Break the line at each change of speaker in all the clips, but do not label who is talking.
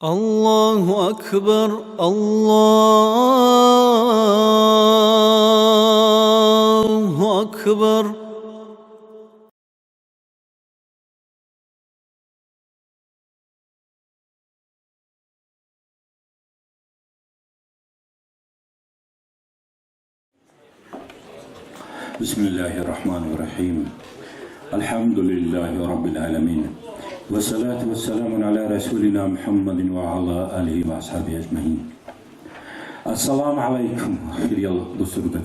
الله أكبر الله أكبر.
بسم الله الرحمن الرحيم. الحمد لله رب العالمين، والصلاة والسلام على رسولنا محمد وعلى آله وأصحابه أجمعين. Assalamu alaikum hiriyalı dostlarımda.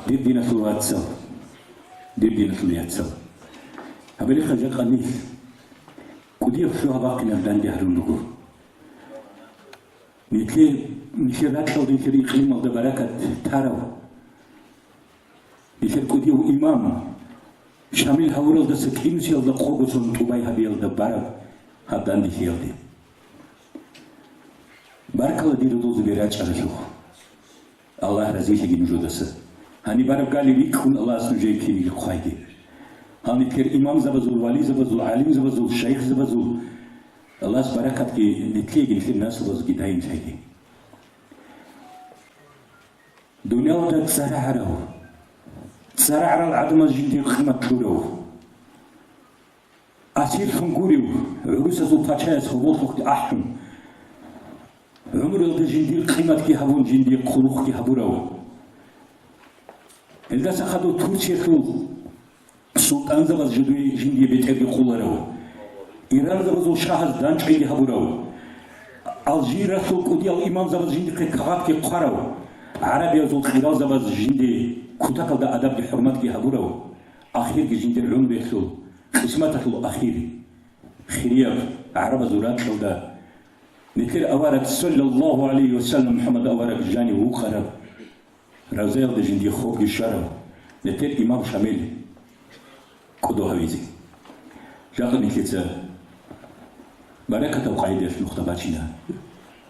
Bir dinatul vatsal, bir dinatul yatsal. Haberi kacak anil. Kudiya şu havakina ben diharunluğu. Nişerat kaldı ki iklim aldı barakat tarav. Nişer kudiya imam. Şamil havuralda sıkıymış yalda kogusun tubay habiyalda barav. Haddan dişiyaldı. Barakalı bir dozu bir açarı yok. Allah razı olsun jodası. Hani barakali bir kun Allah sunucu kimi koydu. Hani ter imam zabazul, vali zabazul, alim zabazul, şeyh zabazul. Allah barakat ki netliye gelişir nasıl bazı gidayım şeydi. Dünyada tsara arav. Tsara aral adamaz jindi kıymet turav. Asir funguriv. Urusa zul paçayas hovol hokti ahum. Ömrülde jindil kıymet ki havun jindil kuluk ki haburav. Elde sakadu Türkiye'l Sultan zavaz jindil beterli kularav. İran zavaz o şahaz dançayli haburav. Alжира sul kudiyal imam zavaz jindil ki kağıt ki qarav. Arabiya zul xiral zavaz jindil kutakalda adab ki hürmet ki haburav. Ahir ki jindil ümbe sul kısmetatul ahir. Xiriyab Araba zurat kalda. Nekir avarak sallallahu aleyhi ve sellem Muhammed avarak jani vuqarab. Ravzayal da jindi xob ki şarav. Nekir imam şamil. Kudu havizi. Jaqa nikitsa. Barakata qaida fi nuqtabatina.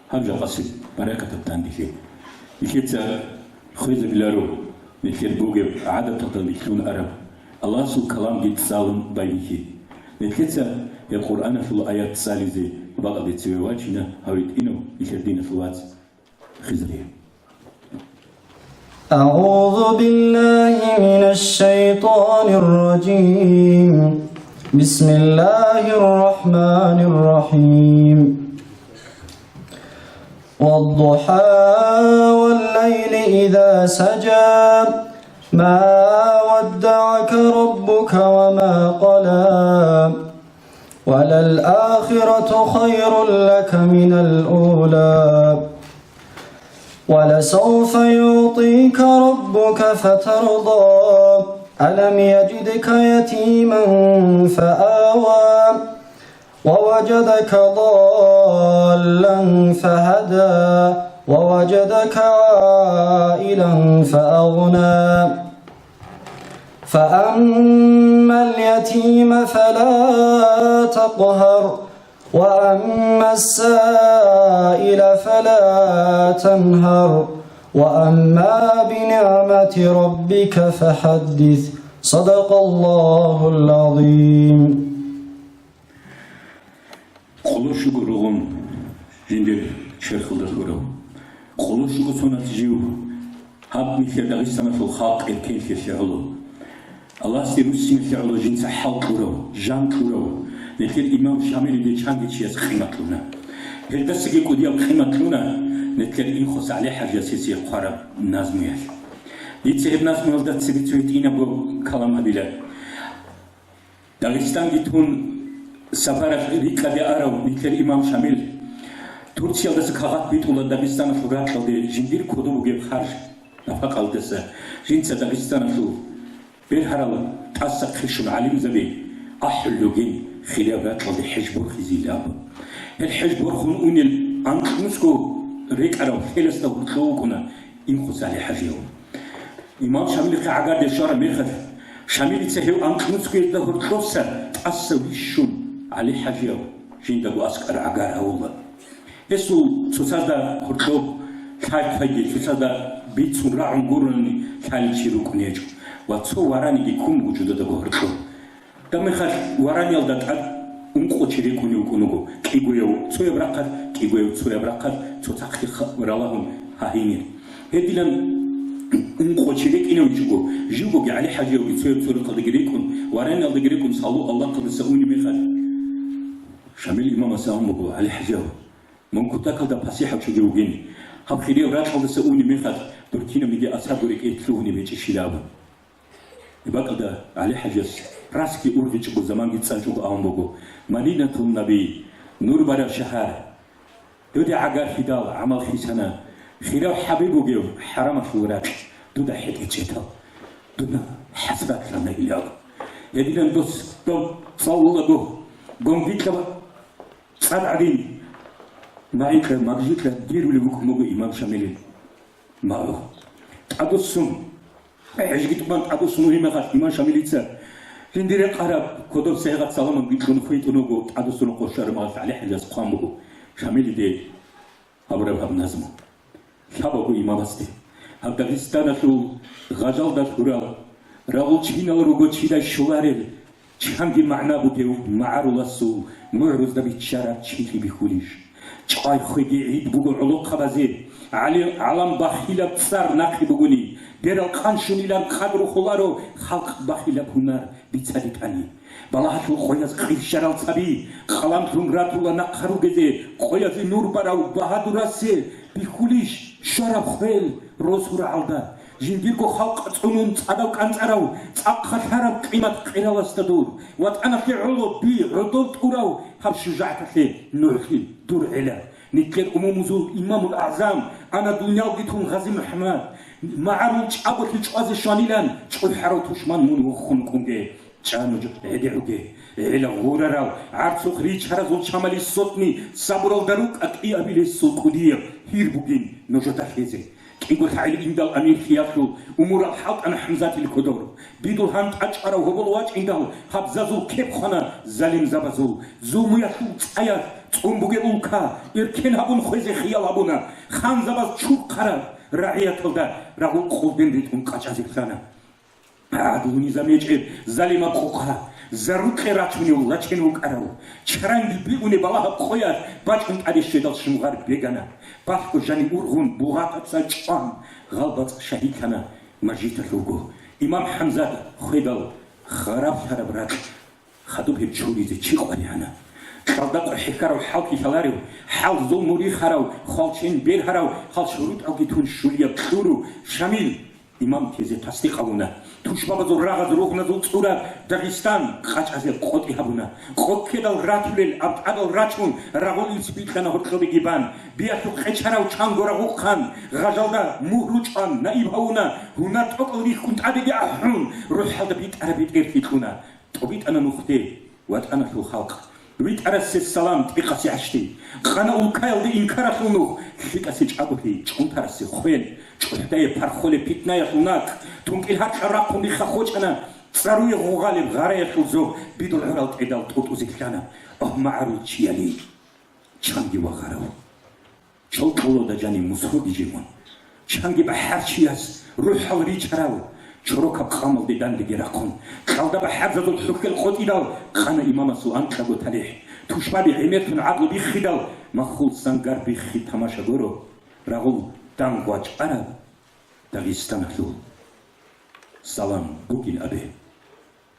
Hamja qasid barakata tandiki. Nikitsa khiz bilaro. Nekir buge adat tadliklun arab. Allah sul kalam git salım baybiki. Nikitsa ya Kur'an fil ayat salizi. بعض التواتنا هاويت إنه يشردين فوات خزرية.
أعوذ بالله من الشيطان الرجيم. بسم الله الرحمن الرحيم. والضحى والليل إذا سجى ما ودعك ربك وما قلى وللآخرة خير لك من الأولى ولسوف يعطيك ربك فترضى ألم يجدك يتيما فآوى ووجدك ضالا فهدى ووجدك عائلا فأغنى فأما اليتيم فلا تقهر وأما السائل فلا تنهر وأما بنعمة ربك فحدث صدق الله العظيم.
Kolu şuguruğun jindir şerhıldır guru. Kolu şugu sonatı jiv. Hab mikir Dağistan'a fil halk erken şerhılı. Allah sirussin fi'lu jinsa halk urav, jan urav. Nekir imam şamili de çangi çiyaz kıymatluna. Heldası ki kudiyam kıymatluna. Nekir inkhos aley harcasisi qarab nazmiyal. Ditse hep nazmiyal da tsibitsuit ina bu kalama bile. Dağistan gitun safara rikla de arav. Nekir imam şamil. Türkiyadası kağıt bit ula Dağistan'a furat kaldı. Jindir kodu bu gibi har nafak aldısı. Jinsa Dağistan'a su. Bir haralı tasak khishun alim zabi ahlugen khilabat wal hijbur khizilab el hijbur khun unil anqmusku rik araw khilasta khukuna in khusali hajiyo imam shamil qa'gar de shara mirkhat shamil tsehu anqmusku da hurtlosa aswishun ali hajiyo jinda bu askar agar awla esu susada hurtlob kayfaye susada bitsun ra'un guruni kalchiru kuneju واتسو وراني دي كم وجوده ده بهرتو. تم خد وراني الدات unqochiri kuni ukunugo qiguyo tsoebraqat qiguyo tsoebraqat tsotaqi khabralahum hahini hedilan unqochiri kino jugo jugo gi ali hajiyo gi tsoe qadgirikun warana qadgirikun sallu allah qadsa uni mekhad shamil imam asamugo ali hajiyo monkutakada fasiha chujugini habkhiri raqadsa uni mekhad turkina migi asaburi etluni mechishilaba ibaqada ali hajiyo راسكي أورجيش بزمان جت سانشوك أمبوغو مدينة النبي نور برا شهر دودا عقار فدال عمل خيسانا خيرا حبيبو جيو حرام شورات دودا حكي تشيتال دودا حسبات لنا إلياغ يدينا دوس دو صول دو قنبيت لبا صاد عدين معيك مغجيك ديرو لبوك مغو إمام شاملين مارو أدوسون عجيك تبان أدوسون إمام شاملين هندير قرب كدوم سيغات سلام بيكون خيتونوغو أدوسون قشر مالت عليه حجاز قامبوغو شامل دي أبرب هم نظمو شابوغو إمام استي هم داغستان شو غزال دا شورال راغو چينا روغو چيدا شوارل چهانگي معنا بوديو معارولاسو معروز دا بيتشارب چيكي بيخوليش چاي خويدي عيد بوغو علو قبازي علم بخيلة بسر نقي بوغوني درال قانشونيلان قدرو خولارو خلق بخيلة بهنار بيتساليتاني балахатул қояз қиқшарал саби қалам тумратула нақару гезе қоязи нур барау бахадурасе бихулиш шараб хвел росура алда жиндирго халқ цунун цадав канцарау цаққа шараб қимат қираластадур ватанахи улу би рудол турау хаб шужаатахи нурхи дур эла نتكلم أمومزو إمام الأعظم أنا دنيا وقتهم غازي محمد معارو تشابو تشواز شانيلان تشوي حرو تشمان من وخون كونجي تشانو هديعوجي إلى غورراو عرسو خريج حرزو شمالي صوتني صبرو دروك أكي أبي للسوق كودير هير بوجين نجوتا خيزي يقول تعالى إندال أمير خياطو أمور الحق أنا حمزات الكدور بيدو هانت أجارو هبل واج إندال حبزازو كيف خنا زلم زبازو زومو يحو تايا تقوم بوجي أولكا إركين هبون خوزي خيال هبونا خان زباز چوب قرار رعية تلدا رغو قلبين ريتون قاچازي خانا عادو نظام يجعب زلم بخوخا زروك راتوني والله چنو قراو چرنگي بيوني بالاها بخويات باچن قدش شدال شمغار بيگانا باخو جاني أورغون بوغات ساچان غلبات شهيد كانا مجيت اللوغو إمام حمزة خيدال خراب خراب رات خدو بيب چوري زي چي قواني هانا شالداق حكارو حالكي شالاريو حال ظل موري خراو خالچين بير هراو خال شروط اوكي تون شوليا بخورو شامل إمام تيزي تصديق هبونا توش بابا زو راغز روغنا زو تصورا داغستان خاچ ازيل قوتي هبونا قوت كدال راتوليل عبدال راتون راغول السبيل كان هرخل بيبان بياتو خيچاراو چانگو راغو خان غجالدا مهرو چان نائب هونا هنا توقل ريخ كنت عدد أحون روح حالدا بيت عربيت غير فيتونا طبيت أنا نختي وات أنا شو خلق بيت أرس السلام تبقى عشتي خانا الكايل دي إنكارة لنو خيك أسيج أبوكي چون ترسي خوين چون حداية پرخول بيتنايا لناك تونكيل هات شراقون دي خخوش أنا تساروي غغالب غارية شوزو بيدو العرال تعدال توتو زكلانا معارو تشيالي چانگي وغارو چل طولو دا جاني مسخو بيجيمون چانگي بحر چياز روح حالري چراو چروكا بخامل دي دان دي راقون خالدا بحرزة الحكي الخوت إدال خانا إمام سوان كابو تاليح توشما بي عمير من عقل بي خدال مخول سنگار بي خي تماشا دورو راغول دانگواج عرب داغستان حلو سلام بوكين أبي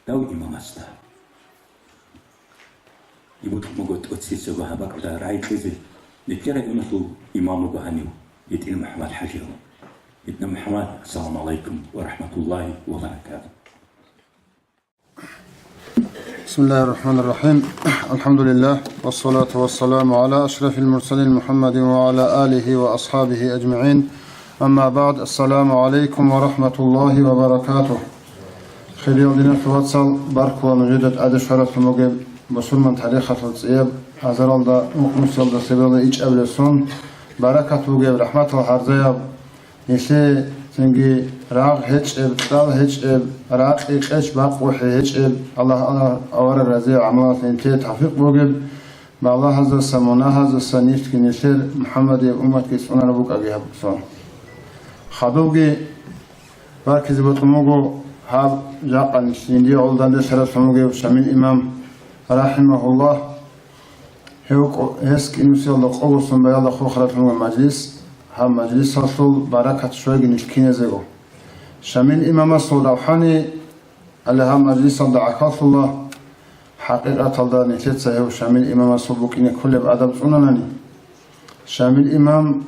داو إمام استا يبوت مغوت أتسيسو بحبك دا رأي كيزي نتيرا إمتو إمام بهانيو يتين محمد حجيو ابن محمد السلام عليكم ورحمة الله وبركاته.
بسم الله الرحمن الرحيم. الحمد لله والصلاة والسلام على أشرف المرسلين محمد وعلى آله وأصحابه أجمعين. أما بعد السلام عليكم ورحمة الله وبركاته. خليل دينا توصل بركو ونجدت عدد شرط الموجب بسلمان تاريخة الصياب حضر الله مقنص الله سبيل إيش أبلسون بركة وجب رحمة وحرزية نشي تنجي راغ هج طال هج راغ إيش باقو هج الله أور الرزيع عملات انتي تحقيق بوجب ما الله هذا السمونا هذا السنيفت كنيشير محمد أمة كيسونا نبوك أجيها بصون خدوجي بركز بطموجو هاب جاقا نشيندي أولدان دي شرف سموجي وشامل إمام رحمه الله هسك إنسي الله قوسم بيالله خخرت من المجلس هم مجلس حصل بركة شوي نشكين زيغو شامل إمام الصلاحاني اللي هم مجلس دعاكات الله حقيقة الله نتيت سهو شامل إمام الصبوكين كل بأدب سننني شامل إمام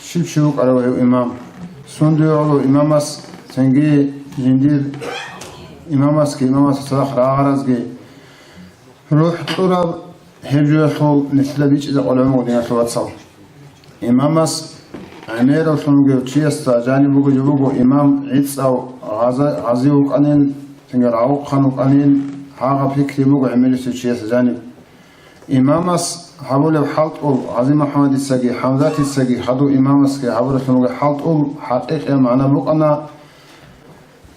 شوك على وهو إمام سندو على إمامس تنجي جندير إمامس كي إمامس صلاح راغرز كي روح طرب هجو يخل نسلا بيش إذا قلعمو دينا شواتصل إمامس عمير وصنوغي وشيستا جانبوغو جبوغو إمام عيدس أو غازيوك أنين تنجر عوق خانوك أنين هاغا فكري بوغو عمير سيشيستا جانب إمامس حبول حالت أول عظيم محمد السجي حمزات السجي حدو إمامس كي حبول صنوغي حالت أول حقيقي معنا بوغ أنا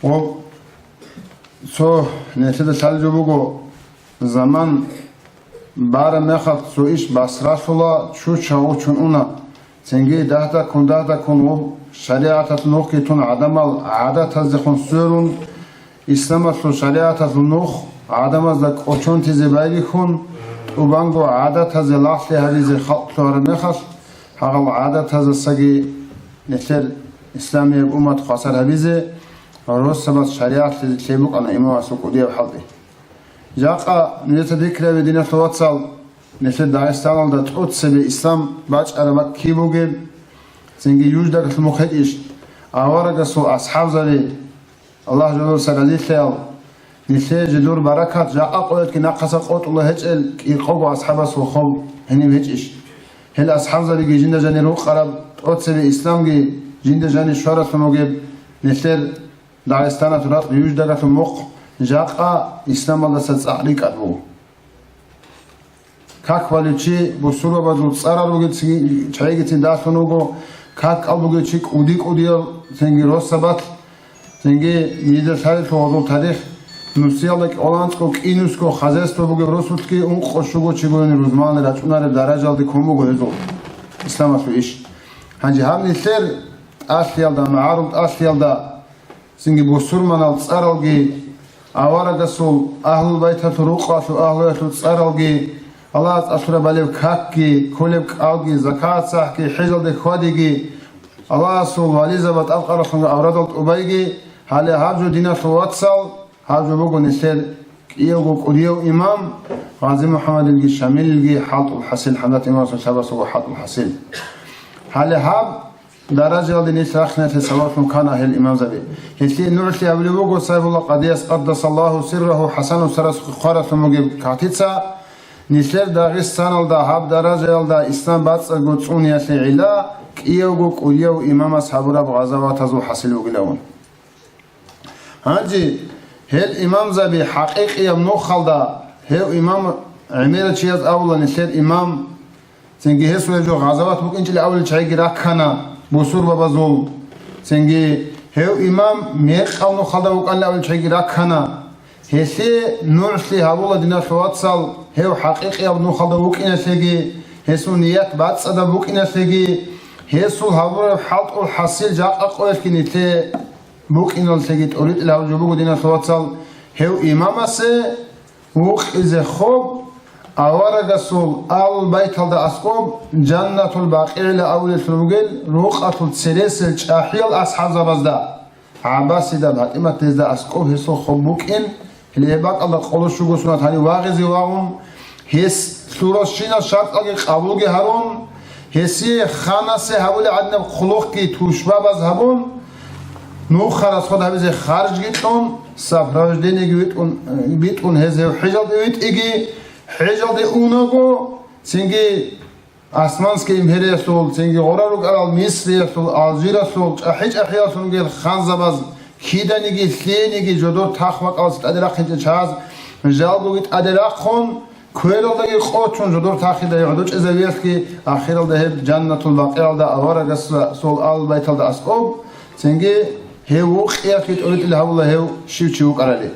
و سو نتيجة سالجو بوغو زمان بار مخط سو إيش بسرعة الله شو شاو چون أنا تنجي دهتا كون و شريعة نوخي تون عدم العادة تزخون سورون إسلام سو شريعة نوخ عدم ازدك أچون تزي بايلي خون و بانگو عادة تزي لاحلي هذه خلق تور مخص هغل عادة تزي سجي نتر إسلامي أمة خاصر هذه روز سبت شريعة تيبوك أنا إمام أسوك وديه وحلقي جاقا نيتا ذكرى بدينة تواتسال نيتا داعستان دا تقود سبي إسلام باج أربك كيبوغيب سنجي يوجدك المخيط إيش آوارك سو أصحاب زالي الله جل سرالي ثيال نيتا جدور بركات جاقا قولت كي ناقصا قوت الله هجل كي قوغو أصحاب سو خوب هنيم هج إيش هل أصحاب زالي جي جند جاني روح قرب تقود سبي إسلام جي جند جاني شورت مغيب نيتا داعستان ترات يوجدك المخ جاقا إسلام الله ستسعريك أدبو كاك واليشي بسورة بزول صارر وجد شيء تنداسونوغو كاك أبوغي شيء أوديك أوديال تنجي روس سبات تنجي يدل ثالث وضو تاريخ نسيالك أولانسكو كينوسكو خزستو بوغي روسوتكي اون خوشوغو چيگوين روزمان رچونار درجال دي كوموغو هزول إسلام أسو إيش هنجي هم نسير أسليال دا معارض أسليال دا تنجي بسور منال صارلغي أوارد سول أهل البيت تروقا سو أهل البيت صارلغي الله أسرع باليو كاكي كلب كاوغي زكاة ساحكي حجل دي خواديغي الله سول واليزة بات أفقر خنغ أوردلت أبايغي حالي هاجو دينا شواتسال هاجو بوغو نسير كيوغو قريو إمام غازي محمد الجي شامل الجي حاط الحسين حمدات إمام سنشابه سوى حاط الحسين حالي هاب درجة اللي نسرخنا في سواف كان أهل الإمام زبي هتلي نوعتي أولي بوغو سيف الله قديس قدس الله سره حسن سرس خارس مجيب كاتيتسا نسلر داغستان الدا هاب درجة الدا إسلام باتس أقوتون يسي علا كيوغو كوريو إمام أصحابنا بغزوات هزو حسلو قلون هانجي هل إمام زبي حقيقي يمنو خالدا هل إمام عميرة شياز أولا نسلر إمام تنجي هسو يجو غزوات بوك إنجل أول شعيق راكنا بوسور بابازول تنجي هل إمام ميق أو خالدا بوك أن أول شعيق راكنا هسي نوعسلي هابولا دينا شواتسال هو حقيقي ابنو خالدا بوك إنا سيجي هسو نيات بات صدا بوك إنا سيجي هسو هابولا حالت الحصيل جاق أقويش كي نتي بوك إنا سيجي تقوليت إلا وجبوك دينا شواتسال هو إمام سي ووق إذا خوب أورا سول آل البيت هلدا أسقوب جنة الباقي لأول الفلوغل روقة السلاسل شاحيل أصحاب زبازدا عباسي دا بات إما تزدا أسقوب هسو خوبوك إن اللي باق الله قولو شوغو سنات هاني واغزي واغم هس سورة شينا شرط أجي قابلوغي هارون هسي خانة سي هاولي عدنا خلوق كي توشبا باز هابون نو خرس خود هبزي خارج جيتون سفراج ديني بيتون هزي وحجل ديويت إيجي حجل دي اوناغو سنجي أسمانسكي إمهرية سول سنجي غراروك أرال مصرية سول ألجيريا سول أحيج أحيا سنجي الخانزة باز كيدانيجي ثلينيجي جدور تخوك ألسك أدراق هنجي چاز جالبوغيت أدراق خون كويرال داگي قوتشون جدور تاخيدا يعدوش إزاويسكي آخيرال دا هب جنة الباقيال دا أوارا سول آل بيتال دا أسقوب سنجي هيووق إياكي تقوليت اللي هاولا هيو شيو چيوك أرالي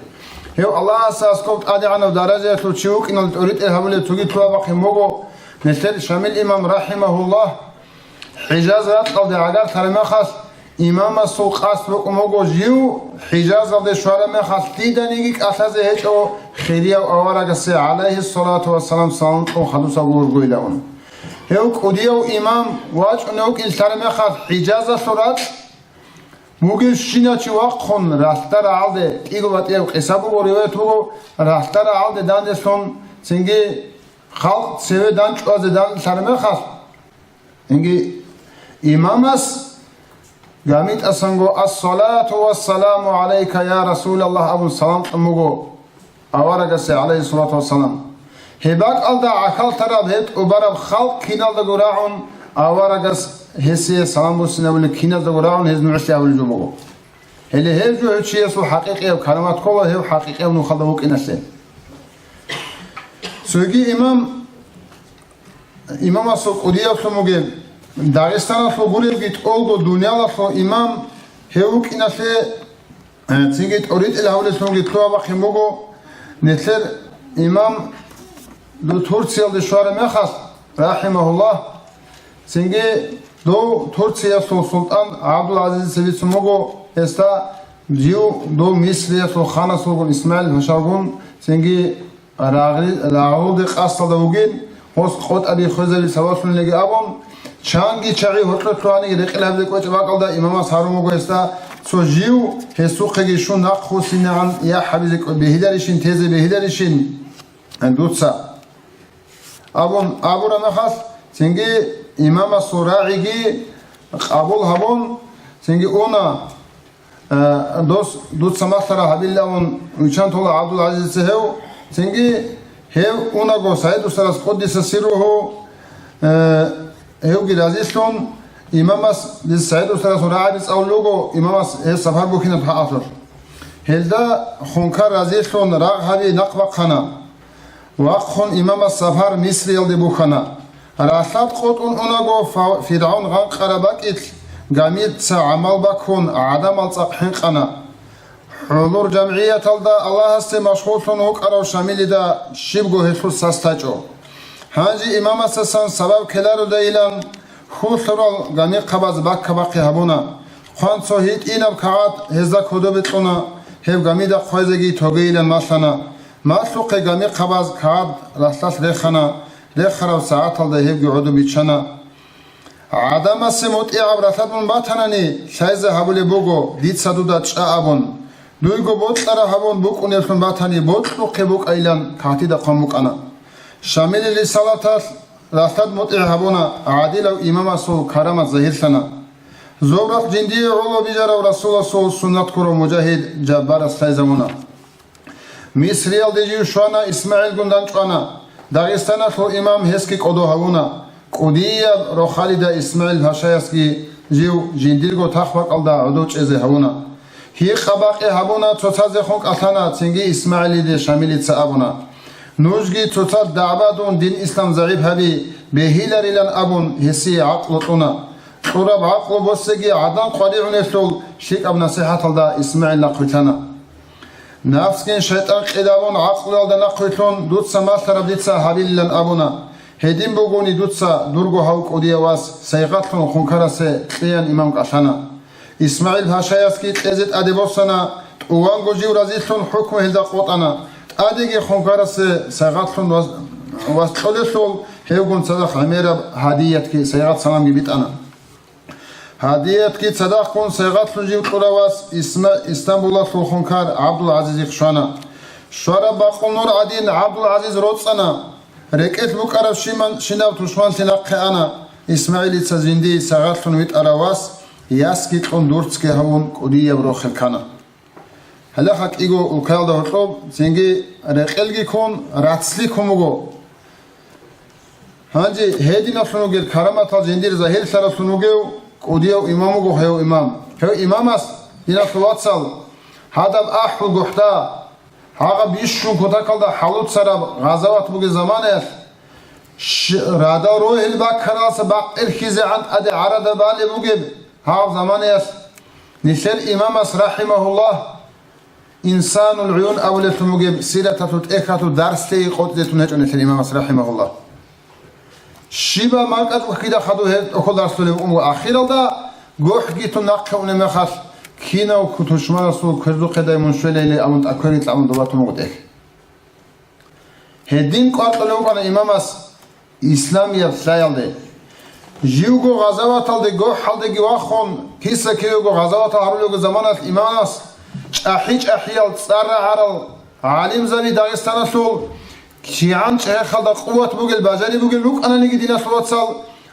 هيو الله أساسكوب أدي عنو درجة تلو چيوك إنو تقوليت اللي هاولا توغي تلو باقي موغو نسل شامل إمام رحمه الله حجاز رات قلدي عقار ترمخص имама сул қасд букумого жив хижазалде шуараме хастидaniги касазе хечо хирияв аварагасе алейхи салату вассалам салам то хадуса гургуилаун хеук удияв имам вач унеук илтараме хас хижаза сурат мугив шиначи вақхон растара алде игватев қисабу горивету растара алде данде сон синги халқ севе дан чуазе дан сараме хас инги имамас Gamit asango as-salatu was-salamu alayka ya Rasulallah abu salam mugo awaragase alayhi salatu was-salam hebak alda akal tarab het ubarab khalq kinal da guraun awaragas hesi salam busina ul kinal da guraun hez nu'shi awul jumugo hele hevju hüçiye su haqiqi ev kalimat kova hev haqiqi ev nu khaldavuk inase sögi imam asuk udiya sumuge Dağıstan'a soğurup git oldu dünyada so imam hevuk inase tingit orit ilhavle son git tuğa bakayım bogo netler imam do Türkiye'de şuara mehas rahimahullah singi do Türkiye sultan Abdülaziz Sevici mogo esta diu do Misriye so khana sogun İsmail Hoşagun singi rağudi qasda ugin hos qot abi khuzeli savasun legi abon Çangi çağı hotluani reqilabde koç vaqalda imama sarumu goesta so jiu hesuqegi şu naqhusinan ya habize behidar işin teze behidar işin dutsa abura nahas sengi imama sura'igi qabul habun sengi ona dos dutsa masara habillavun uçan tola Abdülaziz sehev sengi hev ona go saydu saras qudisa sirruhu Hevgi raziston imamas diz Said ustara surabis avlogo imamas safar bukina ta'asur helda khunkar raziston raghavi naqwa khana waqkhun imamas safar misri yaldi bukhana rasat qotun unago fir'aun ghan qarabakit gamit sa amal bakun adam al saqhin qana hulur jam'iyat alda Allah hasse mashghulun uqara shamilida shibgo hesus sastacho Hangi imama sasan sabab kelaru dailan khusral gani qabaz bakka baqi habuna khan sohit inab khat heza kodobetuna hev gamida khoizegi togeilan masana masuqe gami qabaz khat raslas rekhana rekhara saat alda hev gudu bichana adama semut i'abratatun batanani shayza habule bogo dit saduda cha'abun duygo botlara habun buk unelsun batani botlu qebuk ailan khatida qamukana شامل للصلاة راستد مطيع هبونا عادل أو إمام سو كرامة ظهير سنة زورق جندي علو بجار رسول سو سنة كرو مجاهد جبار السيزمونا مصري الدجي شوانا إسماعيل گندان چوانا داغستانا سو إمام هسكي قدو هبونا قدية رو خالد إسماعيل هاشايسكي جيو جنديرگو تخبق الدا عدو چيزي هبونا هي قباقي هبونا توتازي خونك أسانا تنگي إسماعيل دي شامل تسابونا Nujgi tutar da'badun din İslam zayıf habi behiler ilan abun hissi aqlutuna Turab aqlu bossegi adan qadi'un esul şik ab nasihat alda İsmail naqutana Nafskin şeytan qidavun aqlu alda naqutun dutsa mastarab ditsa habilan abuna Hedim buguni dutsa durgu havuk udiyavas sayqatlun khunkarase qiyan imam qashana İsmail Haşayaski tezit adibosana uvan gojiv razilun hukmu hilda qotana Adigi khunkarase sayqatlun was çolesul hevgun sadaq amerab hadiyat ki sayqat salam gibi bitana Hadiyat ki sadaq kun sayqatlun jiv turavas İstanbul'a khunkar Abdülaziz Xshana Şwara baqunur adin Abdülaziz rotsana Reket muqarab shinav tushman tinaqi ana İsmail itsazindi sayqatlun vit aravas yaski qundurtski havun qudiya bro khilkana Hala hak igo ukalda hotob sengi reqelgi kon ratsli komugo Hanji hedina sunugel karamat al zindir zahir sara sunugeu qudiya imamugo hayo imam hayo imamas dina suwatsal hadab ahul guhta haga bishun kotakalda halut sara gazawat bugi zamanayas rada rohil bak karasa bak irkizi ant adi arada bali bugi hav zamanayas nisher imamas rahimahullah İnsanul uyun avletu mugib siratatu ekatu darsteyi qotzetun hec'unetel imam rahimahullah Shiba markat vakida khadu okul darstule akhiralda Gohgi to nakkaune mechas kina u kutushmara su kwerdu qeday munshwelele amunt akwerit amunt dobato moqdeh. Hedin qartale uqana imamas İslamiyet sayalde. Jiugo gazavat alde go halde givakhon kisa kiyogo gazavat harulogo zamanat imamas ahiyal tsarra haral alim zavi Dagestana sol Şian çehalda kuvvet bugel bazari bugel luk ananigi dina suratsal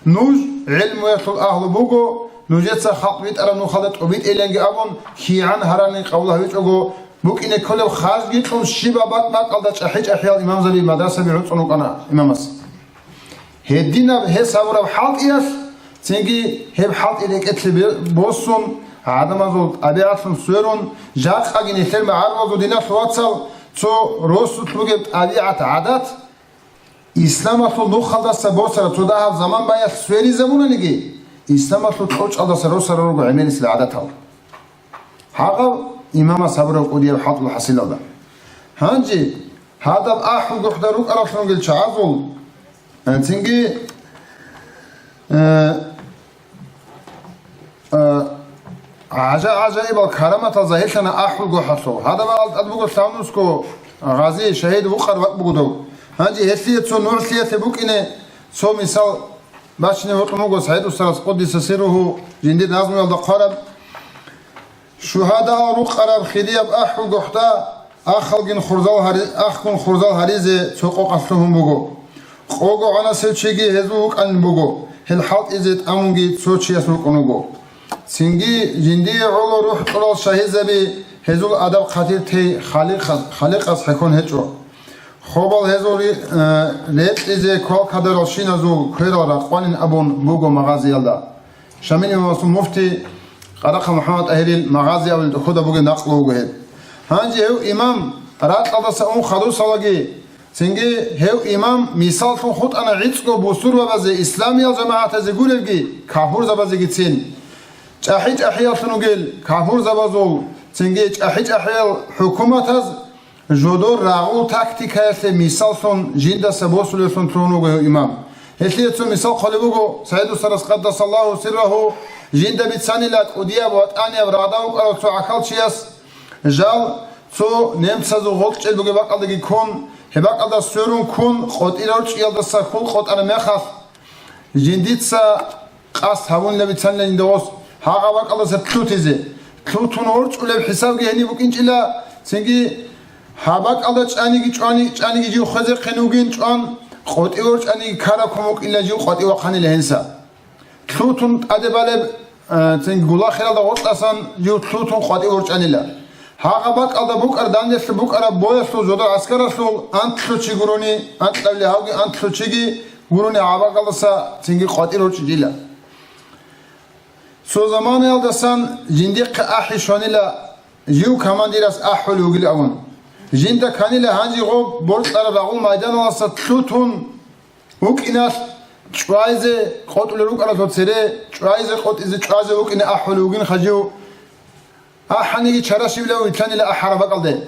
nuj ilmu yasul ahlu bugo nujetsa khalbit aranu khalat ubit elengi abon Şian harani qawla hiç ogo buk ine kolev khaz gitun shiba batmak alda ahiyal imam zavi madrasa bi utsunu ana imamas Hedina hesabura halt iyas çünkü hep halt ile etli bossun adamazol abiatun sürun jak agin ihtelme arvazu dina suvatsal so rosut buget abiat adat İslamatul nukhaldasa bosara tudahav zaman bayat süeri zamanınigi İslamatul toç aldasa rosara rogu emelisle adat al Haqa imama sabra udiyev hatul hasilada Hanci hadab ahul guhdaruk arasunu gel çağazol çünkü عجائب الكرامة ظاهرة أحول جوحصو هذا بعد أدبوك سامنسكو غازي شهيد وقر وقت بقدو هنجي هسية سو نور سية بوك إنه سو مثال باشني وقموكو سعيد وسرس قدس سيره جندي نازم يلد قرب شهداء روق قرب خديب أحول جوحتا أخل خرزال هريزي سوقو قصرهم بقو قوغو عنا سيوچيگي هزوك أن بقو هل حال إزيت أمونگي سوچي يسوك أنوغو سنگي جندي علو روح طلال شهيزة بي هزول أدب قتيل تي خالق از حكون هجو خوبال هزول ريت إزي كوال قدر الشين ازو كويرال رقوانين أبون بوغو مغازي يلدا شامين مصوم مفتي قرق محمد أهليل مغازي أول خدا بوغي نقلوغو هيد هانجي هو إمام رات قدس أم خدو سواغي سنگي هو إمام مثال تون خود أنا عيدسكو بوستور وبازي إسلامي الجماعة زيقول الگي كافور زبازي گيتسين جاحيج أحيال تنوغيل كافور زبازول سنگي جاحيج أحيال حكومة جودور راغو تاكتيك هيثي مثال تون جيندا سبوسول يسون ترونوغو إمام هيثي يتسو مثال قلبوغو سيدو سرس قدس الله سره جيندا بيتساني لك ودياب واتانيا براداوك أرو تسو عقال شياس جال تسو نمتسازو غلق جلبوغي باقال دي كون هباق أدا سورون كون قد إلوش يلدسا كل قد أنا مخاف جنديتسا قاس هون لبيتسان لندوس هاقا باق أدا ستلوتيزي تلوتون ورش ولب حساب جهني بوكينش إلا سنجي هباق أدا چاني جيو خزي قنوغين چان قد إلوش أني كارا كموك إلا جيو قد إلوخاني لهنسا تلوتون أدي بالب سنجي قولا خلال دا غوط أسان جيو تلوتون قد إلوش أني لا هاقا باق أدا بوك أردانيس بوك أرد بويسو زودر عسكر رسول أنتلو چي گروني أنتلو لهاوغي أنتلو چيگي گروني عباق ألسا تنگي قاتل رو چجيلا سو زمان يلدسان جندق أحي شونيلا جيو كمان ديراس أحو لوغيل أون جندا كانيلا هانجي غوب بورت أرد أغول ميدان ولسا تلوتون وك إناس چوائزي قوت لروك أرد وطسيري چوائزي قوت إزي چوائزي وك إنا أحو لوغين خجيو أحنيجي شراشي بلا ويتلاني لا أحرى بقال ده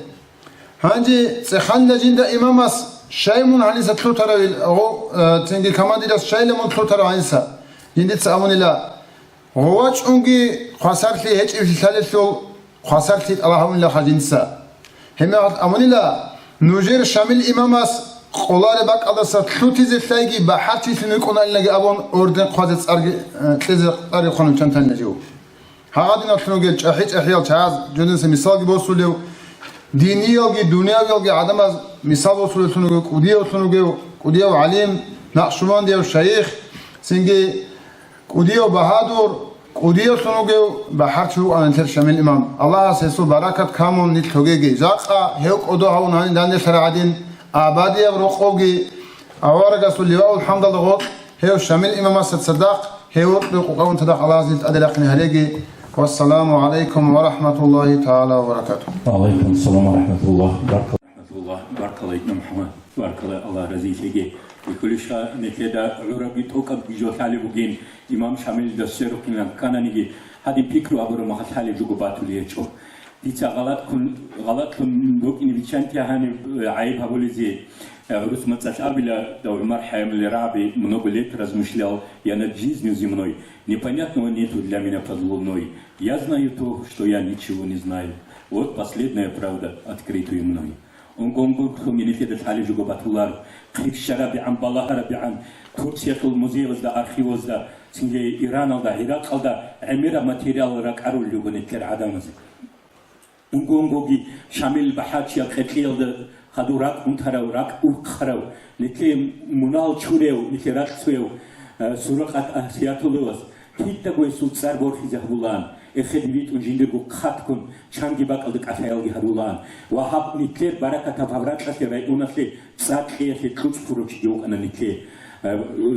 هانجي سخان لجندا إمامس شايمون هنيسا تلو ترى هو تنجي كمان دي داس شايلمون تلو ترى هنيسا جندي تساموني لا هواش أنجي خسرت لي هيج إفلالتو خسرت لي اللهم لا خجنسا هم أموني لا نوجير شامل إمامس قلار بقال ده تلو تيزي فلاجي بحرتي تنقون اللي أبون أردن قادس أرجع تيزي أرجع خانم شنتان نجيو هادينا تنوغيل چاحيج احيال چاز جنس مثال بوسوليو دينيالغي دنياغي عدم از مثال بوسوليو تنوغيو قوديو عليم نقشبان ديو شيخ سنگي قوديو بهادور قوديو تنوغيو بحرچو انتر شامل امام الله سيسو بركات كامون نيتوگيگي زاقا هيو قودو هاون هاني دان سرعدين آبادي روقوگي اوارغا سوليو الحمد لله هيو شامل امام صدق هيو قوم تدخ الله عز وجل ادلقني هريجي والسلام عليكم ورحمة الله تعالى وبركاته.
وعليكم السلام ورحمة الله وبركاته. بارك الله فيك محمد بارك الله رزيق لك. بكل شيء نكدا عربي توكب بيجو ثالي بوجين إمام شامل دستور كنا كنا نيجي هذه فكرة أبورو ما ثالي جوجو باتوليه شو. ديتا غلط كن دوك إن بيشانتي هاني عيب هقولي زي Русмацаш Абеля, да Мархаем Лераби много лет размышлял я над жизнью земной. Непонятного нету для меня под луной. Я знаю то, что я ничего не знаю. Вот последняя правда, открытую мной. Он гомгурхом не летит алижуго батулар. Крикшараби ан балахараби ан. Турциятул музеевозда, архивозда, синге Ираналда, Иракалда, эмира материал рак арулюго нетер адамыз. Он гомгоги Шамил Бахачия Кетлиелда. خدورات منتراو راك أخراو نتلي منال شوريو نتلي راك سويو سورقات أسياتولوس كيتا قوي سلطسار غورخي زهبولان إخدميت ونجندرغو خاتكم شانجي باقلدك أفايلغي هرولان وهاب نتلي بركة فابرات لسي رايقونا سي تساق خياتي تلوش فروش يوغ أنا نتلي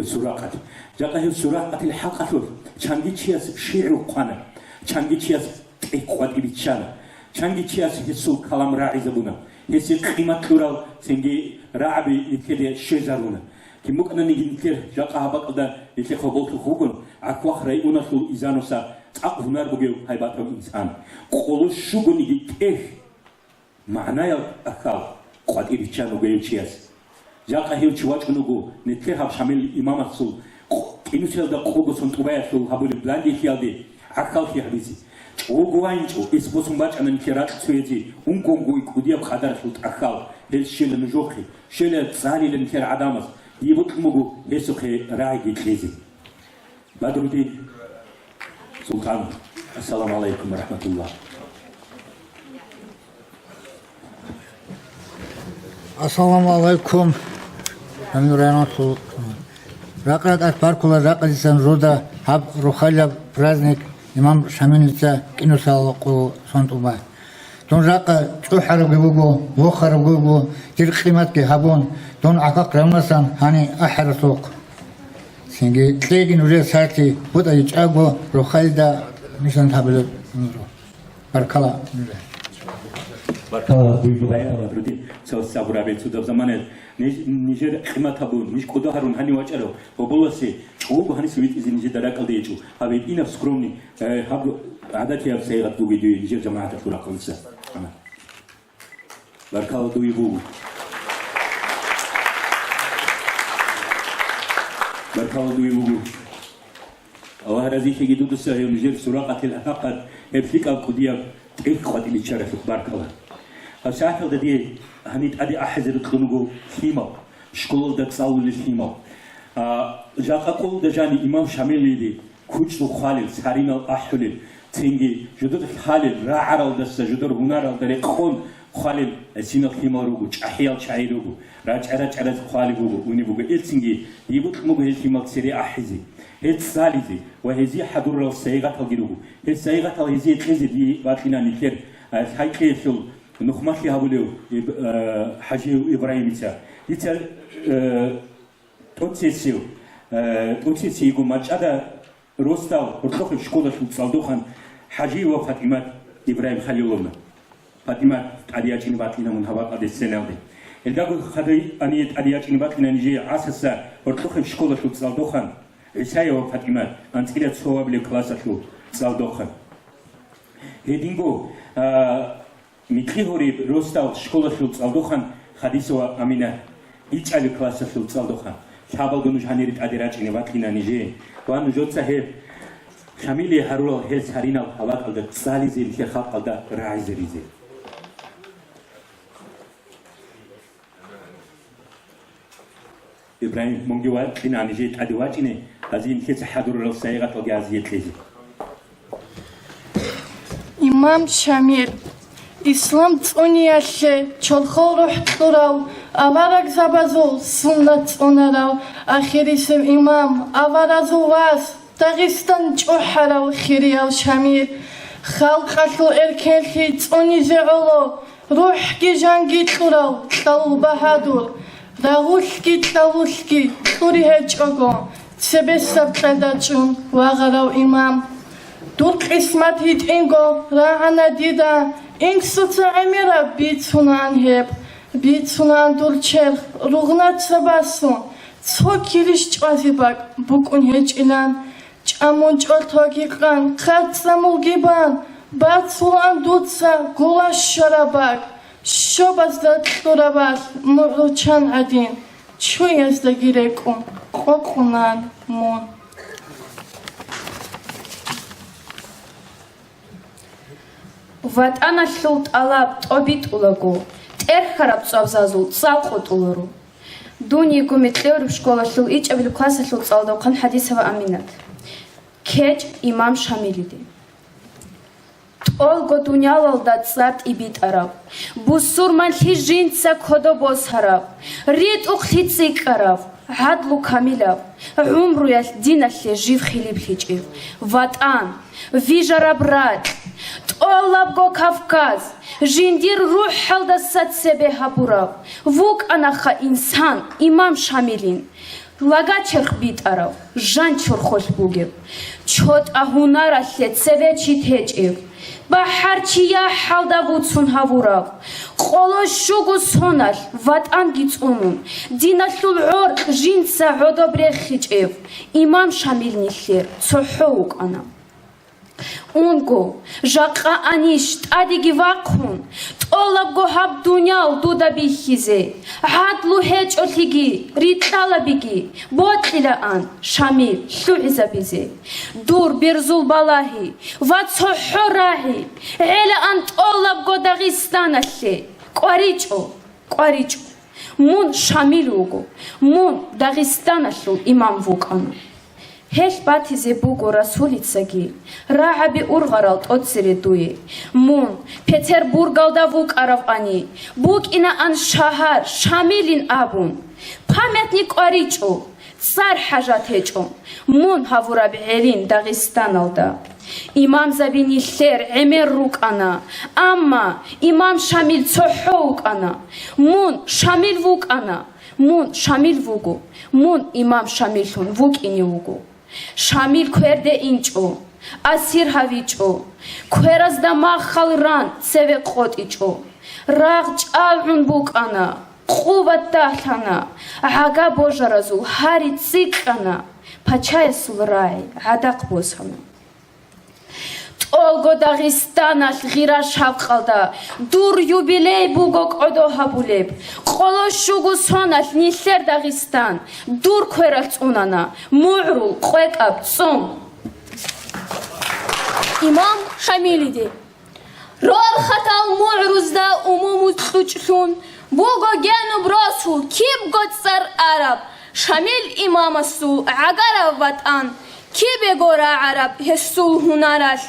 سورقات جاقه سورقات الحقة شانجي تشياس شيرو قوانا شانجي تشياس تقوات إبتشانا شانجي تشياس هسول كلام راعي زبونا هسه قيمة لورال سنجي رعبي يتكلم شجرونه كم ممكن أن ينكر جاقها بقدر يتكلم خبوط خوجن عقوق رأيونا سو إزانوسا عقب نار بجيو هاي باتو إنسان قولوا شو بني يتكه معناه أكال قد يريتشان وجيو تشياس جاقها هيو تشواج نوجو نتكلم شامل إمام السول كينو سيلدا قوبو سنتوبايا سول هابول بلاندي فيالدي عقال في حبيسي 오고와인조 이스보송바치 않은 키라 수에지 운공고이 구디압 가다르술 타칼 헬실은 조키 헬레 자리는 키라 아다마스 이부트 무고 해석해 라이기 클리지 바드루디 술탄 아살라무 알라이쿰 와라흐마툴라
Ассаламу алейкум. Амирanatul. Ракрат паркула раказисан рода хаб рухаля праздник имам Шамильца киносалку сонтуба. Тон рака чухару гибуго, вохару гибуго, тирхиматки хабон, тон акак рамасан хани ахарсук. Синги тлегин уже сати, вот ичаго рухальда мисан табеле. Баркала.
баркала буйбая бруди со сабурабе цудав замане нижер химатабу ниш кодахарун хани вачаро оболоси чугу хани свит из нижер даракалде чу хабе инав скромни хаб адати ав сайгат буги ду нижер жамаата туракалса баркала дуйбу баркала дуйбу الله رزقك جدود السهيل نجير سراقة الأفقد يبفيك القديم إخوة اللي تشرفك بارك الله هالساعة الذي هنيت أدي أحزر تخنقو خيمة شكول ده تصاول الخيمة جاء أقول دجاني إمام شامل لي كوتش خالد سارين الأحلل تنجي جدود خالد راعر الدست جدور هنار الدري خون خالد سين الخيمة روجو أحيال شعير روجو راج خالد روجو وني بوجو إلتنجي يبوت مو الخيمة سري أحزي هيت سالزي وهذه حضور السيغات الجنوب السيغات هذه تلزي دي باتلنا نكير هاي كيفل نخمات لي هابوليو حاجي إبراهيم يتا يتا توتسيسيو يقول ما جادا روستاو ورخوخ الشكولة شو تصالدوخان حاجي وفاطمة إبراهيم خليلونا فاطمة أدياتين باتلنا من هوا قد السنة دي الداغو خدي أنيت أدياتين باتلنا نجي عاسسا ورخوخ الشكولة شو تصالدوخان إسحاق وفاطمة أنت كده تصوب لكلاسة شو صالدوخن هدينغو ميتريهوري روستاو شكولة شو صالدوخن خديسوا أمينة إيش على كلاسة شو صالدوخن شابل جنوش هنيرت أديراتش نباتلنا نجي وأنا جوتسا هي شاميلي هرول هيس هرينا هلاك على تصالي زي الخاط على راعي زريزي إبراهيم مونجوات إن أنا جيت أدواتيني هذين كيس حضور السيارات وجازية ليزي
إمام شامل إسلام تونياشة شلخو روح تراو أبارك زبازو سنة تونراو آخري سب إمام أبارزو واس داغستان جوحراو خيرياو شامل خلق أكل إركالكي توني زعولو روح كي جانجي تراو تاو بهادور داغولكي توري هجوغو تسبسب قداچون واغراو إمام دور قسمت هيت إنغو راعنا ديدا إنك سوتا عميرا بيتونان هيب بيتونان دور چرخ روغنات سباسون تو كيريش جوازيباك بوكون هج إلان جامون جول توغيقان خات سموغيبان باتسولان دوتسا گولاش شراباك შობას და ხტურავას მოჩან ადინ ჩუიას და გირეკუ ყოყუნან მონ
ვატანაშულ ტალაბ ტობიტულაგო ტერხარაბ წავზაზულ წავყოტულორო დუნი გუმიტლიორ შკოლაშულ იჭებილ კლასაშულ წავდოყან ჰადისავა ამინათ ქეჭ იმამ შამილიდი ტოლგო დუნიალალდა წატ იბიტარავ ბუსურმან ხიჟინცა ქოდობოსარავ რიტუხლი წიკარავ عدلو كاملة عمرو يالدينالي جيف خليب ليجيف وطن فيجرا براد طولابغو كافكاز جندير روح حلدا ساتسبه هابوراو ووك اناخا انسان امام شاملين لاغا چرخ بيتاراو جان چرخوش بوگيو چوت اهونارا سيتسبه چيت هيجيف بحرچيا حلدا ووتسون هابوراو قولو شوگو سونال وطن گيتونون دينالول عور جينسا عودو بريخيجيف امام شاملين لير صحوك انا اونگو جاقا انيش تاديگي واقون طولابگو هاب دنيال دودا بيخيزي عدلو هيج اوتيگي ريتالابيگي بوتليلا ان شامل شوعزا بيزي دور بيرزول بالاهي واتصحو راهي عيلا ان طولابگو داغستانالي قواريچو مون شاملوگو مون داغستانالو امام ووقانو هش باتيزي بوغو رسوليتساگي راعبي اورغارال توتسيري دوي مون پيتربورگالدا ووقاравани بوك انا ان شهر شاملين ابون پامятник قواريچو цар حاجاتечо мун хавураб элин дагыстаналда имам забини лер эмер рукана амма имам шамил цохо укана мун шамил вукана мун шамил вугу мун имам шамилун вукини угу шамил кверде инчо асир хавичо квераз да махалран севе қотичо рағ чалун букана قوت دهلنا عقا بوجرزو هاری تسیکنا پچای سولرای عدق بوزهنا تولگو داغستانال غیرا شبقالدا دور یوبیلی بوگوک عدو هبولب قولو شوگو سونال نیلر داغستان دور کویرالت اونانا معرو قویک اب سوم
امام شمیلیدی رول خطال معروز دا امومو تلوچلون بوغو گانو براسو کیب گوتسر عرب شامل امامسو عقارا وطن کی بگورا عرب حسو هنرش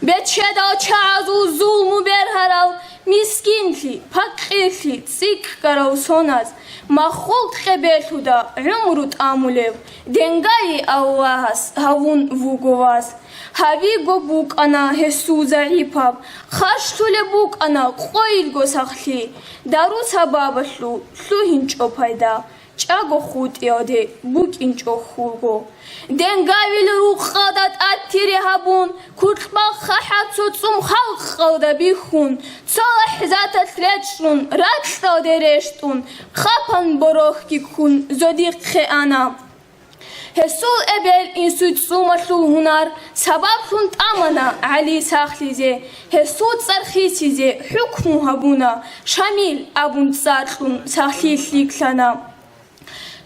بچدا چازو ظلمو برهرال مسکینلی پاکیلی تسیک کراو سوناز مخولت خبرتو دا عمرو تامولو دنگای آواز هاون وگواز هاوی گو بوک انا حسو زعیپاب خاشتول بوک انا قویل گو سخلی دارو سبابشلو سو هنچو پیدا چاگو خود یاده بوک اینچو خوگو دنگاویل رو خادت اتیری هبون کتبا خحت سوتسوم خلق خوده بیخون صالح ذات سلچون رد داده رشتون خپن بروخ کی کن زدیق خیانا حسول ابل انسوت سومشل هنر سبب شون تامنا علی ساخلیزه حسود سرخیسیزه حکم هبونا شامل ابون ساتون ساخلیز لیکلنا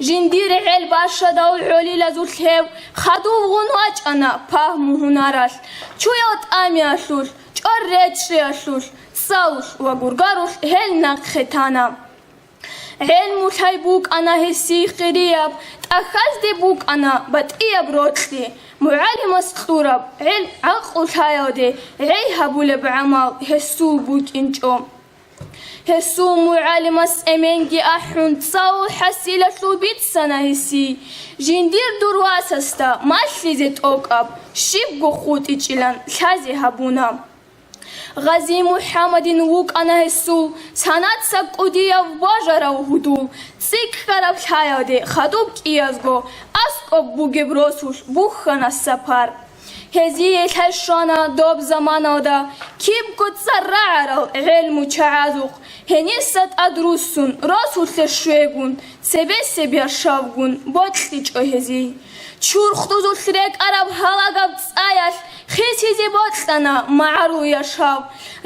جندير عل باشا داو عولي لازول هيو خدو غنواج انا فهم هنراش چويات امياشوش چور ريچرياشوش ساوش وغورغاروش هل نقختانا هل موتاي بوك انا هسي قريب تأخذ دي بوك انا بطئيب روتلي معلم اسخطورب هل عقل شايودي عي هبول بعمال هسو بوك انجو هسو معلمس امنگی احون تصاو حسیل شوبیت سنه هسی جندیر درواسستا ماشلیزت اوکاب شیب گو خود ایچیلن شازی هبونا غازی محمد ووک انا هسو سانات سکودیا واجرا و هدول سیک کرب شایاده خدوب کیازگو اسکوب بوگی بروسوش بوخنا سپر هزیه الحشانه دوب زمانه دا کیب کد سرعرال علم و چعازوق هنیست ادروسون راسول سشویگون سبه سبیر شاوگون باتلی چو هزی ჩურხდუზულსრეკ არაბ ჰალაგაბ წაიას ხისიზი ბოწტანა მაარუია შავ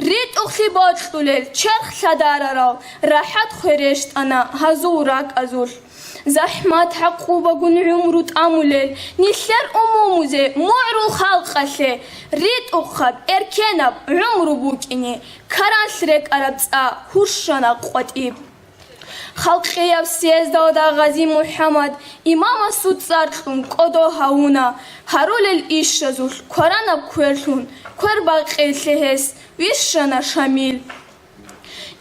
რიტუხი ბოწტულელ ჩერხსადარარავ რაჰათ ხვერეშტანა ჰაზურაკ აზურ زحمت حقوبة قن عمرو تأملل نسر أموموزة معرو خالقشه ريت أخب إركنب عمرو بوكيني كران سرك أربسا هرشنا قوتيب خلقي يفسيز دادا غازي محمد إمام السود صارتون قدو هاونا هارول الإيش زول كورانا بكويرتون كوير باقي سهس ويشنا شامل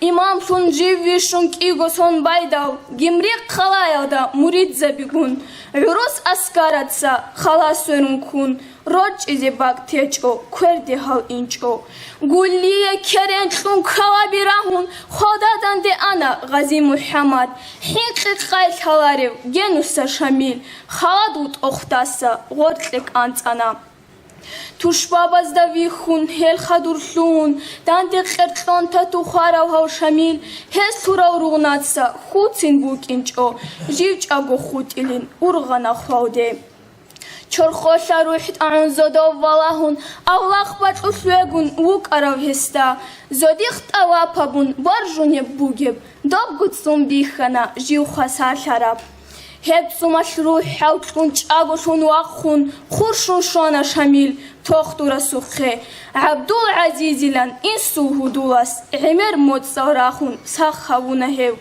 İmam sun jivvishun kigoson baydav gimrik khalayada murid zabikun urus askaratsa khalas kun roj izi baktecho kwerdi hal incho gulliye kerenchun kawabirahun khodadan de ana Gazi Muhammad hiqi qayl halarev genusa shamil khaladut oxtasa gortlik antsana تشبابز دویخون هل خدورشون دانت خرطان تا تو خارو هاو شمیل هل سورا روغناتسا خوتین بوکینچو جیوچ اگو خوتیلین ارغانا خواده چرخوشا روحت آن زدو والاهون اولاخ بات اسوگون وک اراو هستا زدیخت اواپا بون بارجون بوگیب داب گتسون بیخنا جیو خسار شراب هبسو مشروع حوتشون چاگوشون واخون خورشون شانا شمیل توختورا سخه عبدال عزیزی لن این سوهو دولاس عمر مود ساراخون ساخوونه هیو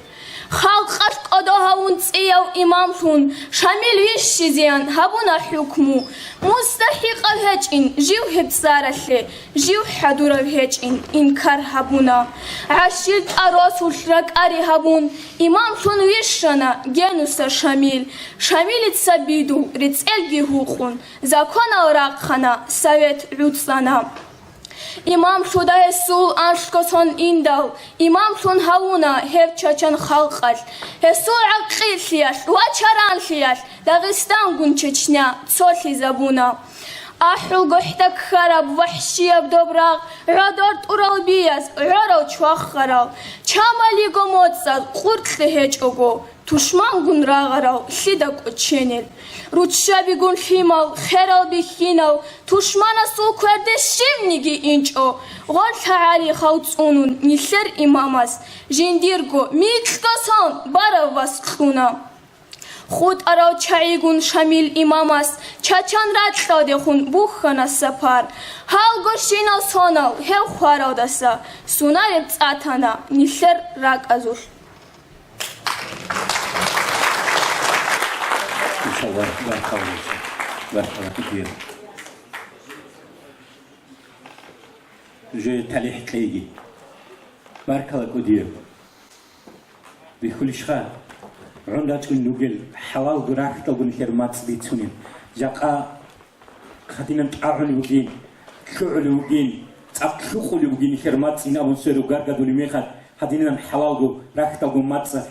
خلقت قدا هاون تسیو امامشون شمیل ویش چیزیان هبونا حکمو مستحق الهج این جیو هبسارشه جیو حدور الهج این کار هبونا عشیلت اراس و شرک اری هبون امامشون ویشنا گنوسا شمیل شمیلت سبیدو رتسل گیهوخون زکان اوراق خانا سویت عودسانا İmam şuda Resul anşkoson indal İmam şun havuna hep çaçan halqal Resul aqil siyas va charan siyas Dağistan gun Çeçnya tsoli zabuna Ahul gohtak kharab vahşiyab dobraq Radort ural biyaz Uraral çuaxaral Çamali gomotsal qurtli heç ogo Tuşman gun rağarav Sidak uçenil Rutşabi gun himal Kheral bihinav Tuşmana su kverde şivnigi inço Gol taali xawtsunun Nisler imamas Jindirgo Miktasan Baravas kuna خود ارا چایگون شمیل اماماس چاچان رات داده خون بوخنا سپار هاو گوشینا سوناو هاو خواراو دسا سونایت آتانا نیسر راک ازور
İnşallah barakalı diyor. Je talihtlegi. Barakalı diyor. Bikulişha عندك النجيل حلال دراك تقول كرمات بيتونين جاقا خدينا نتعاون وجين شعل وجين تأكلوا وجين كرمات إن أبو سيرو جارجا دوني ميخد خدينا حلال جو راك تقول ماتسا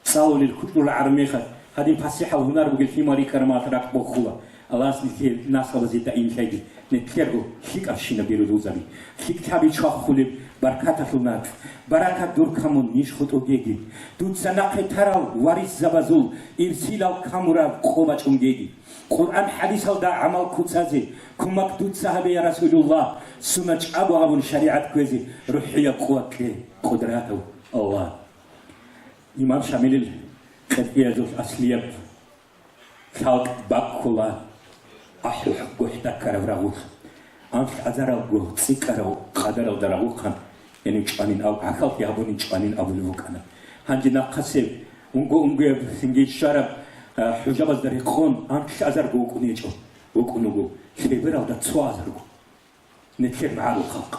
صاول الكتب العرميخد خدين فسيحة وهنار وجين في ماري كرمات راك بخوا الله سنكيل ناس خلاص يتأين شيء نتكلم شيك أشينا بيرودوزامي شيك كابي شاخولي بركات خلنات بركات دور كمون نيش خطو جيجي دوت سناقي تراو واريس زبازول إرسيلاو كامورا قوباچ جيجي قرآن حديث دا عمل كوتازي كمك دوت صحابي يا رسول الله سنج أبو أبون شريعت كوزي روحية قوة قدراته الله إمام شامل الخطية أصلية خلق باكولا أحلو حقو حتى كرفراغوخ أنت أزارو جو سيكارو قدرو دراغوخان يعني چانين أو أخاف يابوني چانين أو لوكانا هنجنا قصيب ungo singe şarap hujabaz dari khon ank azar go kunicho go kunugo şebera da tswazar go netker maalu khalq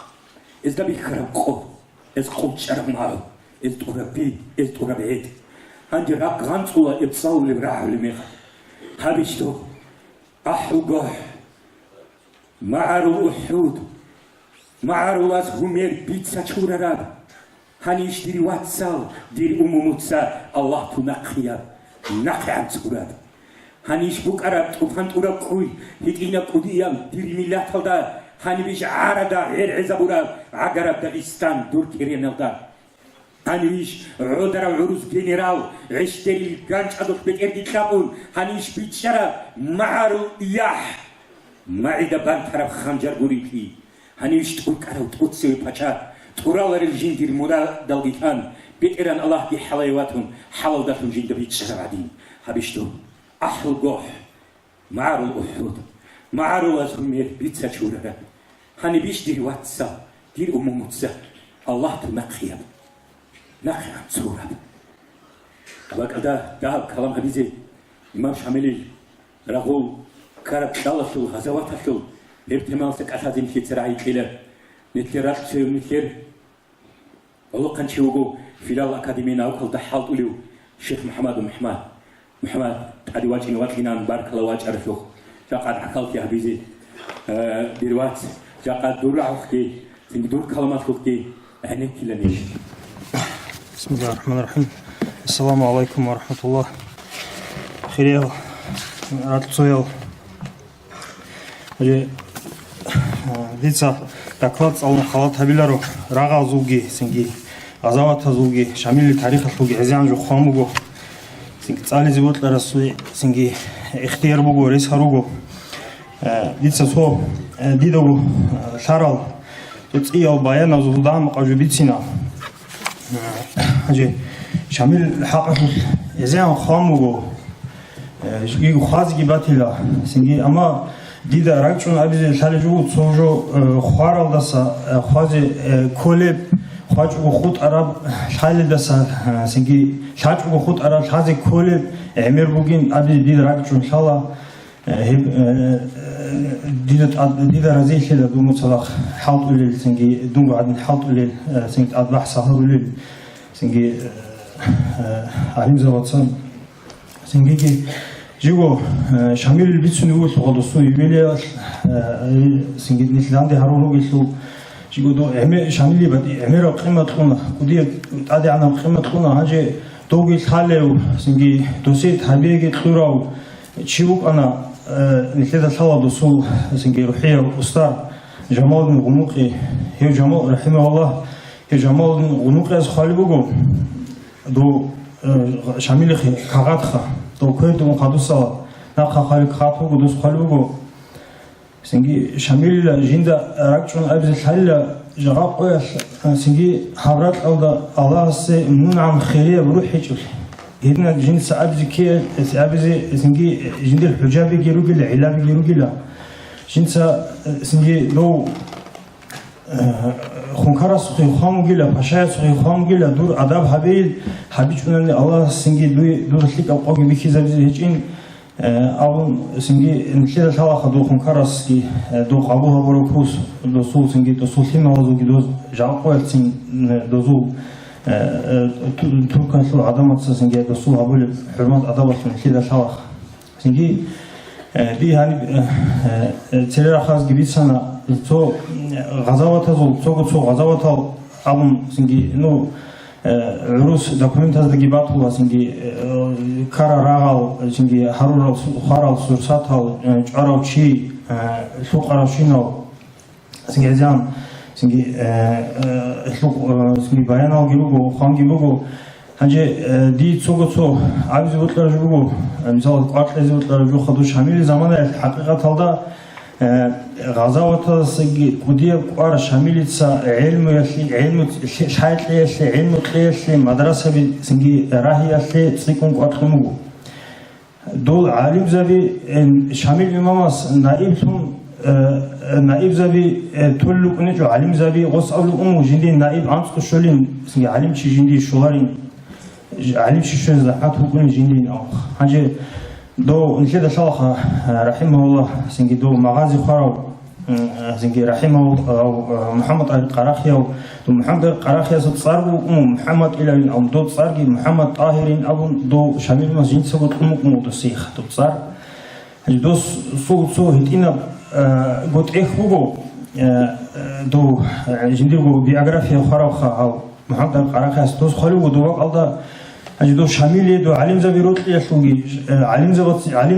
izda bi kharam qo ez qot sharab maalu ez turabi ez turabet hanji raq gantula ibsaw li brah li mikh habishto ahugo ma'aru uhud ma'aru as humer bitsa churarab هنيش ديري واتسال ديري أمومتسا الله تنقيا نقيا تقرب هنيش بوك عرب تفهم تقرب كوي هيكينا كوديام ديري ميلاد هذا هني بيش عاردا غير عزبورا عقرب داغستان دور كيرين هذا هنيش عودرا عروس جنرال عشتري كانش أدوك بكردي كابون هنيش بيتشرا معارو ياح معيدا بان طرف خنجر غوريكي هنيش تقول كارو تقصي باشا تورالر الجندير مورا دالغيتان بيتران الله دي حلاواتهم حلال داتهم جند بيتشرا بعدين هبيشتو أحل قوح معارو الأحود معارو لازم بيتسا شورا هني بيش دير واتسا دير أمومتسا الله تنقيا نقيا صورة وقدا ده كلام حبيزي إمام شاملي رغول كارب دالشل غزواتشل ارتمال سكاسازين في تراي كيلا نتلرات شيء نتلر الله كان شيوغو فيلال أكاديمينا وكل دحالت وليو شيخ محمد أدي واجين واجينان بارك الله واج أرفوه جاقد عقلت يا حبيزي ديروات جاقد دور عقدي تنقدر كلمات عقدي هنيك كلا نيش
بسم الله الرحمن الرحيم السلام عليكم ورحمة الله خيريال راتل صويال ديتسا доклад алын халат табиларо рага зуги синги азавата зуги шамили тарих зуги азиан жо хомуго синги цали зиботлара суи синги ихтияр буго рес харуго дитса со дидого шарал циял баян азулдам qajubitsina аже шамил хақу азиан хомуго иго хазги батила синги ама дида ракчун абизе шалежу цожо хваралдаса хвази колеб хвачу хут араб шаледаса синги шачу хут араб хази колеб эмербугин абизе дида ракчун шала дида разихила думуцалах халтулил синги думу адн халтулил синги адбах сахарулил синги алимзаватсан синги جيو شامل بيتسوني هو الغدوسو يبيلي سنجد نيللاندي هارونو بيسو جيو دو شاملي بدي اميرا قيمة تكون ودي عادي عنا قيمة تكون هاجي دوغي الحالة سنجي دوسيت حبيبي تلوراو تشيوك أنا نتلذ الحالة دوسو سنجي روحية أستاذ جمال بن غنوقي هي جمال رحمه الله هي جمال بن غنوقي از خالي بوغو دو شامل خاغاتخا تو كنت مقدسة ناقة خالق خاطو قدوس خالوجو سنجي شامل جندا ركشون أبز الحل جراب قيل سنجي حضرات الله سي منعم خيرية بروحي شوف هنا جنس أبز كي أبز سنجي جند الحجاب يجروجلا علاب يجروجلا جنس سنجي لو خونكارا سخي خاموجلا باشا سخي خاموجلا دور أداب حبيبنا الله سنجي دور خليك أو قوي بيخيز بزهجين أو سنجي نشيل الحلا خدو خونكارا سكي دو قابوها بروكوس دو سو سنجي دو سولتين نوازو دو جاقوال سن دو زو تركان سو عدمات سنجي دو سو هبول حرمات أدابات نشيل الحلا سنجي دي هاني تيرا خاص جبيت سنة تو غزوات هذول تو غزوات أبون سنجي نو عروس دوكمنت هذا جبات هو سنجي كارا راغال سنجي هارول خارال سورسات هال جارو شيء سوق عرشينو سنجي زان سنجي سوق سنجي بيانو جيبوجو خام جيبوجو هنجي دي تو عايز يطلع جوجو مثال قاتل يطلع جو خدو شامل زمان الحقيقة هذا غزوات سنجي قدية قار شاملتسا علم شايت ليش علم ليش مدرسة سنجي راهي لي سيكون قاتلمو دول عالم زبي شامل إمامس نائب زبي تولو كنيجو عالم زبي غصب أمو جندي نائب عنصر شولين سنجي عالم شي جندي شوارين عالم شي شو زحمته كل جندي أو حاجة دو نشيد شالخ رحمه الله سنجي دو مغازي خراو سنجي رحمه محمد القراخي دو محمد القراخي صاروا محمد إلى أم دو صارجي محمد طاهرين أبو دو شامل مسجد سقط أمكم ودسيخ دو صار دو سو هتينا قلت إيه هو دو جنديرو بيوغرافيا خراو خاو محمد القراخي دوس خلو دو وقت أجدو شاملي دو علم زبي روت يشلوجي علم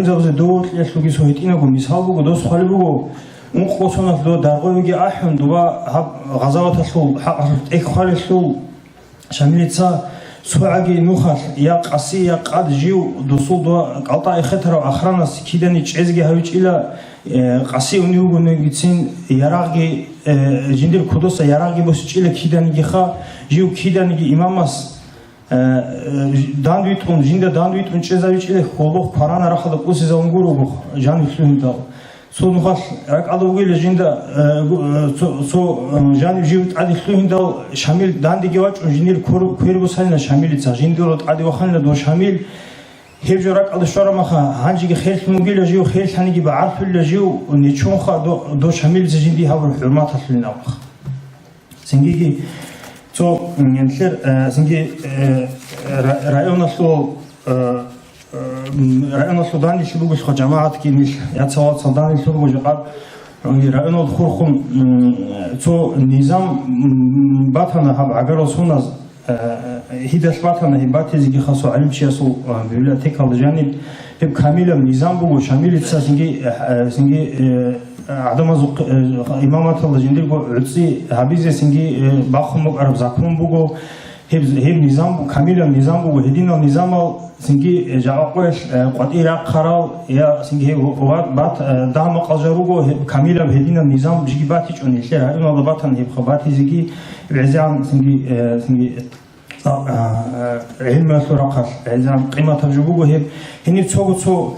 زبي دوت يشلوجي سويتينا كم مثال بقول دوس خالي بقول مخصوصنا دو درجة بيجي أحد دوا غزوات الشو حق إيه خالي الشو Шамилица суаги нухал я qaси я qad jiu dusul do qalta ixetara akhranas kidani chezgi havicila qasi uniugune gitsin yaragi jindir kudosa yaragi boschila kidani gixa jiu kidani imamas dandvitun jinda dandvitun chezavicila kholox parana rakhada qusiza unguru jani flunda so nukhal raqalugile jinda so jani jiu adi flunda shamil dandi gevac jindir kwerbusalina shamilica jindirot adi wakhanla do shamil هيجو رك على الشرم خا هنجي خيل مقيل جيو خيل هنجي بعرف اللي جيو ونيشون خا دو شامل زجندي هاو الحرمات حصلنا وخ سنجي تو ينشر سنجي رأينا سو داني شو بقول خا جماعة كينيش يتصور صداني شو بقول جقاب رأينا الخورخم تو نظام باتنا هب عقرو سوناز هيدا شباتنا هباتي زي خاصو علم شياسو بيبليوتيكا الجانب هب كاملا نظام بو شامل سنجي عدم زق امامات الجندي بو عدسي حبيزي سنجي باخم عرب زاكم بو هب نظام كاملا نظام بو هدينا نظام سنجي جاقوش قديرا قرال يا سنجي بات دام قجروغو كاملا هدينا نظام جيباتي چوني شيرا انو باتن هب خباتي زي بعزام سنجي علم سرقة عزام قيمة تجربه هي هني تصو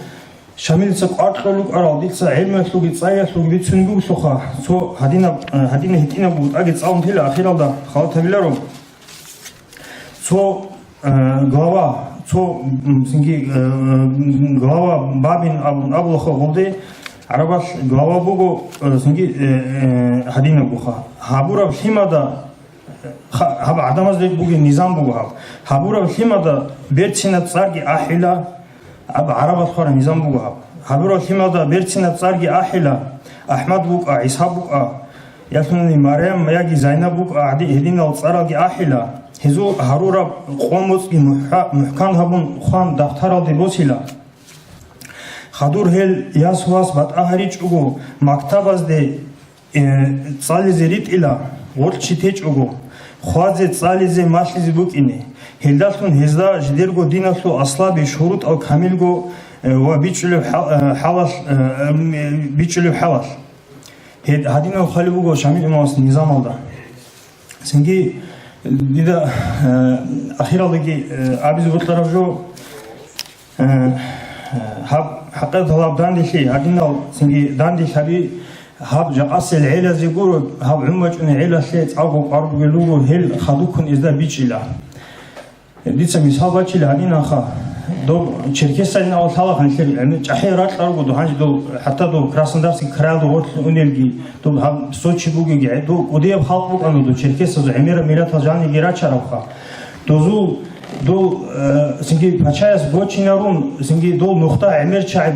شامل سقاط لوك أراد ديتس علم سلوك تصايا سلوك ديتسنجو سخا سو هدينا هتينا بود أجد صاون تلا أخيرا ده خالد تبلارو سو غوا سو سنجي غوا بابين أبو خالدي عرباش غوا بوجو سنجي هدينا بوخا هابورا بسيما ده هب عدم از بوگی نظام بو هبورا خیمدا برچینات زارگی احیلا اب عرب خور نظام بو هبورا خیمدا برچینات زارگی احیلا احمد بو عیسی بو یاسونی مریم یاگی زینب بو عدی هدین الصراگی احیلا هزو هرورا قوموسگی محکان هبون خوان دفتر دی بوسیلا خدور هل یاسواس بات اهریچ اوگو مکتب از دی صالی زریت الا ورچی تیچ اوگو خوازه صالزه ماشلزه بوكيني هلداسون هزدا جديرغو ديناسو اصلا بشروط او كاملغو وبيچلو حواس هادينا خالبوغو شامل امامس نظام алда سنجي ديدا اخيرا لغي ابيز بوتلارجو هاب حقيقة طلب داندي شي هادينا سنجي داندي شابي هاب جقاس العيلة زيقولوا هاب عمج ان عيلة شيء تعاقب قرب قالوا هل خدوكن إذا بيجيلا ديتس مثال بيجيلا هنينا خا دو تشركيستان أو ثلاث هنشل يعني جحيرات لارو دو هنج دو حتى دو كراسندارسي كرال دو وقت أنيلجي دو هاب سوتشي بوجي قاعد دو وديه بخالق بوج أنو دو تشركيست زو عميرة ميلاد هجاني جيرات شرفها دوزو دو سنجي بحشايس بوتشينارون سنجي دو نقطة عمير شاي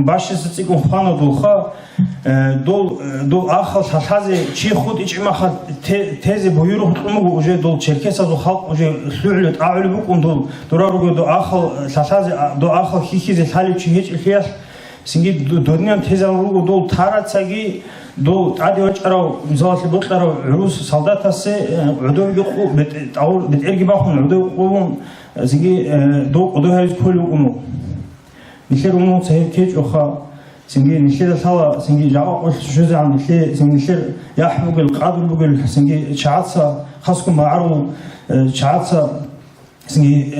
باش ستيكون فانا دو خا دو آخر سالحازي چی خود ایچ ما خد تیزی بویرو خطمو اوجه دو چرکسا دو خلق اوجه سلوعلت اعلو بکن دو رارو دو آخر سالحازي دو آخر خیخیزی سالی چی هیچ الخیاس سنگی دونیان تیزان رو دو تارات ساگی دو عادي وجهرو مزالات بطلرو عروس سالدات هسه عدو يقو بتأرجي باخون عدو يقوون سنگي دو عدو هايز كله قمو نشير قمو سهيب كيج أخا سنجي نشير الثلا سنجي جاء شجع نشير سنجي نشير يحبق القادر بقول سنجي شعاتسا خاصكم مع عرو شعاتسا سنجي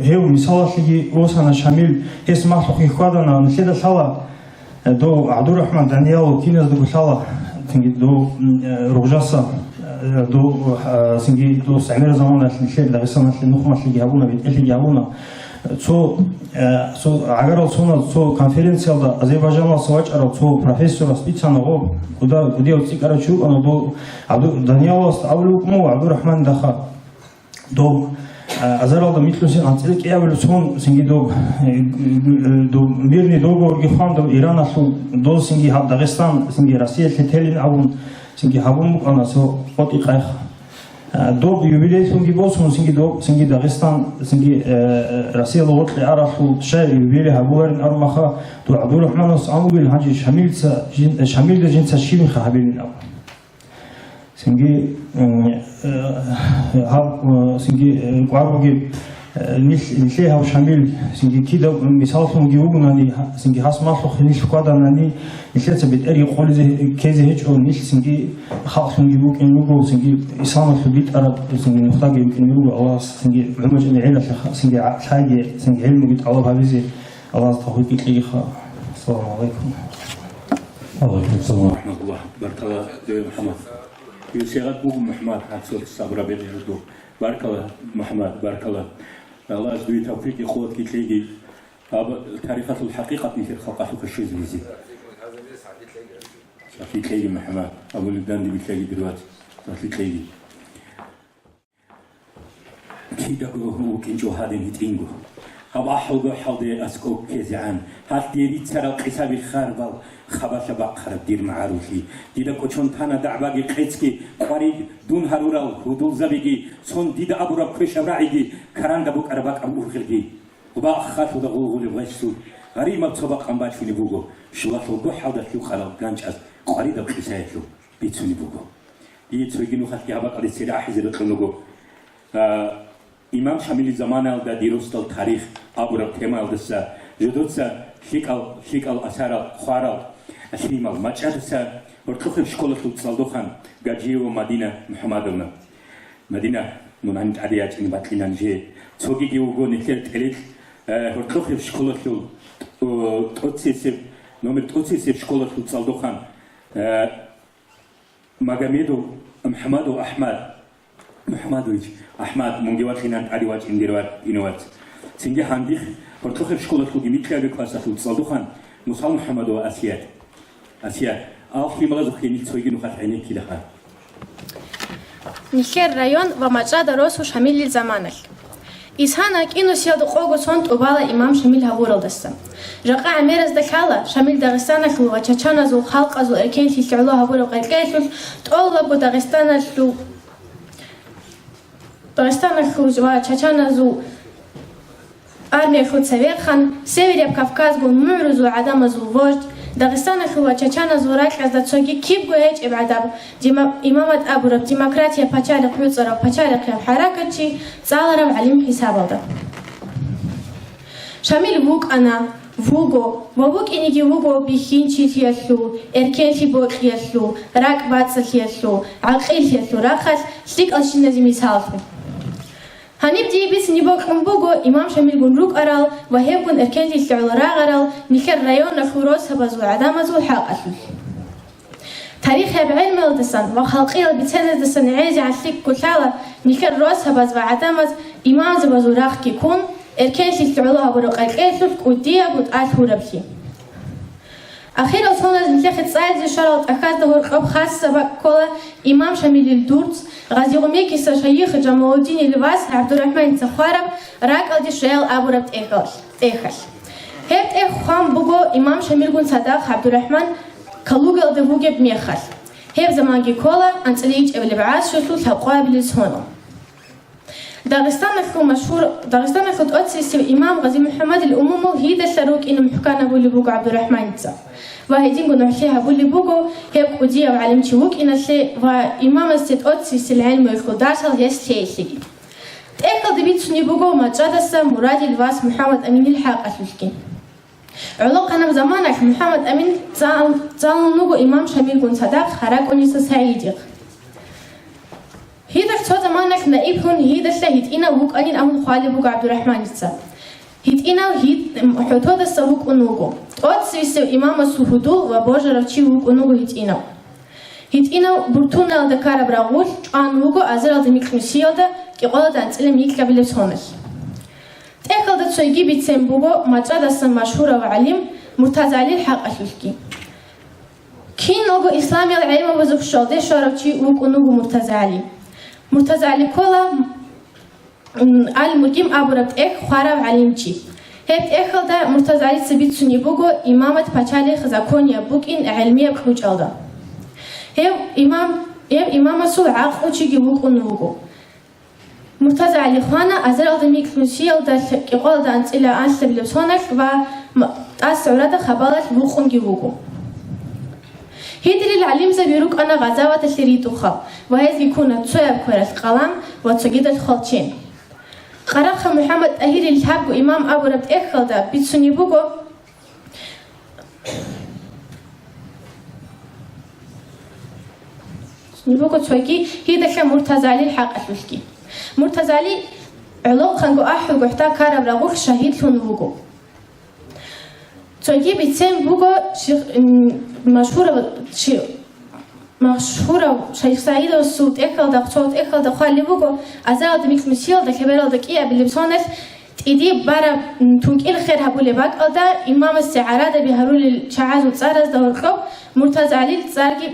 هيو مثال سنجي وصلنا شامل اسمه سخي خادنا نشير الثلا دو عبد الرحمن دانيال كينز دو الثلا سنجي دو رجاسا دو سنجي دو سعمير زمان نشير دعسنا نخمة سنجي هابونا بيتقل جابونا سو عقرال سونا سو конференция да Азербайджанла сواч ара со профессора специально го куда утик ара чу ана до Абду Даниялос Абдулму Абдурахман даха до Азералда митлуси анцелик явлю сон синги до мирный договор гихан до Ирана су до синги хаб Дагестан синги Россия телин абун синги хабун ана со оти кайх до юбилей сунги босун синги Дагестан синги Россия логот ли арафу шай юбилей хабуарин армаха до Абдурахманос амугил ханжи шамил да жинса шилин хабилин аб سنجي هاب سنجي قاربوجي نيلها وشامل سنجي كده مثال سنجي وجناني سنجي هاسماخ نيل قادرناني نيلها تبت أري قول زي كذا هيك أو نيل سنجي خاص سنجي وكن يوجو سنجي إسلام في بيت أرب سنجي مختار يمكن يوجو الله سنجي عمج إن عيلة سنجي حاجة سنجي علم بيت الله هذه الله تقول بيت لي السلام عليكم.
وعليكم السلام ورحمة الله. بارك الله فيك محمد. يسيرت بوك محمد حسول الصبر بيجدو. بارك الله محمد بارك الله. الله يزيد توفيق إخوات كتليجي. تعرفت الحقيقة مثل خلقه كشيء زي. كتليجي محمد. أبو الدان دي بتلاقي دلوقتي. كتليجي. كيدا هو كنجو هذا نتينجو. أبا حوضي أسكو كيزعان هات ديري ترى قسابي خاربال خباش بقرب دير معروفي ديدا كوچون تانا دعباقي قيتكي قواري دون هرورال هدول زبيقي صون ديدا أبو رب كوش أبراعيقي كران دبوك أرباك أبو غلقي وبا خاتو دا غلغولي بغيشتو غريما بصباق أمباش فيني بوغو شواتو بو حوضا كيو خلال قانش أز قواري دا قسايتو بيتسوني بوغو يتسويقينو خاتكي هباق علي سيراحي زيرتلنوغو إمام شامل زمان الدا ديروست التاريخ أبو رب تيما الدسا جدودسا شيكال أسارة خوارال أشريمال ماچادسا ورتلوخ شكولة تصالدوخان غاجيو مدينة محمدونا مدينة نونان عديات إن باتلينا نجي توجي جيوغو نكير تليك ورتلوخ شكولة توتسيسيب نومر توتسيسيب شكولة تصالدوخان ماغاميدو محمدو أحمد محمدويج أحمد منجوات خنان عديوات إنديروات إنوات سنجي هانديخ ورتلوخ شكولة توجي ميتلاقي كواسا تصالدوخان مصال محمد وأسياد أسياد أخي ملازوخي نيتسويجي نخات عينيك لها
نيخير رايون ومجرد روسو شامل الزمانك إسهانك إنو سيادو قوغو صنط وبالا إمام شامل هابورل دستا رقا عميرز دكالا شامل داغستانك وچاچانازو خالقازو إركين تلعلو هابورل قلقايتو تقولبو داغستانازو وچاچانازو أرمية خود سويرخان سيوريب كافكازغو معرزو عدامازو وجد داغستان خوا چاچانا زوراك از داتسوگي كيب گوهج ابعداب إمامت أبورب ديمقراطيا پاچال قيوصرا پاچال قيام حركتشي زالرا علم حساب الدا شامل ووك أنا ووغو ووك إنيجي ووغو بيخينشي تيالو إركينشي بوك يالو راك باتسل يالو عقيل يالو راخل سليك ألشين نزيمي سالفو هنيب دي بس نيبوك حنبوغو إمام شامل بنروك أرال وهيبون إركانتي السعولراء أرال نيكر رايون نخوروس هبازو عدامزو حاقتل تاريخ بعلم الدسان وخلقية بتسند دسان عيزي عسليك كتالة نيكر روس هباز وعدامز إمام زبازو راخ كيكون إركانتي السعولراء بروق القيسل وديا بوتقال هوربكي أخيرا صونز نتلخت سايد زي شرط أكاد دهور قب خاصة بكولا إمام شامل الدورت غازي غميكي شيخ جمال الدين الواس عبد الرحمن تخارب راك الدي شيل أبو ربط إيخل هبت إيخ خام بوغو إمام شامل قن صداق عبد الرحمن كالوغل دبوغي بميخل هب زمانجي كولا أنتليج أولي بعاس شوتو تلقوا بلسهونو داغستان خد أتسيسي إمام غازي محمد الأمومو هيدا سروك إنو محكانا بولي بوغو عبد الرحمن تسا وهيدين قنو حليها بولي بوغو هيب قدية وعلمتي ووك إنا سلي وإمام السيد أتسيسي العلم والقداسة هيس تيسي تأكل دبيت سني بوغو ما جادسا مرادي الواس محمد أمين الحاق أسلسكين علوق أنا بزمانك محمد أمين زالن نوغو إمام شامل قن صداق خراك ونسا سعيديق هيدا تو زمانك نائب هون هيدا سهيد إنا ووك أنين أمون خالي بوغ عبد الرحمن تسا هيد إنا وهيد حوتو دستا ووك أنوغو تقوت سويسو إمام السهودو وبوجر رفشي ووك أنوغو هيد إنا برتونا لدكارا براغول جوان ووغو أزر دميك مسيودا كي قولا دانتسلي ميك لبلبس هونس تأكل دا تسويقي بيتسين بوغو مجرى دستا مشهورة وعليم مرتز علي الحق أسلسكي كين نوغو إسلامي العلم وزوك شالدي شارفشي ووك أنوغو مرتز علي مرتز علي كولا المقيم أبو ربط إيك خوارب عليمشي هيت إيخل دا مرتز علي سبيت سني بوغو إمامت پاچالي خزاكونيا بوك إن علمية بخوش ألدا هيب إمام سول عاق وچيگي بوك أنوغو مرتز علي خوانا أزر ألدا ميك نسيل دا كيقول دا أنت إلا أنت بلبسونك و تاس عورة خبالت بوك أنجي بوغو
هيدري العليم زبيروك أنا غزاوة الشريط وخال وهذا يكون تسويب كورة قلم وتسجد الخالتين قرأ محمد أهيل الحب وإمام أبو ربط إخل دا بيتسوني بوغو نبوغو تسويكي هي دكا مرتزالي الحق أشوشكي مرتزالي علو خانقو أحو قحتا كارب رغوخ شهيد لون بوغو تسويكي بيتسين بوغو مشهورة شيخ سعيد والسود إخل دا صوت إخل دا خالي بوغو أزال دميك مسيل دا كبيرال دا كيا باللبسونس تيدي بارا تونك الخير هبولي باك أو دا إمام السعارة دا بيهارول الشعاز وتصارز دا ورخو مرتزالي تزاركي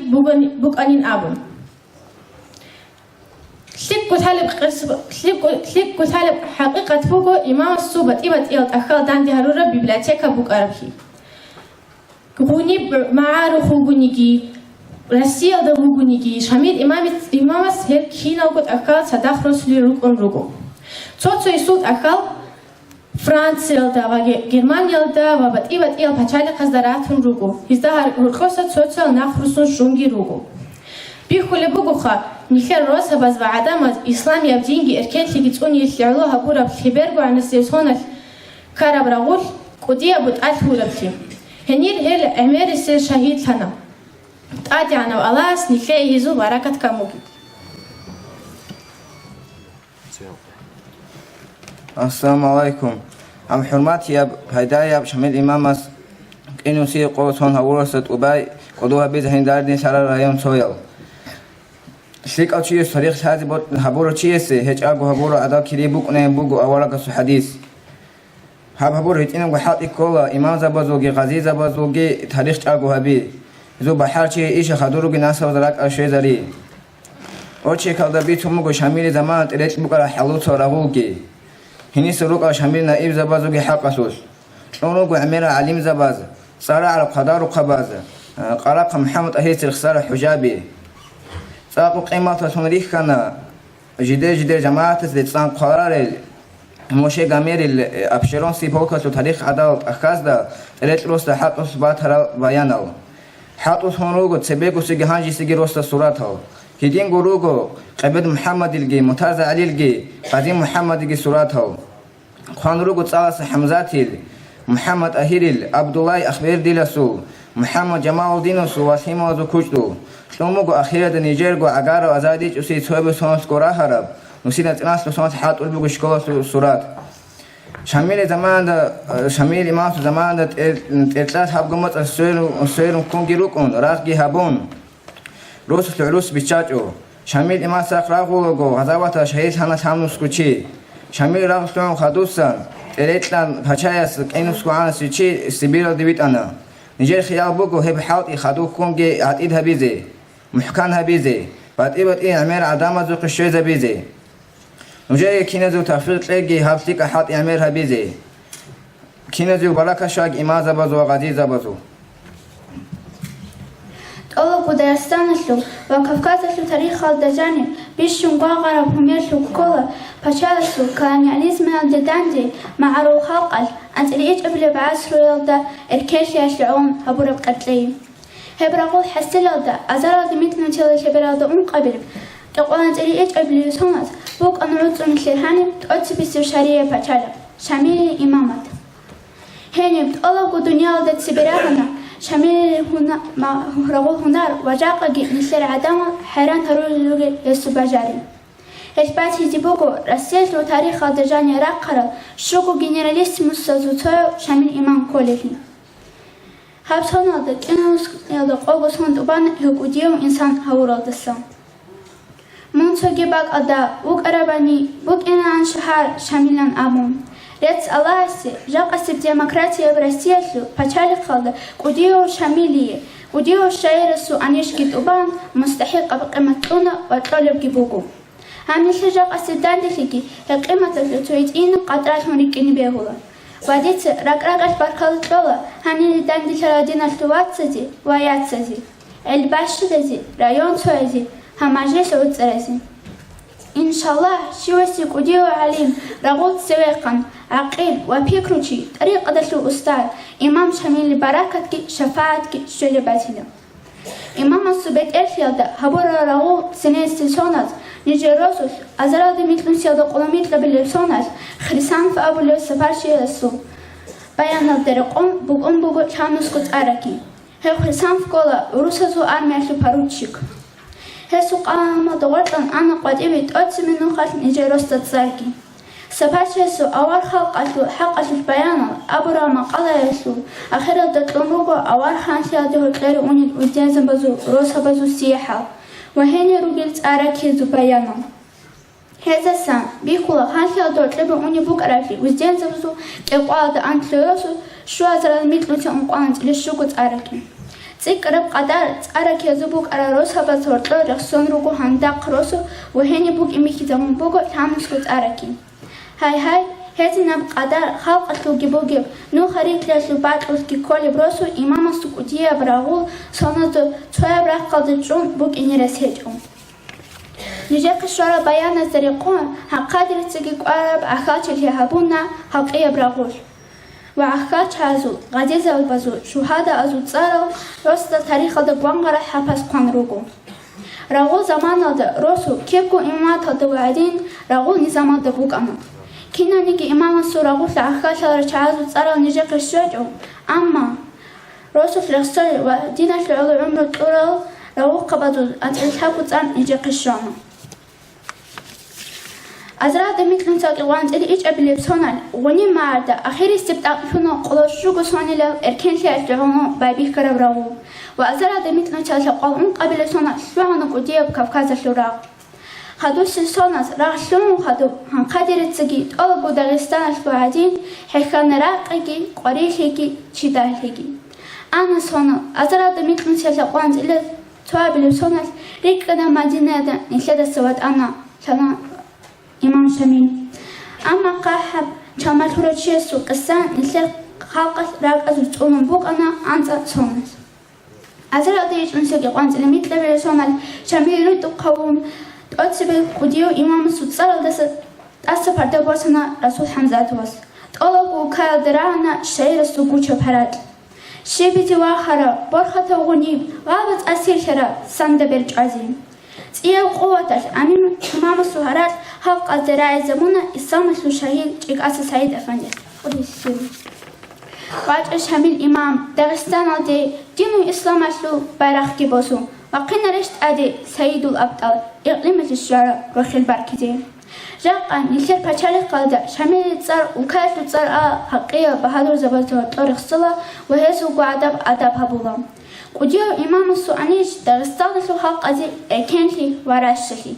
بوغانين أبون سليب كتالب حقيقة بوغو إمام السوبة إبت إيلت أخال دان دي هارورا ببلاتيكا بوغ أربكي غوني معارو خوغونيكي رسيل دا بوغونيكي شاميد إمام السهر كينا وقت أخال صداخ رسولي روكون روكو توتو يسود أخال فرانسيل دا وغيرمانيل دا وبت إبت إيل بچالي قصدراتون روكو هزدا هرخوصة توتو ناخ رسون شونغي روكو بيخولي بوغوخا نخير روسا باز وعدام إسلام يبدينجي إركان تلقيتوني يسلعلوها بورا بخبرقو عن السيسونة كارب رغول قدية بتقال هوربتي هنير هيل أمير السير شهيد لنا تقاتي عنا وألاس نخير يزو بركة كاموكي
السلام عليكم عم حرمات ياب هدايا بشمل إمامس إنو سي قوتون هورست وباي قدوها بيزهين داردين شرار رايون سويل شليك أو شيء فريق شهادي بوت هبورو شيء هج أبو هبورو أدا كري بوك نيم بوكو أولا كسو حديث هبورو هيت إنو حاط إكولا إمام زبازوجي غزي زبازوجي تاريخ أبو هبي زو بحر شيء إيش خدورو جناس وزراك أشياء زري أو شيء كذا بيتهم مجو شامل زمان تريت بوكلا حلو صراوجي هني سروق شامل نائب زبازوجي حق أسوس شلونو عمير عليم زباز صار على قدار وقباز قرق محمد أهيس الخسارة حجابي ساقو قيمة سنريخ كان جدير جماعة لتسان قرار موشي غامير الأبشرون سيبوكا تاريخ عدالة أخاز دا تلت روستا حق أصبات هرا بياناو حق أصبروغو تسبيكو سيجهانجي سيجي روستا سوراتاو هيدين غروغو قبد محمد الجي متارز علي الجي قديم محمد الجي سوراتاو خانروغو تسالس حمزاتي محمد أهيريل عبد الله أخبير ديلاسو محمد جمال الدين سو واسيمو زو كوچدو شلومو أخيرا نيجيرغو أغارو أزاديج أسي توبو سونس كورا هرب نسينا تناس سونس حات ألبو شكولا سورات شامل زمان دا شامل إمام زمان دا إطلاس حبقمت السوير كونجي روكون راقي هابون روس تعلوس بيشاچو شامل إمام ساق راغو غزاوة شهيد هانا سامنوس كوچي شامل راغ سلون خدوسان إليتلان بچاياس كينوس كوعانا سيچي سيبيرو ديبيت أنا نيجير خيال بوكو هيب حاوت يخدو كونجي عتيد هبيزي محكان هبيزي بعد إبت إيه عمير عدامة زوق الشويزة بيزي نجاي كينزو تفريق تلاقي هافتيك أحط عمير هبيزي كينزو بركة شاق إما زبازو وغادي زبازو
أول قدرستان لو وكفكاز لو تاريخ الدجاني بيشون قاقرة بهمير لو كولا باشالسو كولونياليزم الجداندي مع رو خلقل أنت ليج قبل بعصر يلدا الكيش يشلعون هبور بقتلي هبرقول حسل يلدا أزار دميت نتيل شبرالدا قبل يقول أنت ليج قبل يسونات بوك أنرد مثل هاني تقص بيسر شريعة باشالا شامل إمامات هني بتقول قدنيا لدا تسبراهنا شامل هنا ما رغول هنار وجاق نسر عدم حيران هرول لوجي يسوباجاري إثبات هزبوكو رسيت له تاريخ الدجاني راقرة شوكو جنراليسموس زوتو شامل إمام كوليهي هابسون الدك إنوس يلدق أوغوس هندوبان هكوديوم إنسان هورال دسان منتوجي باك أدا وك أراباني وك إنا عن شهر شاملان أبون ريتس الله سي جاق أسب ديمقراطية برسيتلو بچالي خالد قديو شاملية قديو الشايرسو أنيش كتوبان مستحق بقيمتونا وطلب جيبوكو همي شجاق أسب داندلكي القيمة التويتين قطرات هونيكيني بيهولا وديت رقراقات بركالت بولا همي داندل دينا التوات سزي ويات سزي الباش سزي رايون سوزي هماجي سعود سرزي إن شاء الله شوسي قديو عليم رغوت سويقا عقيل وبيكروشي طريقة دلو أستاذ إمام شامل بركتك شفاعتك شجباتنا Имамасу бет эрхиалда хабора рагу сенести соназ нижеросус азарады митлунсиалда қоламитла билер соназ хрисан фабуле сапаршиесу баянал дереком бугон буго чанускут араки хе хрисан фкола русазу армияши поручик хесу қама догартан ана қадибит 30 минухал нижероста царки سپاسیسو آوار خلق اشو حق اشش بیانال ابرا مقاله اشو آخرت دتلونگو آوار خانسیاده هتلر اونید وزیزن بازو روسا بازو سیحال و هنی روگیلت آراکیزو بیانال هزا سان بیخولا خانسیاده هتلر اونی بوک آرافی وزیزن بازو اقوال ده انتلوسو شو ازرال میتلوتی انقوانت لشوگت آراکی تيك رب قدر تأرك يزبوك على روسها بزهرتلو رخصون روكو هندق روسو و هنی بوك امیکی زمان بوكو تامسكو تأركي هاي هذه نب قدر خلق أسلوب جبوجب نو خريط لأسلوبات أسكي كل براسو إمام السكوتية براغول صنعته توي برا قدرتون بوك إني رسيتهم نجاك الشارع بيان الزريقون هقادر تسقيق عرب أخاتش اللي هبونا حقية براغول وأخاتش هازو غديزة البازو شهادة أزو تصارو رصد تاريخ الدبوانغر حبس قان روغو راغول زمان هذا روسو كيفكو إمامات هذا وعدين راغول نظام هذا بوك أنا كنا نيجي إمام السورة غوث عخاش على شعاز وتصارى نجاك الشجع أما روسو في الصلاة ودينا في العمر الطول لو قبضوا أتحب وتصار نجاك الشام أزرع دميك نساق وانت اللي إيش قبل بسونال وني ماردا أخير استبدأ فينا قلوش شو سوني له إركن شيء أشتغلنا بابي كرب راهو وأزرع دميك نساق قوم قبل سونال شو هنا قدية بكفكاز الشراق خدوش الصناص راحلون خدو هنقدر تسجي أول داغستان الفوادين حكان راقي قريشي شدالهجي أنا صنا أزرع دميك نسيت قوانت إلى توابل الصناص ريكنا مدينة نسيت السواد أنا شنا إمام شميل أما قاحب شمال هرشي السوق السان نسيت خلق راق أزوج بوك أنا أنت صناص أزرع ديش نسيت قوانت إلى مثل الصناص شميل تقوم أتسبب قديو إمام السوتسال دست فردا باسنا رسول حمزة واس طلقوا كادرانا شير السوق شبهرات شبيت واخرة برخة غنيب غابت أسير شراب سند برج عظيم تيا قوتش أمين إمام السهرات حق الزراعي زمونا إسلام الشهيد إك أساس سعيد أفندي بعد أشهمل إمام داغستان دي دينو إسلام أشلو بايرخ باسو وقنا رشت أدي سيد الأبطال إقليمة الشعراء رخي البركتين جاقا نسير بچالي قادة شامل تصار وكاش تصار حقية بهادر زبطة طارق صلاة وهيسو قعدب أدب هبولا قديو إمام السوانيش داغستان سو حق أزي إكينشي وراششي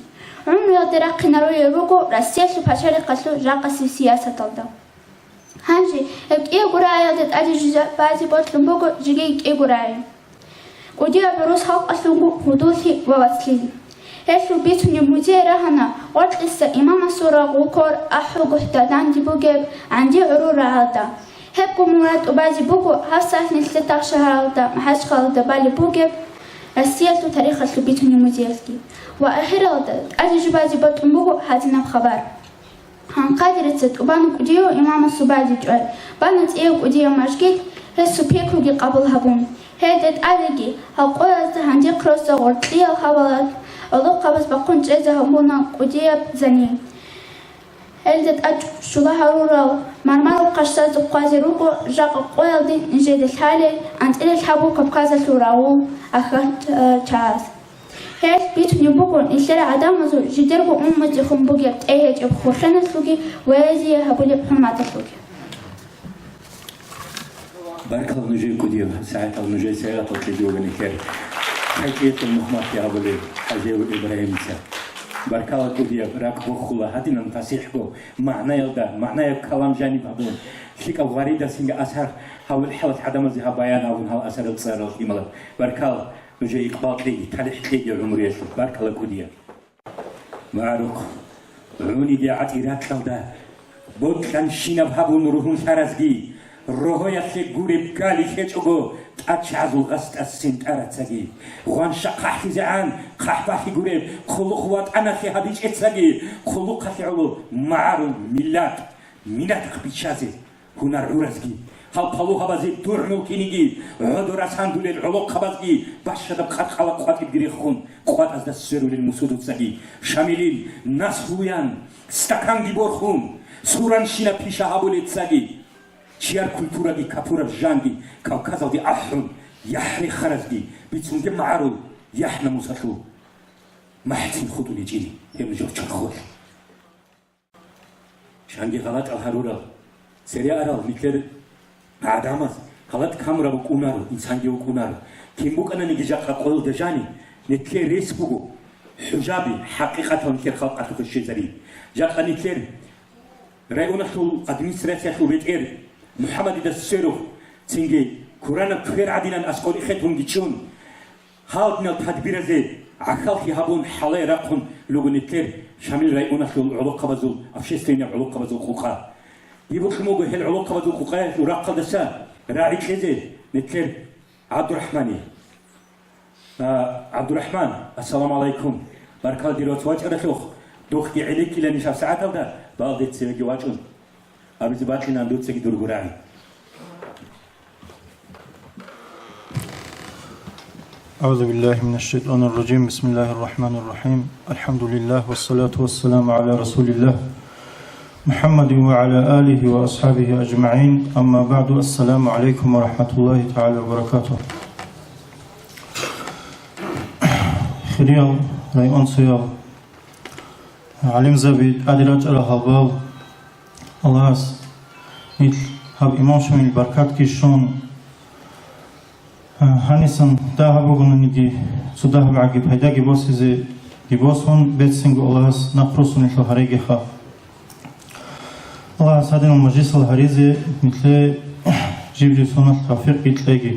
عمر يدرق نروي روكو رسيسو بچالي قسلو جاقا سياسة طلدا هانجي إيه قرآية دت أدي جزء بازي بطلن بوكو جيجي إيه قرآية قديا بروس حق أسلوبه حدوثي ووصلي هسه بيتوني مديرة هنا قلت لسه إمام السورة غوكور أحوق احتدان دي بوجب عندي عرور عادة هبكو مراد وبازي بوكو هفصاف نسلتاق شهرالتا محاش خالتا بالي بوجب رسيلتو تاريخ أسلو بيتوني مديرتي وآخرالتا أجي بازي بطن بوكو هاتنا بخبر هنقادر تسد وبانو قديو إمام السبازي جوال بانت إيو قديو مشكيت هسه بيكو دي قبل هبون هيدت أدقي هالقوة هندي كروسة غرطية وخبالات الله قبض بقون جيزة هبونا قدية زنين هيدت أج شلها رورا مرمال قشتا زقازي روكو جاق قوة دي نجيد الحالي أنت إلي الحبو كبكازة سوراو أخرت تشاز هيد بيتو نبوكو إنسان عدام وزو جدربو أمتي خنبوكي بتأيهج بخوشانة سلوكي ويزي هبولي بحمات سلوكي
بارك الله نجي كوديو ساعات نجي سيارة تطلبي وبنكير حكيت المهمات يا أبولي حزيو إبراهيم سا بارك الله كوديو راك بخلا هاتينا نتصيحكو معنى يلدا معنى كلام جانب هبون شيكا غريدة سينجا أسهر هاول حالة عدم زيها بيان هاول هاول أسهر التصير الخيمة بارك الله نجي إقبال لي تاريخ لي العمر يشوف بارك الله كوديو معروك عوني دي عتيرات لودا بود كان شينا بهابون روحون سارزجي روحي خيجوري بكالي خيجوجو تأشعزو غست السنت أرتسجي خوان شقح زعان خحبا خيجوري خلق وات أنا في هبيج إتسجي خلق خفعلو معارو ميلاد ميلاد خبيشازي هنا رورزجي хал палухабази дурну киниги одора сандулел олоқ хабазги башада қатқала қуатib гирехун қуат азда сөрулел мусудуцаги шамилил насхуян стаканги борхун суран шина пиша хабулецаги чиар культураги капураб жанги кавказалги ахрун яхри харазги бицунге маару яхна мусатлу махтин худули жили хемжор чархол шанги галат алхарура сериарал миклер адамас галат камрабу кунару инсанги кунару кимбуканани гижаqa qol dejani netler resbugu hujabi haqiqatan ker khalqatu khshizari jaqani ker rayonatu administrasiatu beter muhammad dasseru singe kurana kher adinan asqoli khetun gichun halqnal tadbiraze akhalki habun halay raqun lugunetler shamil rayonatu uluqabazul afshesteni uluqabazul quqa يبقى هل علاقة بالقوقات ورقة دسا راعي كذا نتكلم عبد الرحمن السلام عليكم بارك الله ديروت واجه رخوخ دوختي عليك لأن شاف ساعات هذا بعض تسوي واجهون أبي زبادة نندوت سكي دور قراني
أعوذ بالله من الشيطان الرجيم بسم الله الرحمن الرحيم الحمد لله والصلاة والسلام على رسول الله محمد وعلى آله وأصحابه أجمعين أما بعد السلام عليكم ورحمة الله تعالى وبركاته خريال رأيون سيال علم زبيد أدراج على هالبال الله مثل هاب إمام شميل بركات كيشون هانيسن داهبو غنونيدي سوداهب عقب هيدا جبوس هزي جبوسون بيتسنگ الله نقرسون إلو هريجيخا الله سادنا المجلس الهريزي مثل جبري سنة التوفيق يتلاقي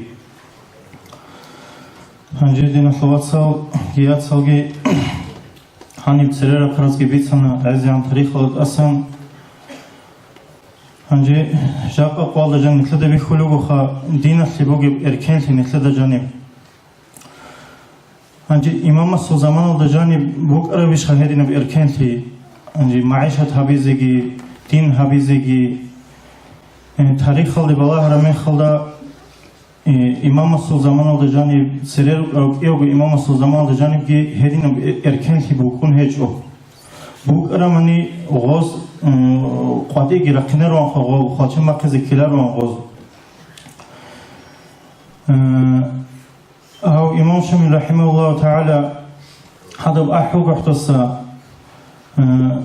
هنجدين الواتسال جيات سالجي هاني بسريرة قرصي بيتسنا عزي عن طريق الأسم هنجي جاق أقوال دجان مثل ده بيخلوغوخا دين اللي إركان لي مثل ده جانب هنجي إمام السلزمان دجانب بوك أرويش خهدين بإركان لي هنجي معيشة هبيزيجي دين هبيزيجي تاريخ اللي بالله رمي خلدا إمام السلزمان دجانب سرير إيوغو إمام السلزمان دجانب جي هدين بإركان لي بوكون هجو بوك أرماني غوز قادي جرقنا روان خو خاطر مركز كلا روان غوز أو إمام شميل رحمه الله تعالى هذا بأحوج احتسا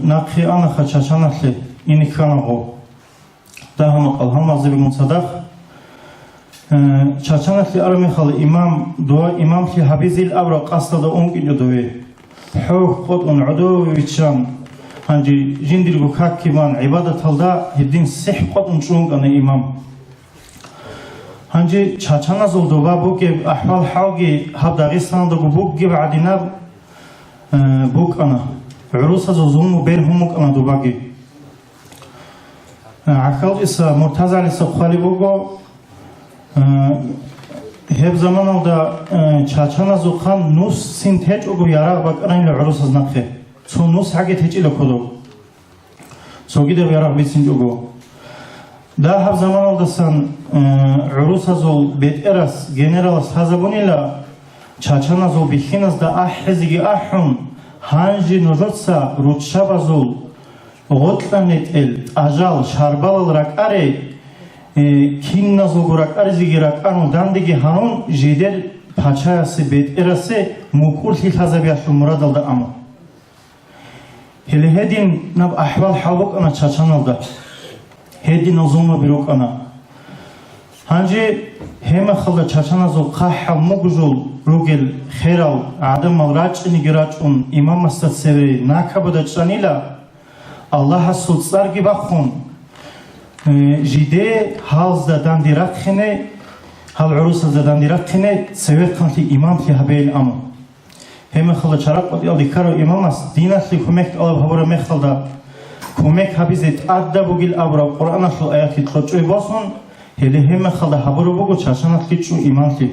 نقي أنا خشاشنا لي إني كان غو ده هم قال هم زي بمصدق شاشنا لي أرمي خال إمام دوا إمام في حبيز الأوراق أصلا ده أنك يدوي حوق قط ونعدو ويتشان هنجي جندير بكاك كمان عبادة هلدا هدين صح قط ونشون أنا إمام هنجي شاشنا زول دوا بوك أحوال حاجي هب داغستان دو بوك بعدنا بوك أنا عروس زوم بينهم أنا دوباجي عقل إسا مرتزع إسا خالي بوجو هب زمان ده چاچانا زوخان نوس سنتج أو يارا بقرين العروس نخه سو نوس حاجة تجي لكودو سو كده يارا بيسنجوجو ده هب زمان ده سن عروس زول بيت إرس جنرال هزبوني لا چاچانا زول بخينز ده أحزقي أحون هانجي نجوتسا روتشابا زول غطلانت أجال شاربال الرقاري كين نزل الرقاري زيجي رقارو داندگي هانون جيدر پاچاياسي بيت إرسي موكول هيل هزابياتو مرادل دا أمو هلي هدين نب أحوال حالوك أنا چاچانال دا هدين نظلم بيروك أنا هانجي هما خلدا چاچانا زول قاحا مغجول روغل خيرال عدم الراج نگراچون إمام استاد سري ناكابدا چانيلا الله سلطسار گي بخون جيده حالز دا دانديرات خينه حال عروس دا دانديرات خينه سويت خانتي إمام في هبيل أمو هما خلدا چراق ودي أولي كارو إمام است دينات لي كوميك ألاب هبورا مخلدا كوميك هبيزت أدى بوغيل أبرا قرآن أخلو آياتي تلوچوي باسون هلی هم خدا حبرو بگو چاشنات کی چون ایمان تی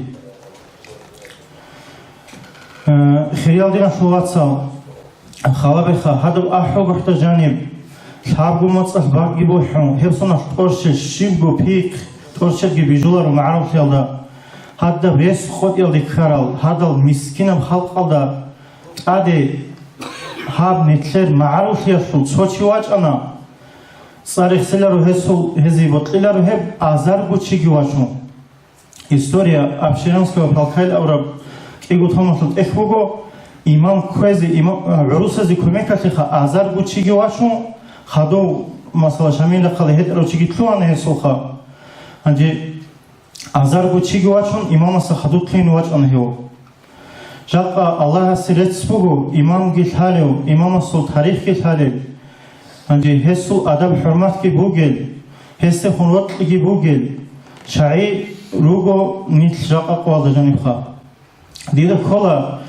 خیال دینا شوات سال خاله بخا هذا أحو بحت جانب حابو مصح باقي بوحون هبصنا فرش شيبو بيك торчерги бижулару маъруф ялда хадда вес ход ялди карал хадал мискинам халқалда аде хаб нетлер маъруф ясул цочи вачана царихсилару хесул хези ботлилару хеб азар бучиги вачун история Абширанского полкайл авраб кигу томаслут эхбуго имам квези имам урусази кумекатиха азар бучиги вачун хадо масала шамила қали хет рочиги тлуана хесулха анжи азар бучиги вачун имамаса хаду тлин вачан хео жалқа Аллаха сирецбуго имам гилхалео имамасу тарих гилхалео анжи хесул адаб хурмат ки бугел хесте хунрот ки бугел шаи руго нитл жалқа қвалда жанибха дида кола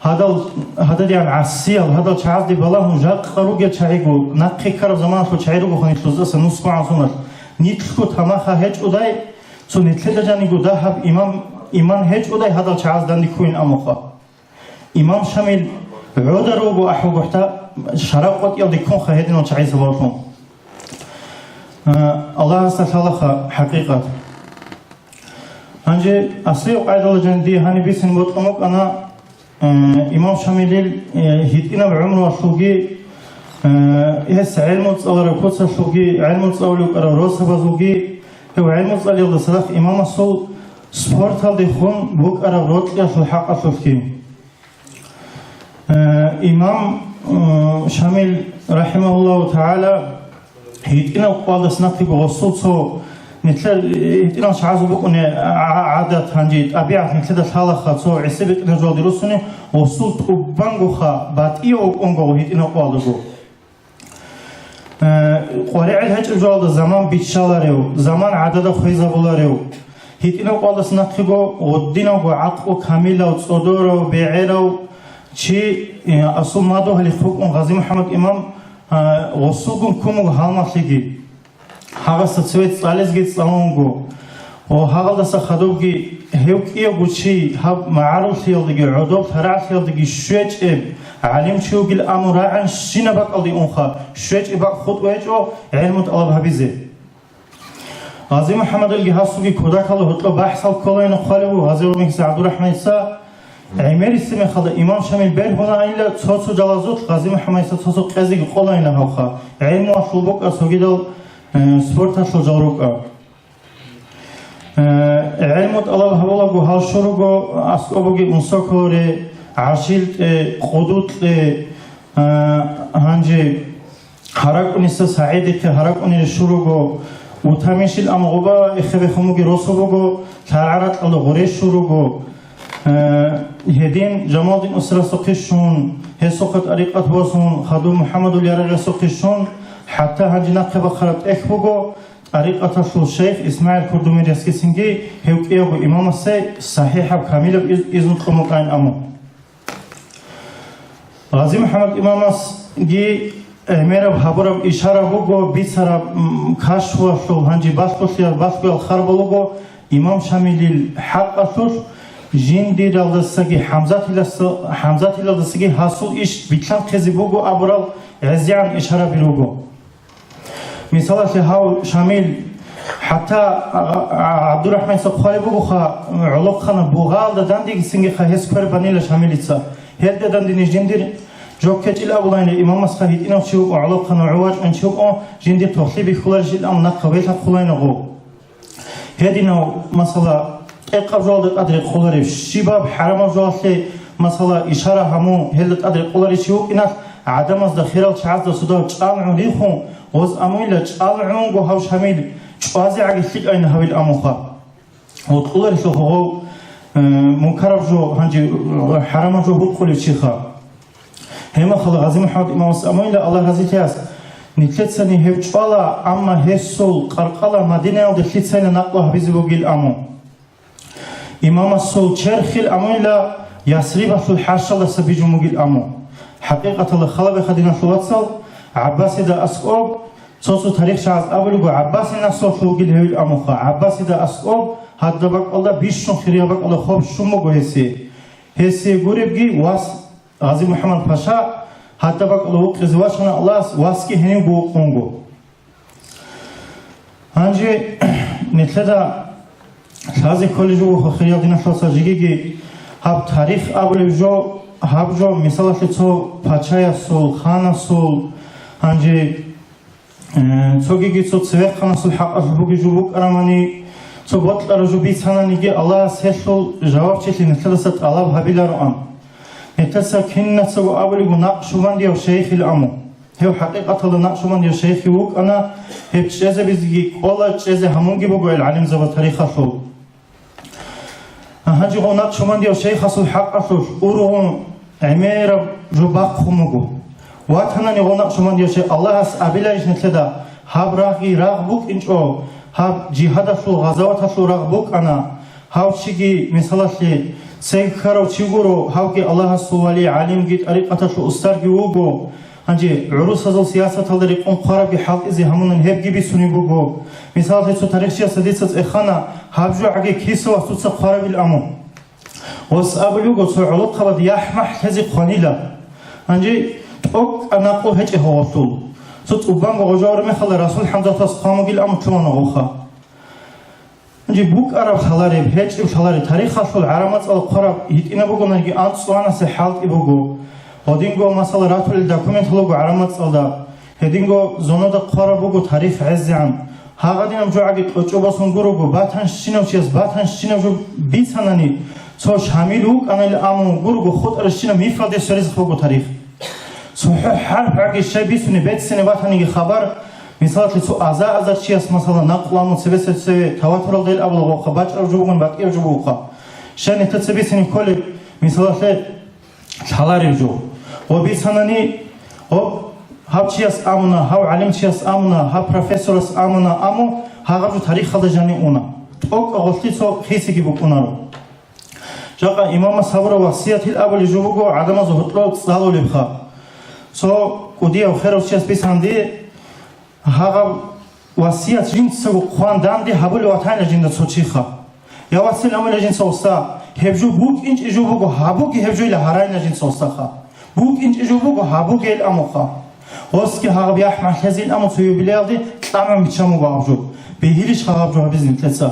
هذا يعني عسيل هذا شعب بالله جاك خروج شعيقو نقي كرب زمان شو شعيقو خني تلوز نص مع صنر نيتلكو تماخا هج أداي سو نيتل جانيقو ده هب إمام هج أداي هذا شعب دندي كوين أمخا إمام شامل عودروجو أحوجو حتى شرقات يلدي كون خهدين وشعيز الله الله استثالخ حقيقة هنجي أصلي قاعدة جندي هني بيسن بطمك أنا إمام شامل هيتنا بعمر وشوقي هس علم تصور كوتس شوقي علم تصور يقرأ روس بزوقي هو علم تصور يلا صدق إمام الصول سبورت هذا يخون بوك أرى روت يا في الحق أشوفكي إمام شامل رحمه الله تعالى هيتنا وقال سنقي بغصوت سو مثل هيتنا شعازو بكون عادات هنجي أبيعت مثل الحالة سو عسبك نجوا دروسني وصلت وبانغوخا باتيو أونغو هيتنا قالوا قارئ الهج جوال زمان بيتشالاريو زمان عدد خيزة بولاريو هيتنا قالوا سنقيقو ودينا وعقو كاميلا وتصدورو بيعيرو شي أصول مادو هلي خوكم غازي محمد إمام وصوكم كومو هالماتليجي هذا سويت سالس جيت سامونغو وهذا سخدوجي هيوكيو بوشي هب معروف يلدقي عدوب فرع يلدقي شويج إب علم شو قل أمر عن شينا بق الله أنخا شويج إبق خد وجهه علم الله هبيزه غازي محمد الجهاسوجي كوداك الله هتلو بحث الكلين خاله غازي رميس عبد الرحمن سا عمر اسمه خدا إمام شامل بير هنا إلا تصو جلازوت غازي محمد سا تصو قزي الكلين هالخا علم وشوبك أسوجي دل سپورت شو جاروك علمت الله هولاغو هالشروغو اسكوبوغي انساكوري عاشيلت قدوت هانجي حركونيسا سعيدك حركوني شروغو وتاميشيل امغوبا اخبي خموغي روسوغو كارعرات الله غوري شروغو هدين جمال دين اسرة سقيشون هسوقت اريقات بوسون خدو محمد اليارغ سقيشون حتى هنجنا قبل خرط إخبوجو طريقة الشيخ إسماعيل كردومي رسكسينجي هيك إيجو إمام السي صحيحة وكاملة بإذن قمقان أمو غازي محمد إمام السي أميرب هبرب إشارة بوجو بيسرب كاشوا شو هنجي باسكوسيا باسكو الخربلوجو إمام شامل الحق أسوس جين دير الدسجي حمزة إلى الدسجي حصول إيش بيتلام خزي بوجو أبرال عزيان إشارة بيروجو مثلا هاو شامل حتى عبد الرحمن سبخاري بوخا علوق خنا بوغال داندي سينغي خايس كور بانيلا شامليتسا هيد داندي نجندير جوكيت الى اولين امام مسخيت انو شو علوق خنا عواج ان شو جندي توخيبي خلارج الام نقبيت خلاينغو هدينو مثلا اقرال قدر خلاري شباب حرام جوالي مثلا اشاره همو هل قدر خلاري شو ان عدم از دخيل شعب صدا جامع ريخو وز أمويل جالعون جو هاوش هميل جوازي عقيسيك أين هاويل أموخا وتقولر شو هو منكرب جو هنجي حرام جو بقول الشيخا هما خلا غازي محمد إمام أمويل الله غازي تياس نتلت سنة هبجوالا أما هسول قرقلا مدينة أو دخلت سنة نقله بيزبوجيل أمو إمام السول شرخيل أمويل يسريب في الحاشة لسبيج موجيل أمو حقيقة الله خلا بخدينا شو وصل عباسي دا أسقوب صوصو تاريخ شعز أولوغو عباسي ناسو شوغيل هيل أموخا عباسي دا أسقوب هادا باك الله بيشون خيريا باك الله خوب شموغو هسي غوريبغي واس غازي محمد باشا هادا باك الله وقزواشنا الله واسكي هنيو بو قونغو هانجي نتلدا لازم كل جو خخيال دينا شخصا جيجي هاب تاريخ أبل جو هاب جو مثلا تو پاچايا سول خانا سول هنجي تو جيجي تو تسويق خانا سول حق أشبوكي جوبوك أراماني تو بطل أرجو بيسانا نيجي الله سيشل جواب تشلي نتلدا ست الله بهبيلا رؤام نتلسا كنا تسوى أبل جو نقشوان ديو شيخ الأمو هو حقيقة الله نقشوان ديو شيخ ووك أنا هب تشيزة بيزيجي قولا تشيزة همونجي بقوي العلم زبا تاريخ شو هاجي غونات شومان ديو شيخ أصل حق أصل أورغون عمير جباق خموجو واتهناني غونات شومان ديو شيخ الله أس أبيلاش نتلدا هاب راغي راغبوك إنشو هاب جهاد أصل غزوات أصل راغبوك أنا هاو شيجي مثلا شيء سيكرو تشيغورو هاو كي الله سوالي عالم جيت أريقة أصل أسترجي ووجو هنجي عروس هذا السياسة هذا يقوم قرب بحال إذا همون نهب جيبي سوني بوجو مثال هذا تاريخ سياسة ديسة إخانا هابجو عجي كيسو وستوت قرب الأمو وسأبلو جو سو علوق خبر يحمح هذه قنيلة هنجي أوك أنا قو هج هو طول صوت أبان وجار مثل رسول حمد الله قاموا بالأمر شو نغوخا هنجي بوك عرب خلاري هج خلاري تاريخ خل عرمات القرب يتنا بوجو نرجع أنت صوانا سحالت إبوجو هدينغو مثلا راتول الدوكومنت لوجو علامات صدا هدينغو زونو دا قربوجو تعريف عزيان هاغادينم جو عقد قچوباسون گوروگو باتن شينو چيز باتن شينو جو بيتساناني سو شاملوك انا الامو گوروگو خود ارشينا ميفرد سريز خوگو تاريخ سو حرب عقد شي بيسوني بيتسني باتني خبر مثال سو ازا چيز مثلا نقلامو سبسه تواتر ديل ابلغو خباچ ارجوگون باقي ارجوگوخا شان تتسبيسني كل مثال حلاري جو وبيساناني هاو چياس آمونا هاو علم چياس آمونا هاو پروفيسورس آمونا آمو هاو تاريخ خدا جاني اونا اوك اغلطي سو خيسي كي بكونا رو جاقا امام صبر وصيات الأول جوبوغو عدم زهطلوك صالو لبخا سو قدية وخير وچياس بيساندي هاو وصيات جنت سو خوان داندي هابو لواتاين لجنة سو چيخا يا وصيل امو لجنة سو سا هبجو بوك انج اجوبوغو هابوكي هبجو لهاراين لجنة سو سا خا بوك انج اجوبوغو هابوكي الامو خا واسكي هاغب يحمل هذه الأمر في بلادي تمام بتشامو بعوجو بيهيلش خراب جو بزن ثلاثة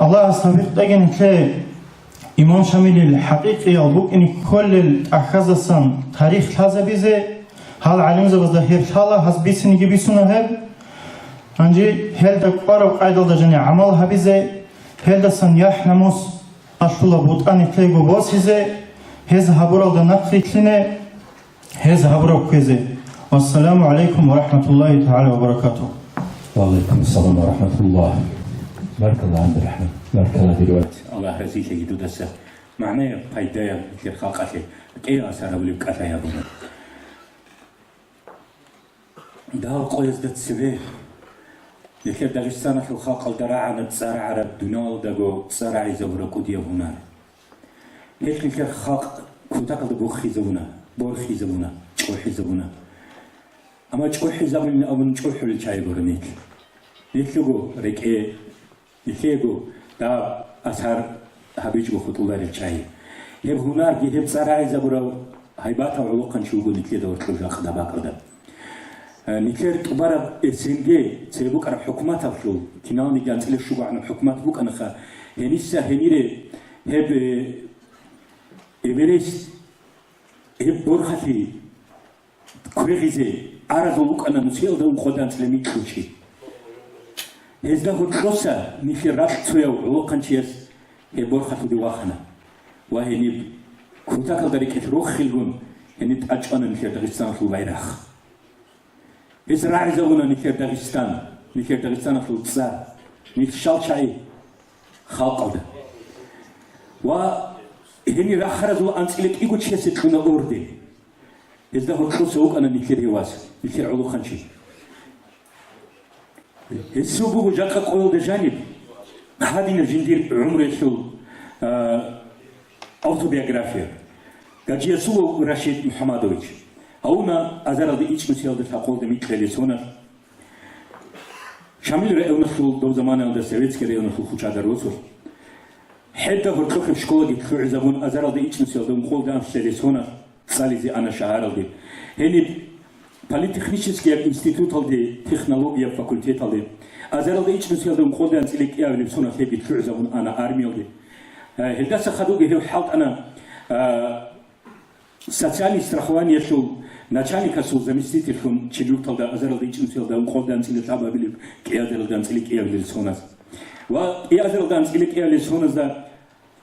الله سابق دقن كله إمام شامل الحقيقي يالبوك إن كل الأخذ السن تاريخ هذا بيزه هال علم زبز ظهير شالا هز بيسني جبيسونه هب عنجي هل دكبارو قايد الدجني عمل هبيزه هل دسن يح نموس أشولا بود أن تيجو باسيزه هز هبورال دنقفيتلينه هذا هبرو كذا والسلام عليكم ورحمة الله تعالى وبركاته.
وعليكم السلام ورحمة الله. بارك الله عند الرحمة. بارك الله دلوقتي. الله رزيق يجدو دسة. معناه فايدة كثير خاقته. كي أثر أولي كذا يا بنا. دار قيس دت سبيه. يكيد داغستان في خاق الدراعة نتصارع عرب دونال داغو تصارع يزور كوديا هنا. ليش كثير خاق كوتاك دبوخي زونا. بورخي زبونا چوحي زبونا اما چوحي زبون امن چوحي لچاي برنيك يكلغو ركي يكيغو دا اثر حبيجو خطولار لچاي يب هنار يب صراي زبرو هيباتا علوقن شوغو نيكلي دور خلجا خدا باقدا نيكلر طبارا اسنجي سيبو قرب حكومات افلو كيناني جانتل شوغو عن حكومات بوك انخا هنيسا هنيري هب ايبريس هب برختي كريغيزي أرادوك أنا مسيل دوم خدان سلمي كوشي هزدا هرقصة نيفي راب تسويو وقنشيس هب برختي دي واخنا وهني كوتاك الدريك روخ خلقون هني تأجأنا نيفي داغستان في البيرخ هز راعي زونا نيفي داغستان في التصار نيفي شالشاي خلق ده هني راخرزو أنسلك إيجو تشيسي تكونا أوردي إذا هو كروسوك أنا نكير هواس نكير علو خنشي السوبو جاكا قويل دجانب هذه نجندير عمري شو أوتوبيوغرافيا قاجي يسوو رشيد محمدويتش هونا أزار دي إيش مسيال دي تقول دي ميكلي سونا شامل رأيونا شو دو زمان أو دا سويتسكي رأيونا شو خوشا دروسو حتى هرتوخ في شكولة كل زبون أزار دي إيش مسيال دو مخول دام شتري سونا صالي زي أنا شهر دي هني Политехнический институт алды, технология факультет алды. Азералда ичмус ялдым қолдан цилик явлим сона хеби турзавун ана армия алды. Хелдаса хадуги хел халт ана социальное страхование шел начальника су заместитель шун чилюкталда Азералда ичмус ялдым қолдан цилик абабилип киазералдан цилик явлим сонас. Ва иазералдан цилик явлим сонас да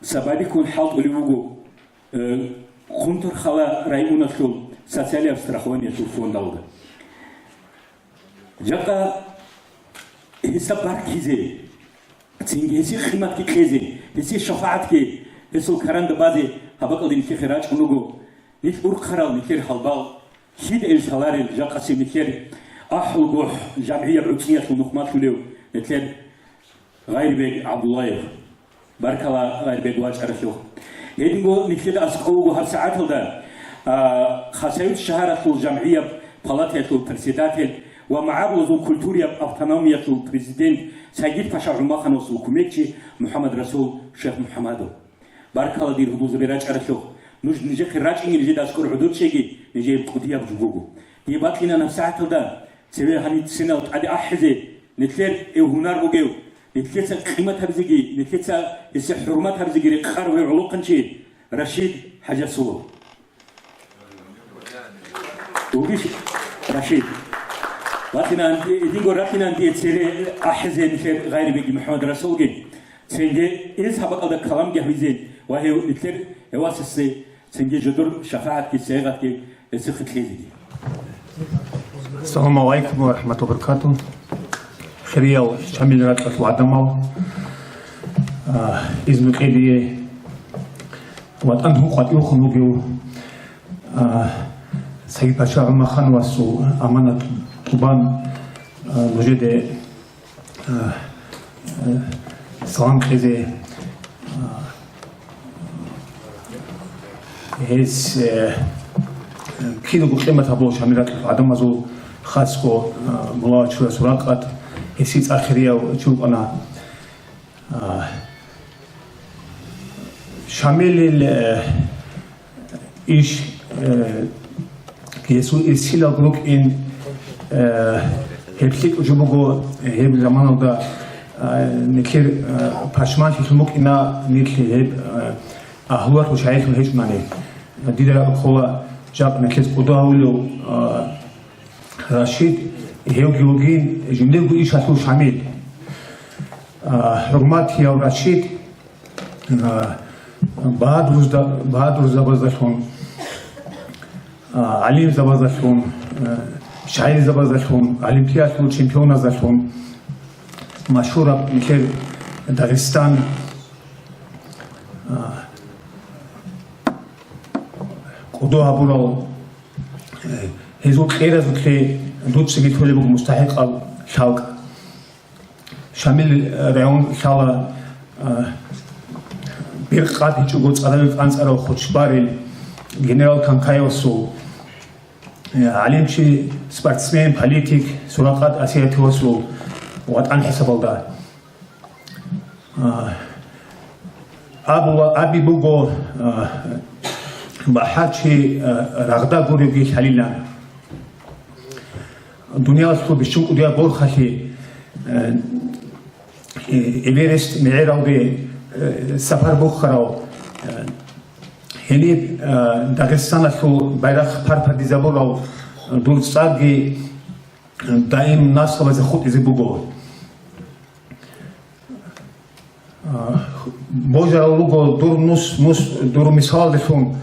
сабаби кун халт оливугу хунтур хала района шул социальное страхование шул фондалды. Жака хисабар кизе, цинги химат ки кизе, хиси шафаат ки, хисул каранда бази хабакалдин ки хирач унугу, нит уркарал никер халбал, хид эл шаларил жака си никер ахл гух жамия брутсият нухмат шулев, никер Гайрбек Абдуллаев, баркала Гайрбек Вач арашух. Единго никер асқаугу хар саатылда خسائر شهرة الجمعية بلاتة البرسيداتل ومعارض كولتوريا أوتونومية البريزيدنت سيد باشا عمر خانوس وكوميتشي محمد رسول شيخ محمد بارك الله دير هدوز براج أرشوخ نجي خراج إني نجي داسكور حدود شيء نجي بقوديا بجوجو يباتلنا نفسعة الدا سوي هني سنة وتعدي أحزة نتلر هنار وجو نتلر قيمة هرزجي نتلر حرمات هرزجي رقار وعلوقنشي رشيد حاجة صور وبيش رشيد لكن أنت يقول لكن أنت تسير أحزن في غير بيجي محمد رسول جن سنجي إذا سبق هذا الكلام جاهزين وهي مثل واسس سنجي جدور شفاعة كسيغة كسخت لذي.
السلام عليكم ورحمة الله وبركاته. خيريال شامل راتب وعدمال. إذن خيرية وأنهم قد يخونوا بيو. سيد باشا عمر خان واسو أمانة طوبان وجد سلام خيزي هيس كيلو قيمة هبلو شاملات عدم مزو خاصكو ملا شو سراقات هيسيت آخرية وشوف أنا شامل إيش يسوع السيلا بروك إن هبليك وجبوجو هب زمان هذا نكير باشمان في الموك إنا نكير هب أهوار وشايف من هيش ماني ديدا هو جاب نكير قدوة ولو رشيد هيو جوجين جملة قوي شاتو شامل رغمات هي رشيد بعد روز بازداشون علیم زبازشون شاعر زبازشون الیمپیاد چمپیون زشون مشهور میشه داغستان قدوه برو هزو خیر از که دوت سگی تولی بگو مستحق al شالق شامل رایون شالا bir qat hiç ugots adamı ansara xochbaril general Kankayosу علمشي سبورتسمان بوليتيك سراقات أسيرة وصلوا وأتعن حسب الله أبي بوجو بحاجة رغدا غوريوجي حليلا الدنيا أصله بشوك وديا بورخشي إيفرست معيرة ودي سفر بخراو هني داغستان أصله بايرخ باربادي زبورو دول ساقي دائم ناس خلاص خود يزبوجو بوجا لوجو دور نص دور مثال لهم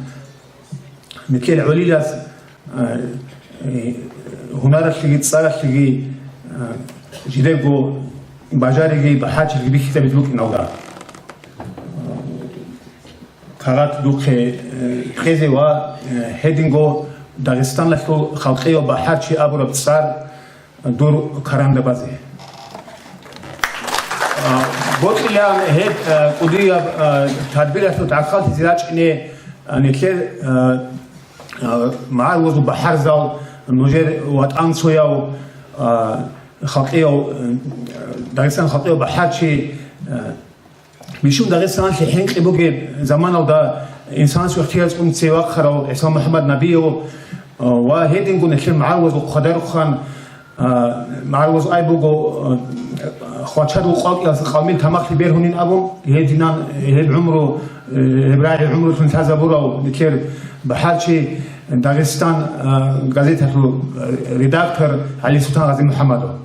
مثل عليلة هناك شيء تصالح شيء جديدو بجاري بحاجة اللي بيكتب يدلوك نودا كارات دوك خزي وا هيدينغو داغستان لكو خلقي وبحاجة أبو ربصار دور كرام دبازي بوكيلا هيد قضية تدبيرات وتعقلت زراج إني نكير مع الوضع بحر زال نجار واتان سوياو خلقيو داغستان خلقيو بحاجة بيشوف داغستان في حين قبوجي زمان أو دا إنسان سو اختيار سكون سواق خرو إسلام محمد نبيه وهيدين قلنا شيء معروض وقدر خان معروض أي بقو خواتشاد وقال قومين تماخ بيرهونين أبو هيدينا هيد عمره هبراعي عمره تنتهز برا بكير بحالشي داغستان غازيته ريداكتور علي سلطان غازي محمد.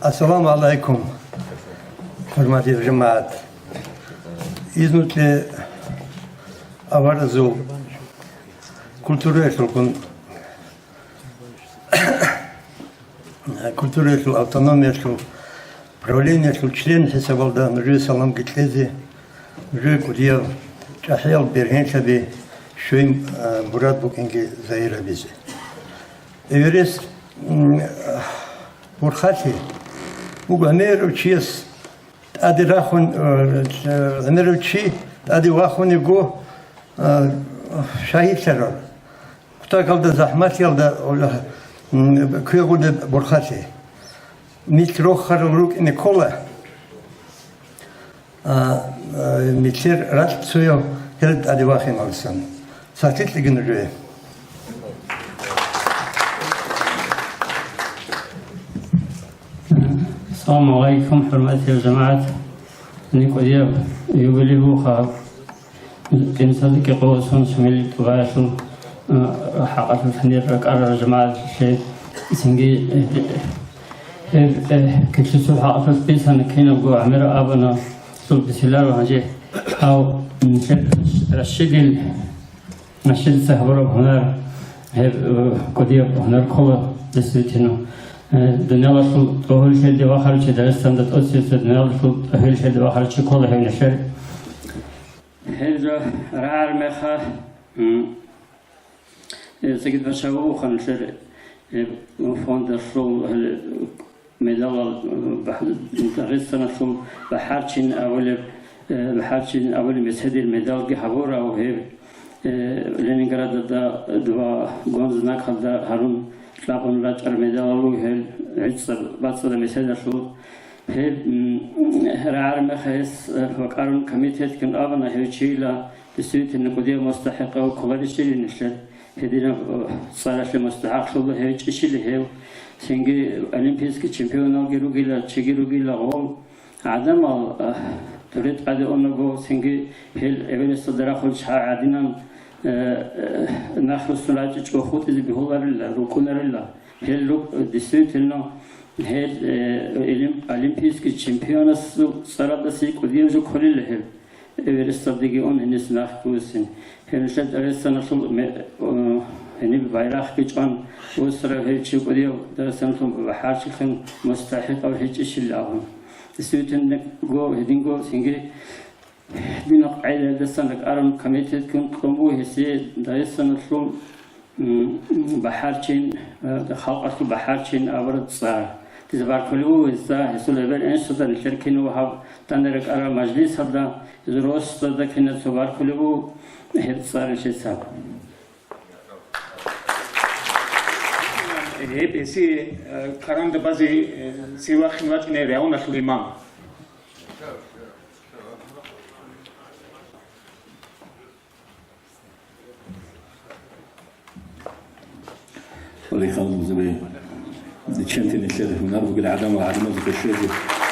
السلام عليكم حرمتي الجماعة. İzmitli avarızı культурный автономия, правление, член сесавалда, уже салам гитлези, уже кудия чахял бергенчаби, шуим бурат букинги заира бизи. Эверес бурхати, угамеру чиес, ади рахун, амеру чи, ади вахун его шахид террор. Кто калда захмат ялда كيقول برخاتي مثل خروج نيكولا مثل رات سويو هلد أدواخي مالسان ساتيت لجنري.
السلام عليكم حرمتي الجماعة. نيكوديا يقولي بوخا إنسان كقوسون شميل تغاشو حقا في الحنير ركار الجماعة الشيء سنجي كتشوف حقا في البيسان كينا بقوا عمير أبنا سوق بسيلار وهجي أو الشغل الشغل سهبرو هنار هيب كوديا هنار كولا دسوتينو دنيا شو أول شيء دوا خارج درستان دت أسيس دنيا شو أول شيء دوا خارج كولا هي نشر هذا رعر مخا سكت بشاو خنشر فوند شو مدال بحد درستان شو بحرچين أول مسهد المدال جهورا وهي لينينغراد دا دوا غونزناك دا هارون شلابون راج المدال وهي عصر باتس دا مسهد شو هي رعر مخيس وقارن كميتة كن أبنا هي شيلا بسيط النقدية مستحقة وكبار شيء نشل هدينا صارت المستحق شو هي شيء اللي هي سنجي أولمبيسك شامبيون جيروجيلا تشيجيروجيلا غول عدم تريد قد أنه سنجي هل إبليس درخل شاع عدنا نخلص نلاقي شوخوت اللي بيهولر الله ركون الله هل لو دستيت إنه هل أولمبيسك شامبيون صارت سيك وديم جو كل اللي هل إبليس صدقي أن الناس نخلصين هل نشد أرسل نشل هني ببيراخ كيجان وسرع هيك شيء وديو درسنا بحاجة خن مستحق أو هيك شيء لهم السويتن جو هدين جو سنجي دينك عيلة درسنا أرم كميتة كن قمبو هسي درسنا شو بحاجين خلق بحاجين أورد صار تزبار كلو إذا هسول أبل إنش صدر الشركين وهاب تندرك أرم مجلس هذا زروس صدق هنا تزبار كلو هاد صار الشيء صار
هيب إسي كرام دبازي سوا خدمات نريعون الإمام. والله خلص زبي دشنتين الشيء من أربع العدم والعدم الكشوز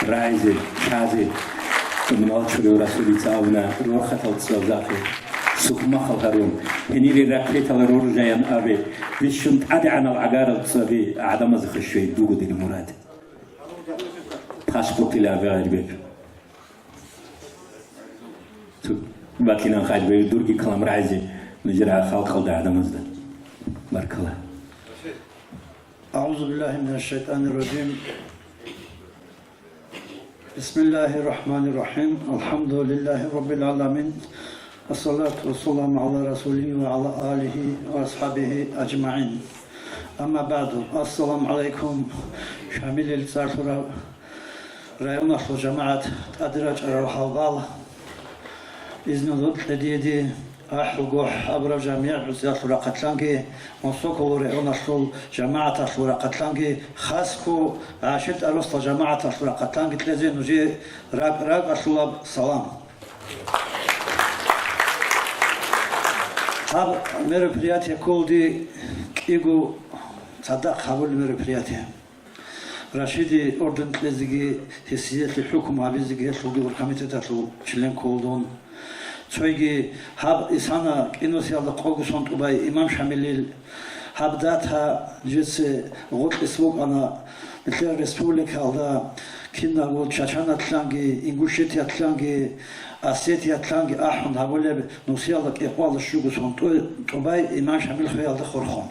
رايزي حازي من أشهر ورسولي تعاونا روح خطوة صداقة سوق مخل هارون هني ركلت على رور جايان أبي ليشون عادي عن العجارة تصبي عدم الخشوي دوغو دي المراد باسبورت لا غير بيت تو باكينا خارج بيت دوركي كلام رايزي نجرا خلق خلد عدم الزد بارك الله.
أعوذ بالله من الشيطان الرجيم. بسم الله الرحمن الرحيم. الحمد لله رب العالمين. الصلاة والسلام على رسوله وعلى آله وأصحابه أجمعين. أما بعد السلام عليكم شامل السارة რაიონაშო ჯამაათ ადრაჭარავ ხალბალ იзнოდოთ ედიედი აჰგო აბრა ჯამია ზათურა ყატლანგი მოსოკოლ რაიონაშო ჯამაათ აშურა ყატლანგი ხასკო აშეთ აროსტა ჯამაათ აშურა ყატლანგი ტლეზე ნუჟი რაკ აშულაბ салам აბ мероприятие колди კიგუ цада ხავული мероприятие رشيدي أردن تلزجي هسيات الحكم عبيزجي يسلو دور كميتة تلو شلين كولدون شويجي هاب إسانا إنه سيادة قوغ سنت أباي إمام شامل هاب داتها جس غوت اسمك أنا مثل الرسولك هذا كنا غوت شاشانا تلانجي إنغوشيتي تلانجي أسيتي تلانجي أحمد هقولي نسيادة إقوال الشوغ سنت أباي إمام شامل خيال خورخون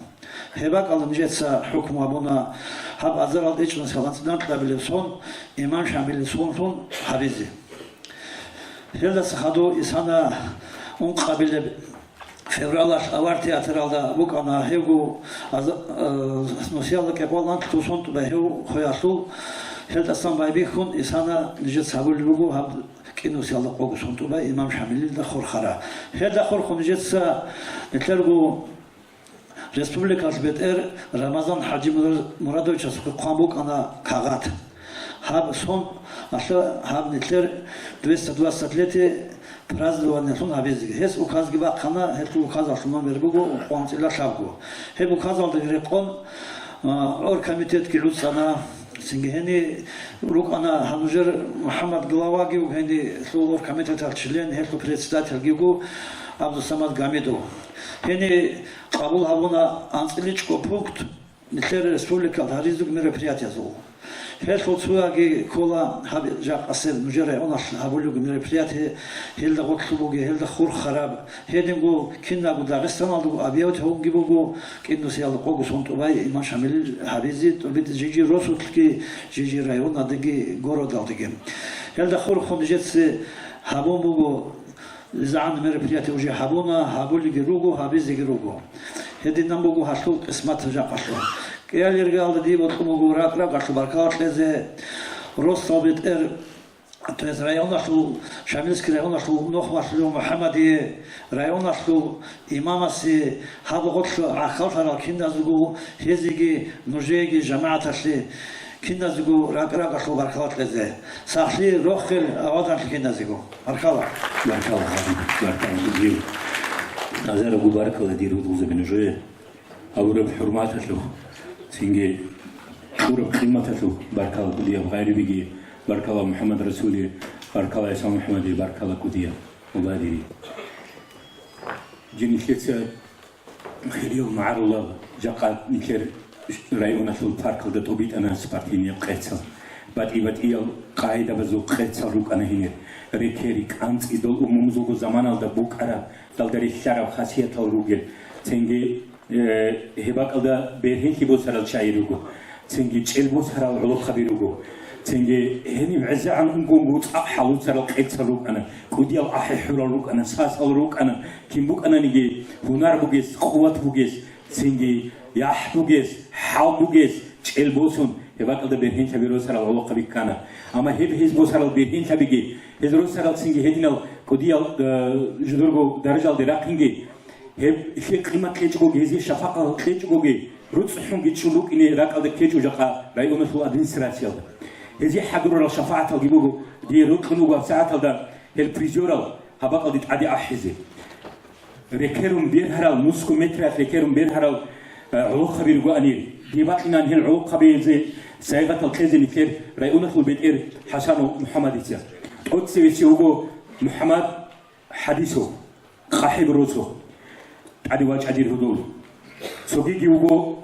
هباك على مجلس حكم أبونا هب أزرع إيشنا سلطان تلابلسون إمام شامل سونسون حريزي هذا سخدو إسانا قبل فبراير أوار تياترالدا بوك أنا هيجو نسيالك يقولون توصون تبهيو خياسو هذا سام بايبيكون إسانا نجت سابول بوجو هب كأنه سيالك بوجو سون تبهي إمام شامل دخور خرا هذا خور خنجت نتلقو Республика Азбетер Рамазан Хаджи Мурадович Қамбук ана Кагат. Хаб сон аша хаб нетлер 220 лет празднования сон абезги. Хес указги ба қана хес указал шуман бербугу қуантила шабгу. Хеб указал дегрекон ор комитет килуцана сингени рук ана Ханужер Мухаммад Главаги угени слор комитет член хес председатель гигу Абдусамад Гамидов. Хени قبول هبونا أنصليش كوبوكت مثل الرسولة هاريزوك مريبريات يزول. هالفوت سواقي كولا هب جاك أصل مجرى أناش هبولوك مريبريات هيلدا قطلبوجي هيلدا خور خراب هيدينغو كنا قد داغستان على أبيات هم جيبوجو كأنه سيال قوغو سنتو باي إمام شامل هاريزي تبيت جيجي روسو تلقي جيجي رايون أدقي غورو دالدقي هيلدا خور خنجت هبوموجو زعان مريبريات وجي هبونا هبولي جروجو هابيزي جروجو هدي نمبوجو هشلو اسمات جاقشلو كيال يرجع دي بطموجو راكرا قشلو بركات لزه روس صابت تز رايون شلو شاملسكي رايون شلو نخوا شلو محمدي رايون شلو إمامسي هابوغوت شلو عخال فرا كيندا زوجو هزيجي نوجيجي جماعة شلي كنا زوجو راكرا قشلو بركات لزه ساخلي روخل أوادان كنا زوجو بركالا
بركالا بركالا نظر أبو بارك الله ديرو دوزة بنجوية أورب حرمات له سينجي أورب قيمة له بارك الله كوديا غير بيجي بارك الله محمد رسولي بارك الله عيسى محمد بارك الله كوديا وبادري جيني كيتسا خيريو مع الله جاقات نكر رايونا له بارك الله توبيت أنا سبارتيني قيتسا باتي قاعدة بزو قيتسا روك أنا هنا ريكيري كانت إدول أمومزوغو زمان على بوك عرب دالداري شرف خاصية الروجل تنجي هباك على بيرهن كي بوسرال شايروجو تنجي تشيل بوسرال علو خبيروجو تنجي هني معزة عن أنقوم حلو سرال قيت سروك أنا كوديال أحي حلوك أنا ساس الروك أنا كيم بوك أنا نيجي هنار بوجيس قوة بوجيس تنجي يح بوجيس حال بوجيس تشيل بوسون هباك على بيرهن كبيرو سرال علو خبيك كنا أما هب هز بوسرال بيرهن كبيجي هزرو سرال تنجي هدينال كوديال جدورجو درجال دراقينجي هب في قيمة كيجو جيزي شفاقة كيجو جي روتس حون جيتشلوك إني راك على كيجو جاقا رايونا سو أدمنستراسيال هذي حضور الشفاعة الجيبوجو دي روت خنوجا ساعة هذا البريزورال هباق دي عادي أحزي ركيرم بير هرال نسكو متر ركيرم بير هرال علوق خبير جوانير دي باقينا هن علوق خبير زي سايغة الخزين كير رايونا سو بيتير حسن محمد إتيا أتسوي هو محمد حديثه خاحب روسه عدي واج عدي الهدول سوقي هو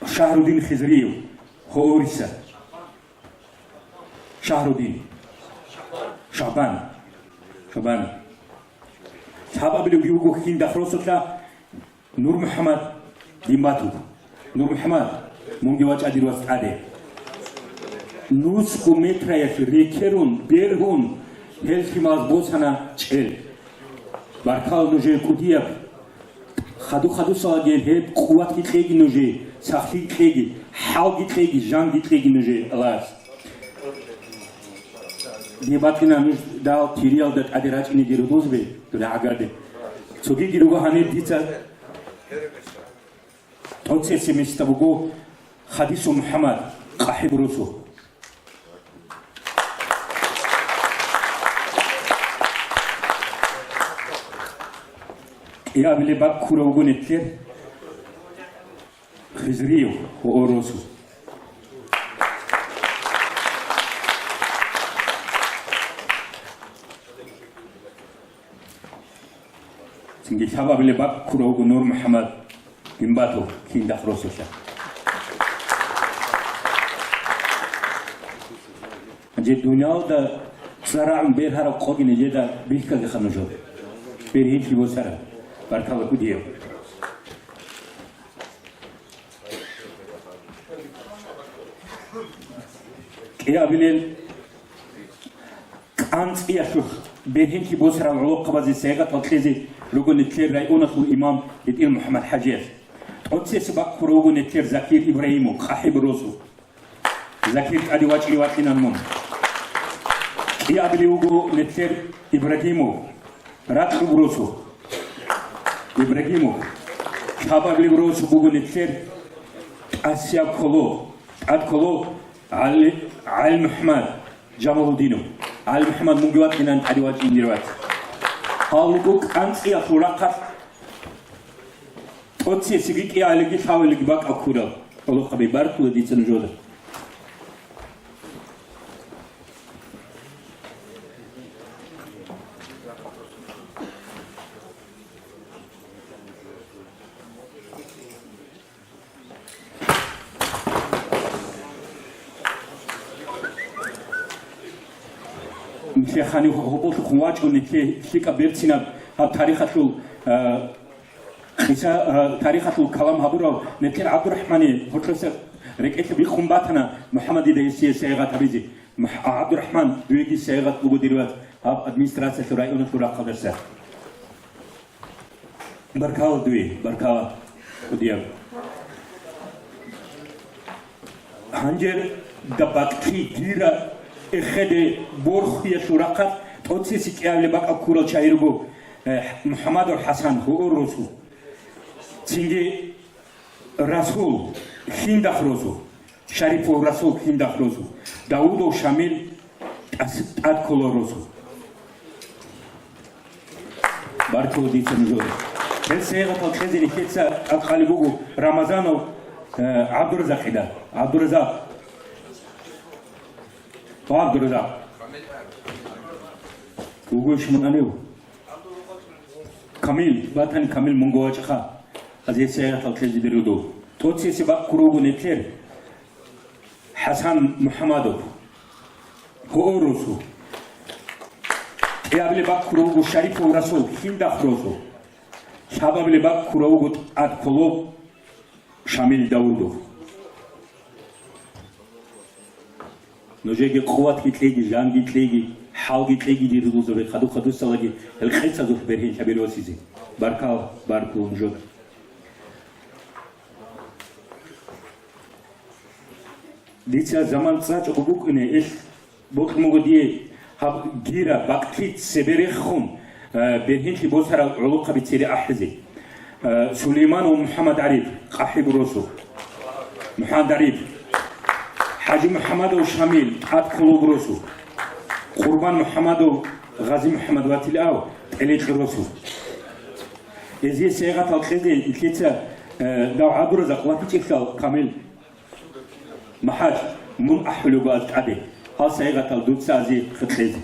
شهر الدين خزريو هو أوريسا شهر الدين شعبان صحابة بلو بيوجو كين دخلوسة نور محمد ديماتو نور محمد مونجي واج عدي الوسط عدي نوس كومترا يفريكيرون بيرهون هلكي ماز بوسانا تشيل باركال نوجي كودياب خدو ساجين هب قوات كيتليجي نوجي ساخي كيتليجي حال كيتليجي جان كيتليجي نوجي الاس Debatına da tiriyalda adiraçini giruduz be. Tula agade. Çoki girugo hani dita. Totse semistabugo hadisu Muhammad qahib rusu. Ya bile bak kurogun etler. Hizriyo o rusu. Singi sabab bile bak kurogun Nur Muhammad Gimbato kinda rususha. Je dünyada sara'ın bir hara qogine jeda bilka khanajo. Bir hiç bu sara. Barkalı kudiyo. Ya bilen ant yashu bir hiç bu sara uqbazi sega tatlezi lugun etler rayuna imam edil Muhammad Hajir. Otse bak kurogun etler Zakir İbrahim qahib rusu. Zakir adi wachi wachinan mum. Ya biliugo netler İbrahim rat rusu. İbrahim Şabagli rusu bugun etler Asya kolu ad kolu al Muhammad Jamaluddin al Muhammad mungiwat inan adi wachi indirwat. Halukuk antsiya suraqat Otse sigik ya aligi tawligi bak akura. Olu qabi barku ditsen joda. Khani hobot khwach unike shika bertsina ha tarikhatul isa tarikhatul kalam haburo neter Abdurrahmani hotrose rekete bi khumbatana Muhammad ideysi saygat abizi Abdurrahman büyügi saygat bugu dirvat hab administrasya rayonu sura qadarsa barkaw duy barkaw udiyam hanjer dabakti dira Ekhede borxia suraqat totsi sikyavle bak akura chayrugo Muhammad Hasan hu rusu Singi Rasul Hinda rusu Sharifu Rasul Hinda rusu Daudo Shamil ad kolorosu Barko ditsen jodi Seyga totkhezini ketsa aqalibugo Ramazanov Abdurazaqida Abdurazaq Abdurazaq Ugo shmunaneu Kamil batan Kamil mungowacha aziz sayat al-khizdirudo totsi sibak kurugu netler Hasan Muhammadov Horusu Yabli bak kurugu Sharifu Rasul Hinda Khrosu Shababli bak kurugu ad Kolob Shamil Daudov Nojegi quwat gitlegi jan gitlegi hal gitlegi diruzo ve khadu salagi el khitsa zo berhin kabirosizi barkaw barku njot Ditsa zaman tsach ubukune il bokmugodiye hab gira baktit seberikhum berhin ki bosara uluqa bitiri ahzi Süleyman ve Muhammed Arif qahib rusu Muhammed Arif Hacı Muhammed Şamil ad Kulub rusu Kurban Muhammed Gazi Muhammed Vatilav elit rusu Eziye seygat al-khizdi ilkitsa daw Abdurazaq wafichikal Kamil Mahaj mun ahlu ba'd adi hal seygat al-dutsa azi khidkhizdi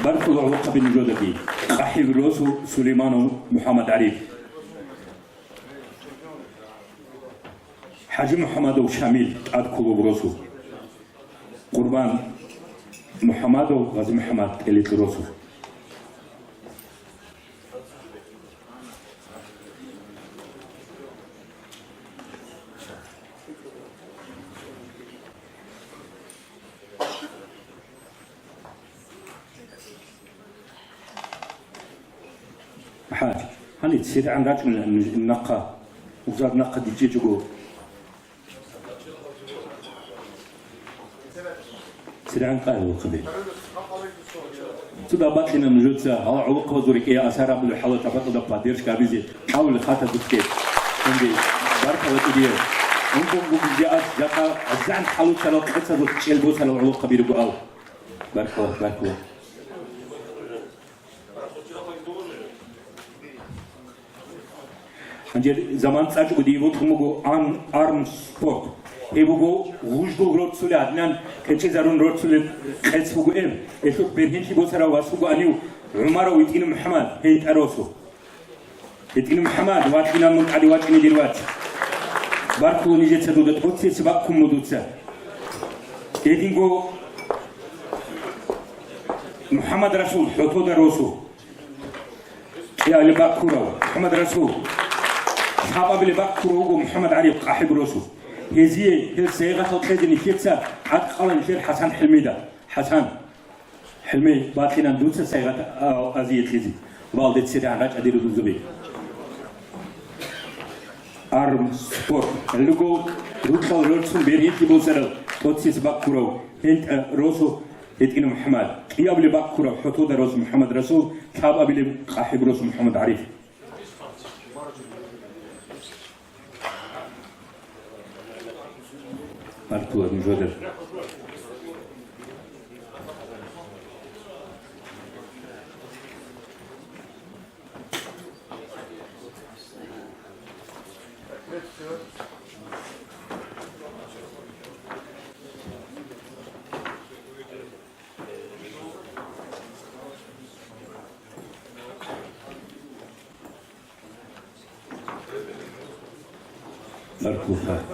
Barku uluqa bin jodaki qahib rusu Süleyman Muhammed Arif Hacı Muhammed Şamil ad Kulub rusu Kurban Muhammed Gazi Muhammed elit rusu Hadi hani sida an rajul naqa uzad naqa dijijugo سرعان قالوا خبي تدا باتنا نجوتسا على عوق وزورك يا أسارة بالحالة تبطل بقدرش كابيزي حاول خاطر دكتور عندي بارك الله تدير أنتم بجاء جاء الزعم حاول تلو قصة تشيل بوسها لو عوق كبير بقاو بارك الله بارك الله عندي زمان ساج وديفو تموجو عن أرم سبورت هيبوجو وجدو روتسول عدنان كتشي زارون روتسول خلصوجو إيشوف برهين شي بوسرا واسوجو أنيو عمر ويتين محمد هيت أروسو يتين محمد واتينا من عدي واتيني ديروات باركو نيجي تسدود توتسي سباكم مدوتسا يتينجو محمد رسول حطو دروسو يا اللي باكورو محمد رسول حابب اللي باكورو محمد علي قاحب روسو هزيه هل سيغة تلقيدني فيتسا عاد قال نشير حسن حلميدا حسن حلمي باطلنا ندوتسا سيغة أزية هزي والدت سيدي عراج أديرو دوزبي أرم سبورت اللوغو روتال روتسون بيرين تيبو سرل توتسيس باكورو هنت روسو يتقين محمد قياب اللي باكورو حطو دروس محمد رسول حابب اللي قاحب روسو محمد عريف أرتو المجودر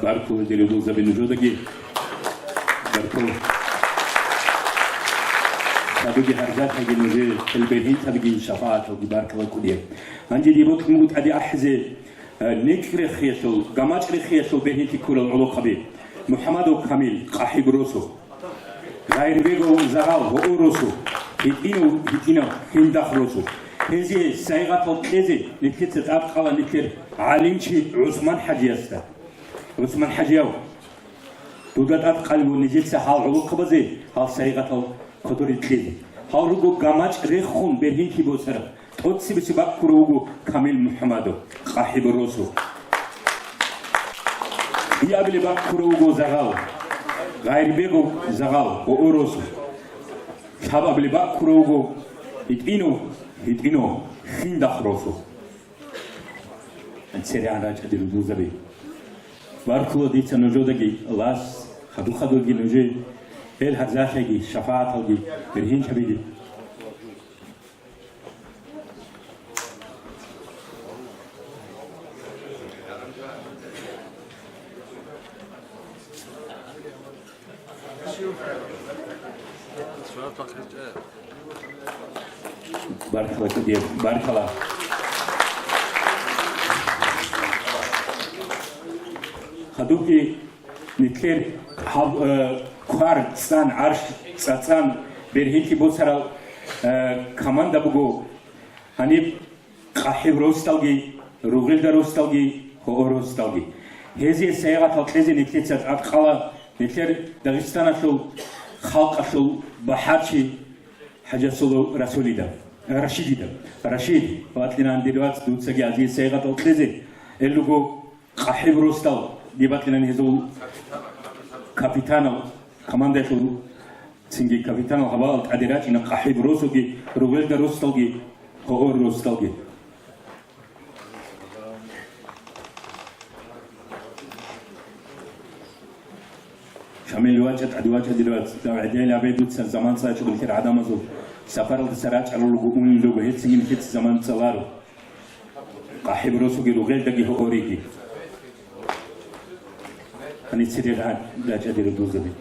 باركو ديري دوزا بنجودكي باركو تبقي هرجات حقي نجي البيهين تبقي شفاعة وبارك الله كليه عندي دي بوك موت أدي أحزي نكري خيشل قامات خيشل بيهين تكول العلو قبيل محمد وكامل قاحب روسو غير بيغو زغال هو روسو هيتينو هندخ روسو هذه سيغة الكيزي نكتب تتابقى نكتب عالمشي عثمان حجيستا عثمان حجيو دودات أتقال ونجيت سحال عروق بزي هال سيغة القدر الكيزي هال رجو قامات ريخون برهين كيبو سر توتسي بسبب كروجو كامل محمدو قاحب روسو يابلي باب كروجو زغال غير بيغو زغال وأوروسو شباب اللي باب كروجو هيتينو خندخ روسو انسيري عن راجع دي ردوزة بي باركو ديتا نجودكي لاس خدو جي نجي هيل هرزاشي شفاعة جي برهين شبيدي بارك الله كدير بارك الله خدوكي نكير حب كار سان عرش سان برهيكي بوسرا كمان دبوجو هني قاحب روستالجي روغيل دروستالجي هو روستالجي هذه السيارة تلقيزي نكير تزعق خلا نكير داغستان شو خلق شو بحرشي حاجة سولو رسولي ده رشيد واتلنا عند الوقت دوتسجي عزيز سيغة تلقيزي اللوجو قاحب روستال دي باتلنا نهزو كابيتانو كماندا شو سنجي كابيتانو هبال أديرات إن قاحب روسوجي روغيل ده روستالجي هو روستالجي شامل واجد عدواجد دلوقت عديل عبيدوت زمان صار شغل كتير عدم زو سفر السراج على اللجوء لو بهت سنين كت زمان صلارو قاحب روسو جلو غير دقي هو أوريكي أنا تسير هاد لا جدير دوزبي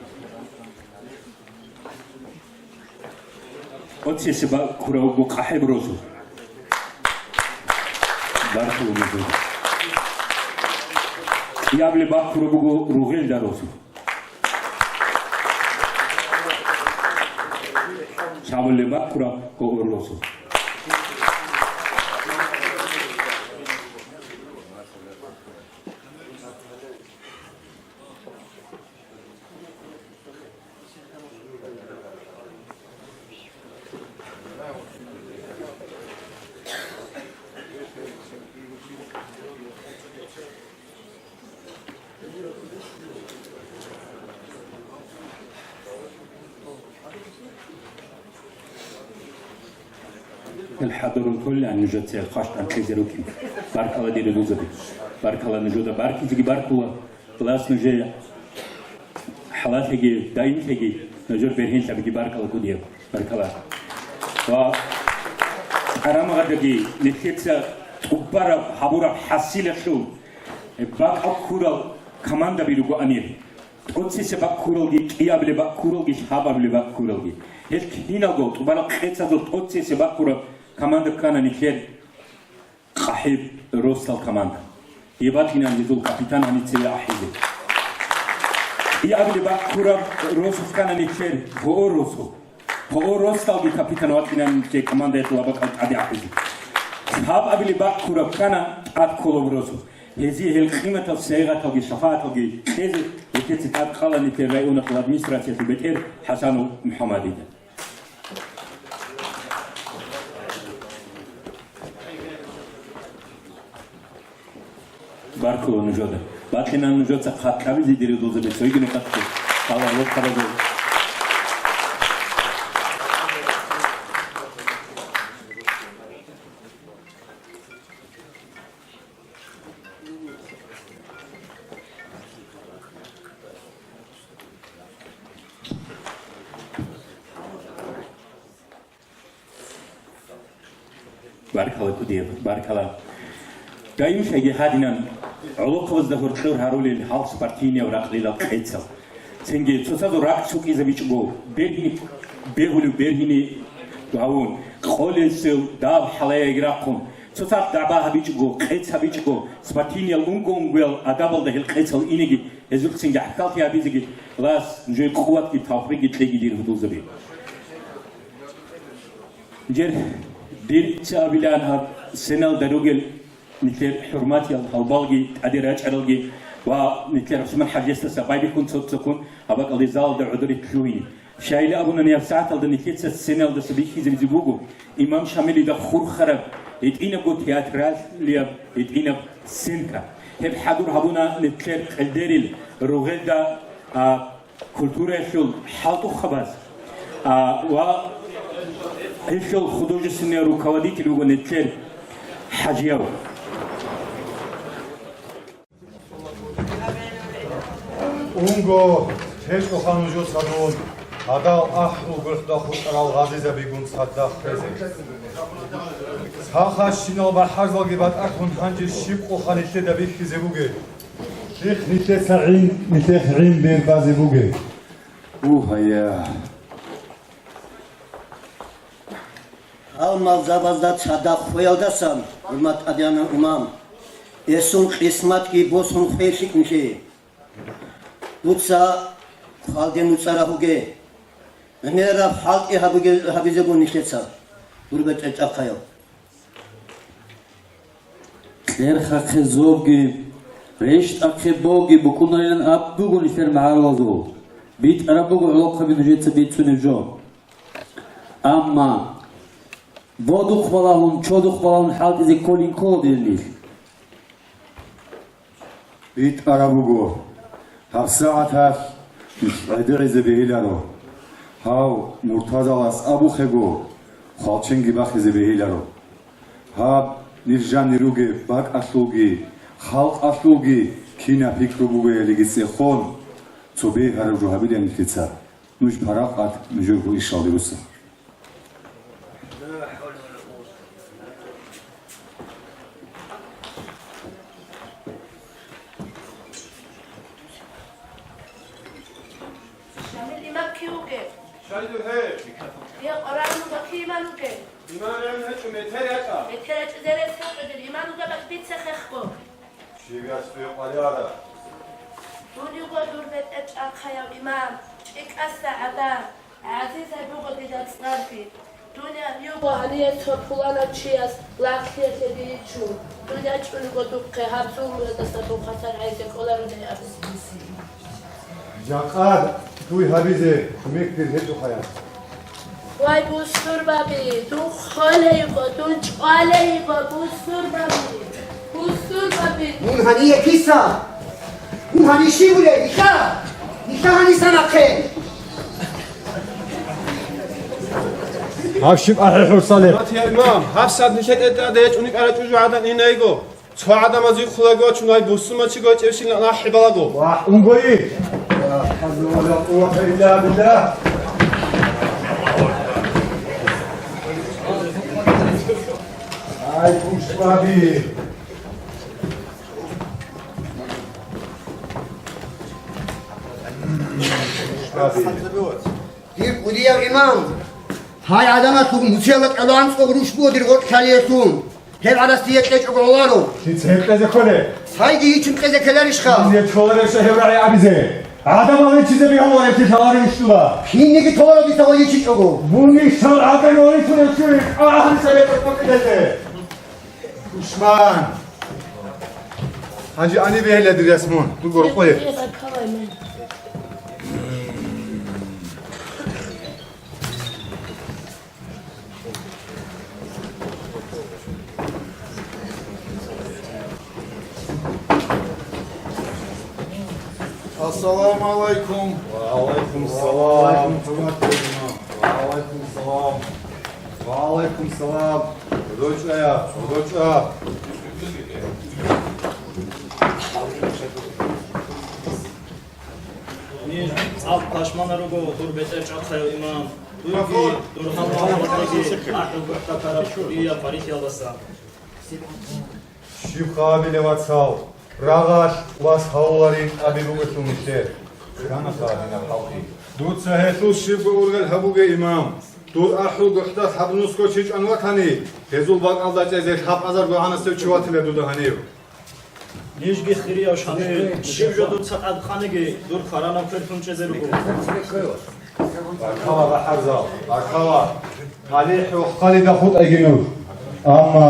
أتسي سبا كراو قاحب روسو بارك الله فيك يابل با كراو روغيل داروسو شامل لباكورا كوروسو الحضور الكل عن نجد خاشت عن خيزروكي بارك الله دير دوزبي بارك الله نجود بارك يجي بارك الله خلاص نجي حالات هجي دايم هجي نجور برهين تبي بارك الله كودير بارك الله و أرام غدقي نتيجة تبارا حبورا حسيلة شو باك أكورا كمان دبيرو أمير تقصي سباق كورلجي كيابل باق كورلجي شابابل باق كورلجي هل كهينا قلت وبلا قيتsa دو تقصي سباق كورا كمان دكانا نكير قحيب روستال كمان يباتينا نزول كابيتان هنيتسي أحيدي يابل باق كورا روسف كان نكير هو روسو هو روستال بي كابيتان واتينا نكير كمان ديت لابق عدي أحيدي هاب أبلي باق كورا كان عد كولو روسو هذه القيمة الصغيرة تجي شفاعة تجي هذه التي خلاني في رأينا في الأدميستراسية البيتير حسن محمدي باركو نجودة لكن نجودة سخات كابي زي ديري دوزة بتسوي جنة كتير الله لو خرجوا بارك الله كودير بارك الله دايم شيء هادينا علوق وزده ورخور هارولي الحال سبارتينيا وراقليلا قيتسل سنجي تصادو راق سوق إذا بيشبو بيرهني بيهولو بيرهني وهون خوليسل داب حلايا يراقون تصاد دابا بيشبو قيتس بيشبو سبارتينيا لونغونغويل أدابل ده القيتسل إنيجي يزوج سنجي حكالتي أبيزيجي لاس نجوي قوات كي تافريجي تلاقي دير هدول زبي جر دير تابلان هاد سنال دروجل مثل حرماتي البالجي أديراج على ومثل رسم الحجز السباي بيكون صوت سكون أبغى اللي زال در عذري كلوين شايل أبونا نيا ساعة الد مثل السنال ده سبيكي زي زبوجو إمام شامل ده خور خرب يتقينا جو تياترال ليا يتقينا سنكا هب حضور أبونا مثل الدريل روغل ده كولتورة شو حالتو خباز و هيشل خدوج السنة روكوادي تلو نتكلم حجيو.
أونغو هيشل خانوجو صدون هذا أحلو قلت دخول على الغازيزة بيكون صدق كذا. هاخش شنو بالحرز جبت أكون هنجي الشيب وخليت دبيك كذبوجي. شيخ نتسعين نتخعين بين كذبوجي.
هيا. Almal zabazda çada xoyaldasan, hürmet adyanan imam. Esun qismat ki bosun xeyşik nişe. Tutsa xalden utsara huge. Nera xalqi habize gun nişetsa. Gurbet etaqayo.
Kler xaqe zogi, reşt aqe bogi bukunayan abdu gun işler maharazo. Bit arabugu aloqa binujetse bitsunejo. Amma Boduk balahun, çoduk balahun halk izi kolin kol birliği.
Bit arabugo. Hafsaat har. Aydır izi behilaro. Hav murtazalas abu khego. Khalçengi bakh izi behilaro. Hab nirjan niruge bak aslugi. Halk aslugi. Kina fikrubuge eligisi khon. Tsobe harajo habiden kitsa. Nuj paraqat nujugu ishalirusa. Jakar, tu habize, mektir hetu hayat.
Vay bustur babi, tu khaleygo, tu çaleygo, bustur babi. Bustur babi.
Nun hani yekisa. Nun hani şibule, ika. Ika hani sana ke.
هاشم أحيح وصالح
يا إمام هفسد نشد أدايت ونك على جوج عدن إنايجو تو عدم از خلاقات چونای بوسما چی گوچ افشین لا حبالاگو
واه اونگویی لا حول ولا قوة إلا بالله هاي خوش بابي
دير قدية إمام هاي عدمة مسيلة ألوان صغروش بودر غد كاليسون هل على سيئة أقوالو
تتهيب قزة كله
هاي دي هيچم قزة كلارش خوا
نيت شغل شهر رعي عبزه عدم على چیزی بیام ولی تلاری نشدوا
پینی که تولو بیتا ولی چی چگو
بونی شال عدم ولی تو نشوی آهن سبب بکنده
دشمن حاجی انی به هل درسمون تو گرقوی السلام عليكم وعليكم السلام وعليكم السلام وعليكم السلام ودوشا ودوشا
Alt taşmanları go dur beter çatsayo imam. Dur hamdaki ahlu takara şuriya farik yalasa.
شيب قابل واتساو راغاش واس هاولارين ابي بوغتو مشتر كان صادنا الحوقي دوت سهيتو شيب اورغل هبوغي امام دور احو غختاس حبنوسكو چيچ انواتاني هزول باق алда چيزه حب ازر گوهانسو چواتله دودو هنيو
Nijgi khiriya shame shib jodu tsaqad khanegi dur kharana perfum chezeru
barkava baharza barkava talih وخالد خود اجنور اما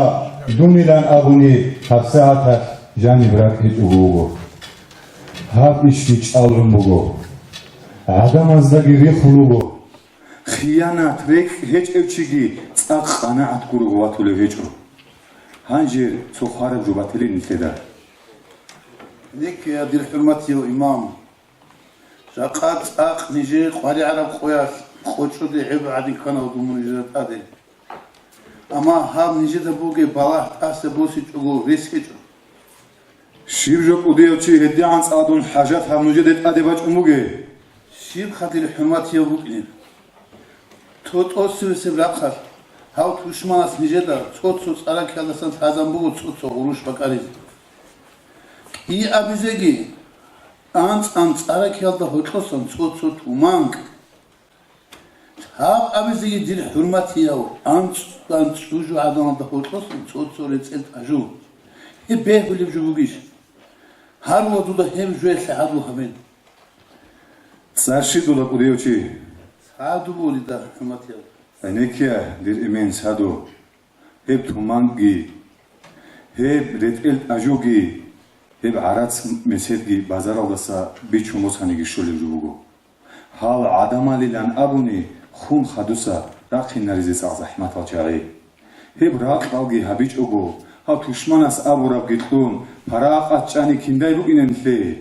دوميلان ابوني حبساتا جاني برات هيجوغو هاب اشتيچ алрумуго адам аздаги рихлуго خيانات ريك هيج اوچيگي цақ قناعت گورو واتولе вечру هانجير سوخارب جوباتلي نيسدا لك يا دير حرمتي وإمام شقات أق نجي قاري عرب خويا خوشو دي عيب عادي كانوا دومون جدت هذه أما هام نجي دبوكي بالاه تاسه بوسي تشوغو ريسكي جو شيب جو قديو چي هدي عن صادون حاجات هم نجي دت أدي باج أموغي شيب خاطر حرمتي وبوكين تو توسي سبراقر هاو توشمانس نجي دا توتسو صارا كالسان تازم بو توتسو غروش بكاريز ი აბიზეგი ანც არაქიალდა ჰოთლოსონ ცოცოთ უმანკ ჰაბ აბიზეგი დირ ჰურმათიაო ანც ჟუჟუ ადანდა ჰოთლოსონ ცოცორე წელთ აჟუ ე ბეჰული ჟუგიშ ჰარმო დუდა ჰემ ჟუესე ჰადუ ჰამენ წარში დულა ყუდიოჩი სადუ ბული და ჰურმათიაო ანეკია დირ იმენ სადუ ე თუმანგი ე რეტელ აჟუგი هب عرض مسجدي بازار ودسا بيچو موسانيگي شولي جوگو حال عدمالي لان ابوني خون خدوسا راقي نريزي زحمت الجاري هب راق algi habich ogo ha tushmanas aburab gitun paraq atchani kinday ruginenle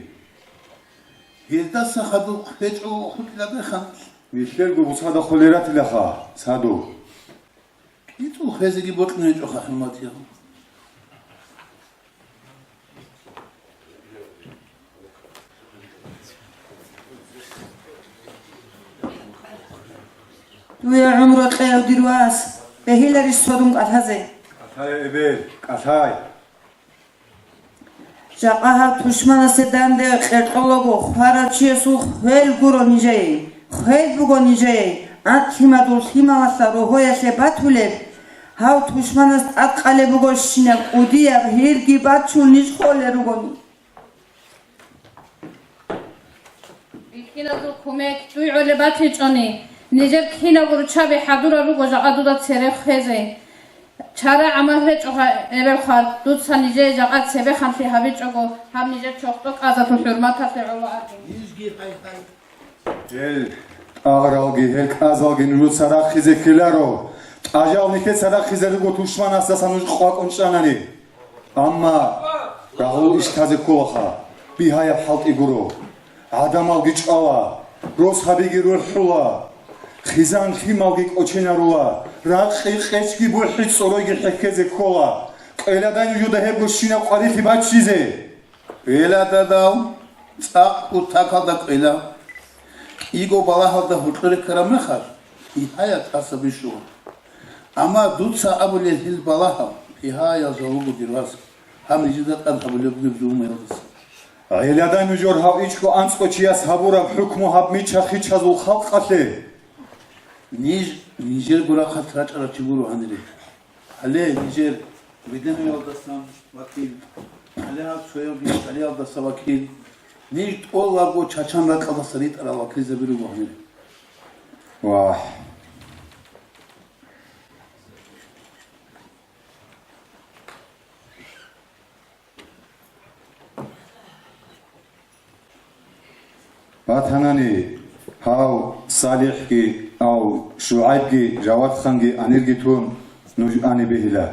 هلدسا خدو هچو خutla bekhan ميشلگو بوسادا خوليرات لخا سادو يتو خزگي بوتنه جو خحماتيا
ويا عمره خير دروس بهيلر الصدوم قتازه
قتاي ابل قتاي
جاقها تشمن سدان ده قرقلوغو خارچيسو خيل گورو نيجي خيل بوگو نيجي اتيما دول خيما واسرو هويا سباتوله هاو تشمنس اتقاله بوگو شينه قوديا هيرگي باتچو نيج خوله روگوني
بيكينا دو كوميك چويعولي باتي چوني نجر كينا غرو چابي حدورا رو گوزا قدودا تسيري خيزي چارا عمره چوها ابل خال دود سا نجر جاقات سيبه خان في حبي چوگو هم نجر چوختو قازاتو حرماتا سيعولو آرگين
هل آغراوگي هل قازاوگي نرو سراق خيزي كلارو اجاو نكت سراق خيزي رگو توشمان اساسا نوش خواق انشاناني اما راهو اشتازي كولخا بيهايا حالت ايگورو عدم آوگي چاوا روز حبيگي رو حولا
ხიზან ხიმალგი კოჩენარულა რა ყეჭკი ბურხი წოროგი ხეკეზე ქოლა ყელადან იუდა ჰებო შინა ყარიხი ბაჩიზე ყელადა და წაყუ თაკადა ყელა იგო ბალაჰდა ჰუტყრე ქრამახარ იჰაია თასაბიშო ამა დუცა აბულე ჰილ ბალაჰა იჰაია ზოლუგუ დირვას ამ იჯდა ყანტაბულები ზუმეროს ყელადან იჯორ ჰავ იჩკო ანწყოჩიას ჰაბურა ჰუკმუ ჰაბ მიჩახი ჩაზულ ხალყალე Nijer gura khatra çarçı guru hanire. Hale Nijer biden yoldasam vakil. Hale ha soyo bir hale aldasa vakil. Nijer olla bu çaçanla kalasari tara vakil zebiru bu hanire. Vah. Vatanani hav salih ki او شعیب کی جواد خان کی انیر کی تو نوجانی بهلا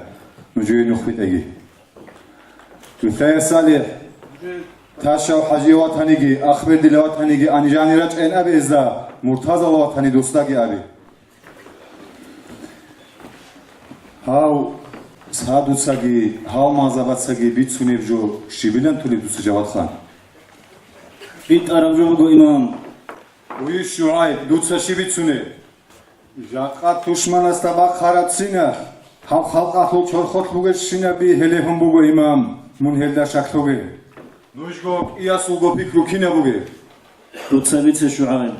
نوجوی نخبت اگی تو صالح تاشا حاجی وطنی کی اخبر دل وطنی کی انجانی رچ ان ابی ازدا مرتضی وطنی دوستا کی ابی هاو سادو سگی هاو مازابات سگی بیت سونیب جو شیبیلن تولی دوست جواد خان بیت عرب جو بگو امام وی شعیب دوست شیبیت سونیب Jaqa tuşmanas tabak kharatsina ham khalqa chorxot buge shina bi hele hum bugo imam mun helda shaktoge nujgo iasugo fikru kina buge rutsabitse shu'ayn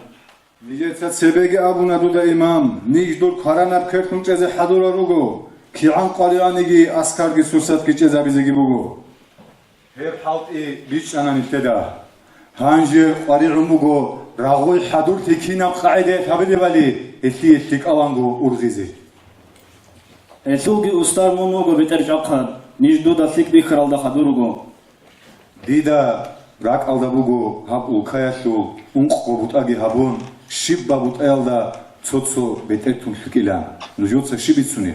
nijetsa sebege abuna duda imam nijdur kharanab kertum cheze hadura rugo ki'an qalianigi askargi sursatgi chezabizegi bugo her halti bichana nifteda hanje qari'um bugo ragoy hadur tikina qaide tabidevali Etli kalango urgizi. Etlugi ustar monogo beter jaqad. Nijdu da sik bi kralda hadurugo. Dida rak alda bugo hab ulkayashu unqo butagi habun shibba butalda tsotso beter tunfikila. Nujotsa shibitsuni.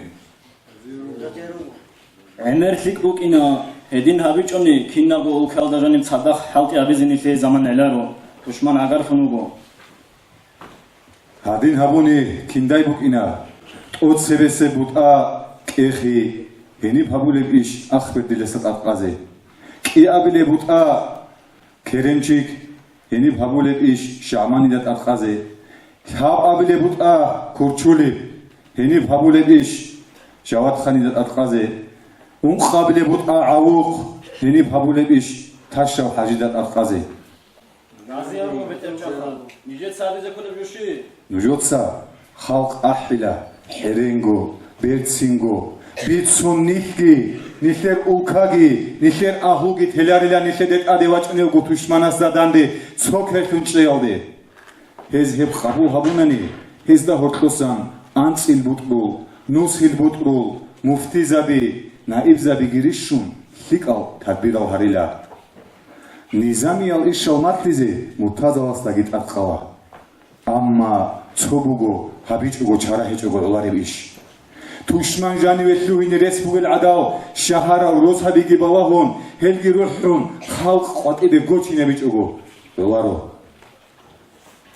Emer sik bukina edin habichoni kinnago ulkalda janim sadak halti abizini fe zaman elaro. Tushman agar khunugo. Hadin habuni kinday bukina ot sebese buta kexi heni pabule ish akhbet dilesat aqaze ki abile buta keremchik heni pabule ish shamanidat aqaze hab abile buta kurchuli heni pabule ish jawad khanidat aqaze un qabile buta awuq heni pabule ish tashaw hajidat aqaze Naziyaru betem chaqal nijet sabize kune jushi Nujotsa halk ahila, herengo, bertsingo, bitsun nihki, nihler ulkagi, nihler ahugi, telarila nihledet adevaçneo gutuşmanas zadandi, soker tunçlayaldi. Hez hep khabu habunani, hez da hortlosan, ansil butbul, nusil butbul, mufti zabi, naib zabi girişun, hikal tadbiral harila. Nizami al işal matlizi, mutazalasta git atqava. Amma çobugo habiçugo çara heçugo olarebiş. Tuşman jani ve luhini resbugel adav şahara roz habigi balahon helgi ruhun halk qatide goçine biçugo dolaro.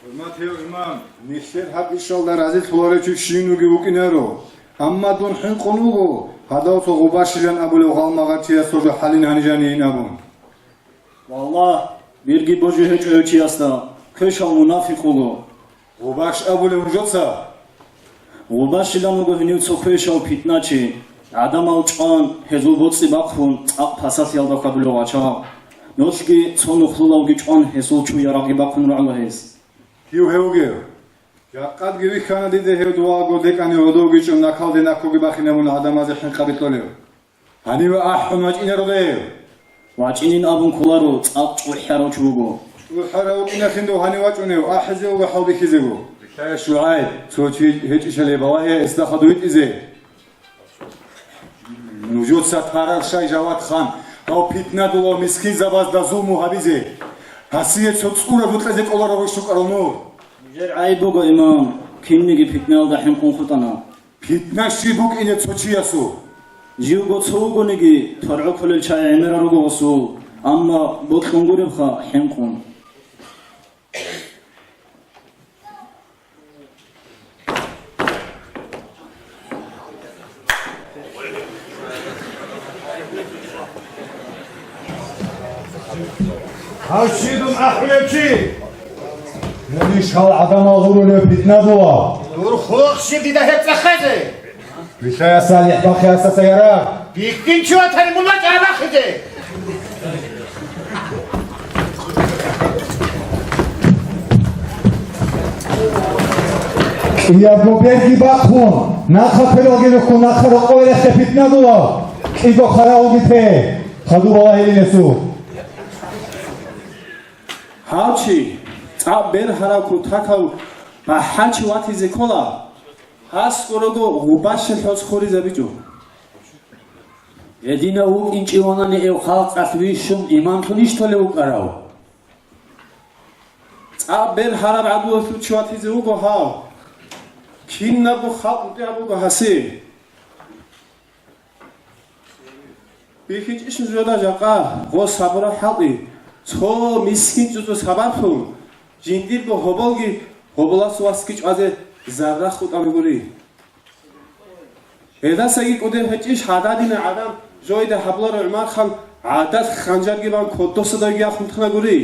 Hürmet imam nişler hak inşallah razil tulare çüşinu gibi ukinero. Amma don hin qonugo hadav to gubashilan abul qalmagatiya soru halin hanjani inabun.
Vallah birgi boju heç ölçiyasta köşal munafiqulu
Gubаш abule unjotsa.
Gubаш ilanugo hiniu tsokhoeshal pitnachi. Adam alçan hezulbotsi bakfun aq pasas yalda kabulo acha. Noski tsonukhlulavgi çan hesulchu yaragi bakfun ralahes.
Kiu heuge. Yaqad gibi khana dide hedwa go dekani odogi çon nakalde nakogi bakhinemun adamaze hin qabitoleo. Hani ve ahun vacinero
Vacinin abun kularu aq çuharo chugo.
وحرو إنا خندو هني وجنو أحزو وحوضي كذبو. كيا شعيب صوتي هيك شلي بواهي استخدويت إزاي. نوجود ساتحرر شاي جواد خان أو بيتنا دولو مسكين زباز دزومو هبيزي. هسيه صوت سكورة بتلزق الله ربي شكر الله.
جر عيبوغو إمام كينيجي بيتنا ودا حين قنخطنا.
بيتنا شيبوك إني تصوتياسو.
جيوغو تصوغو نيجي ترعو كل الشاي عمرا رغو وصو. أما بطلنغوري بخا حين قن.
Avşidum ahlepçi. Yani şal adam ağırını fitne dua.
Dur xulq şimdi de hep xeze.
Bişaya salih bakıyasa sayara.
Biktin çuvatani bunlar cana xeze.
Ya bu belki bakun. Nakha pelogeli ku nakha roqoyle fitne dua. İbo khara ogite. Khadu bala elinesu.
Hauchi, ber haraku takau ba hachi wati zekola. Has korogo gubash hos khori zabijo.
Edina u inchiwanani ev khalq asvishum imam tunish tole uqarao.
ber harab adu su chwati ze ugo ha. Kinna bu khalq te abu hasi. Bihiç ish zoda jaqa, go sabra halqi. Ço miskin cuzu sabapun. Jindir bu hobolgi hobolas vaskiç aze zarra khud amiguri. Eda sagi kode heciş hadadine adam joyde hablar Umar Khan adat khanjar giban kodosa da yaxmtxna guri.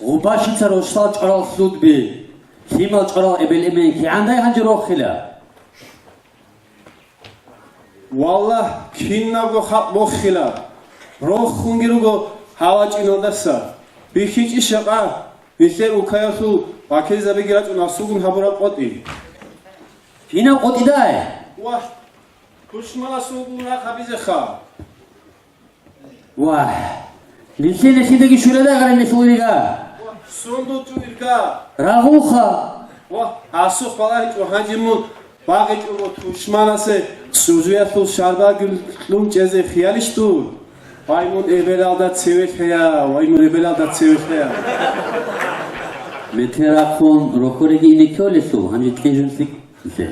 Gubashitsa roshtal charal sudbi. Himal charal ebelemen ki anday hanjir okhila.
Wallah kinna go khat bokhila. Roh khungirugo hava chinodasa. Bihiç ish yaqa. Biser ukayasu bakeza begirat unasugun habura qoti.
Fina qotiday.
Wah. Kushmala suguna khabize kha.
Wah. Lisene sidagi shurada garane suliga.
Sondu tu irka.
Rahuha.
Wah, asu khala tu hajimun baghi tu tushmana se suzuya tu sharba gulum cheze khiyalish tu. Vaymun ebelalda tsevekhya, vaymun ebelalda tsevekhya.
Meterakon rokoregi inekolesu hani tenjensik ise.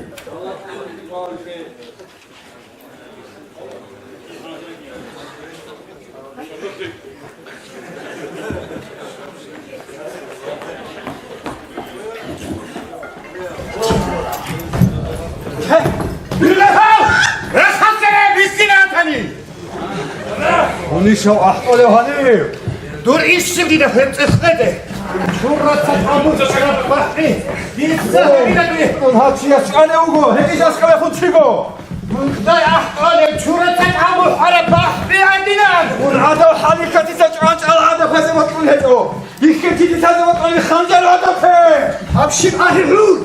Unişo ahole hani.
Dur işim dide hep xede. Şurrat tabu çarap bahri. Dinse dide.
Un hachiya chane ugo, hediş askale khudchigo.
Munday ahole şurrat tabu harap bahri andinan.
Un ada halikati sachant al ada fazemat kun hedo. Diketi disazemat ali khanjar ada fe.
Abşim ahirur.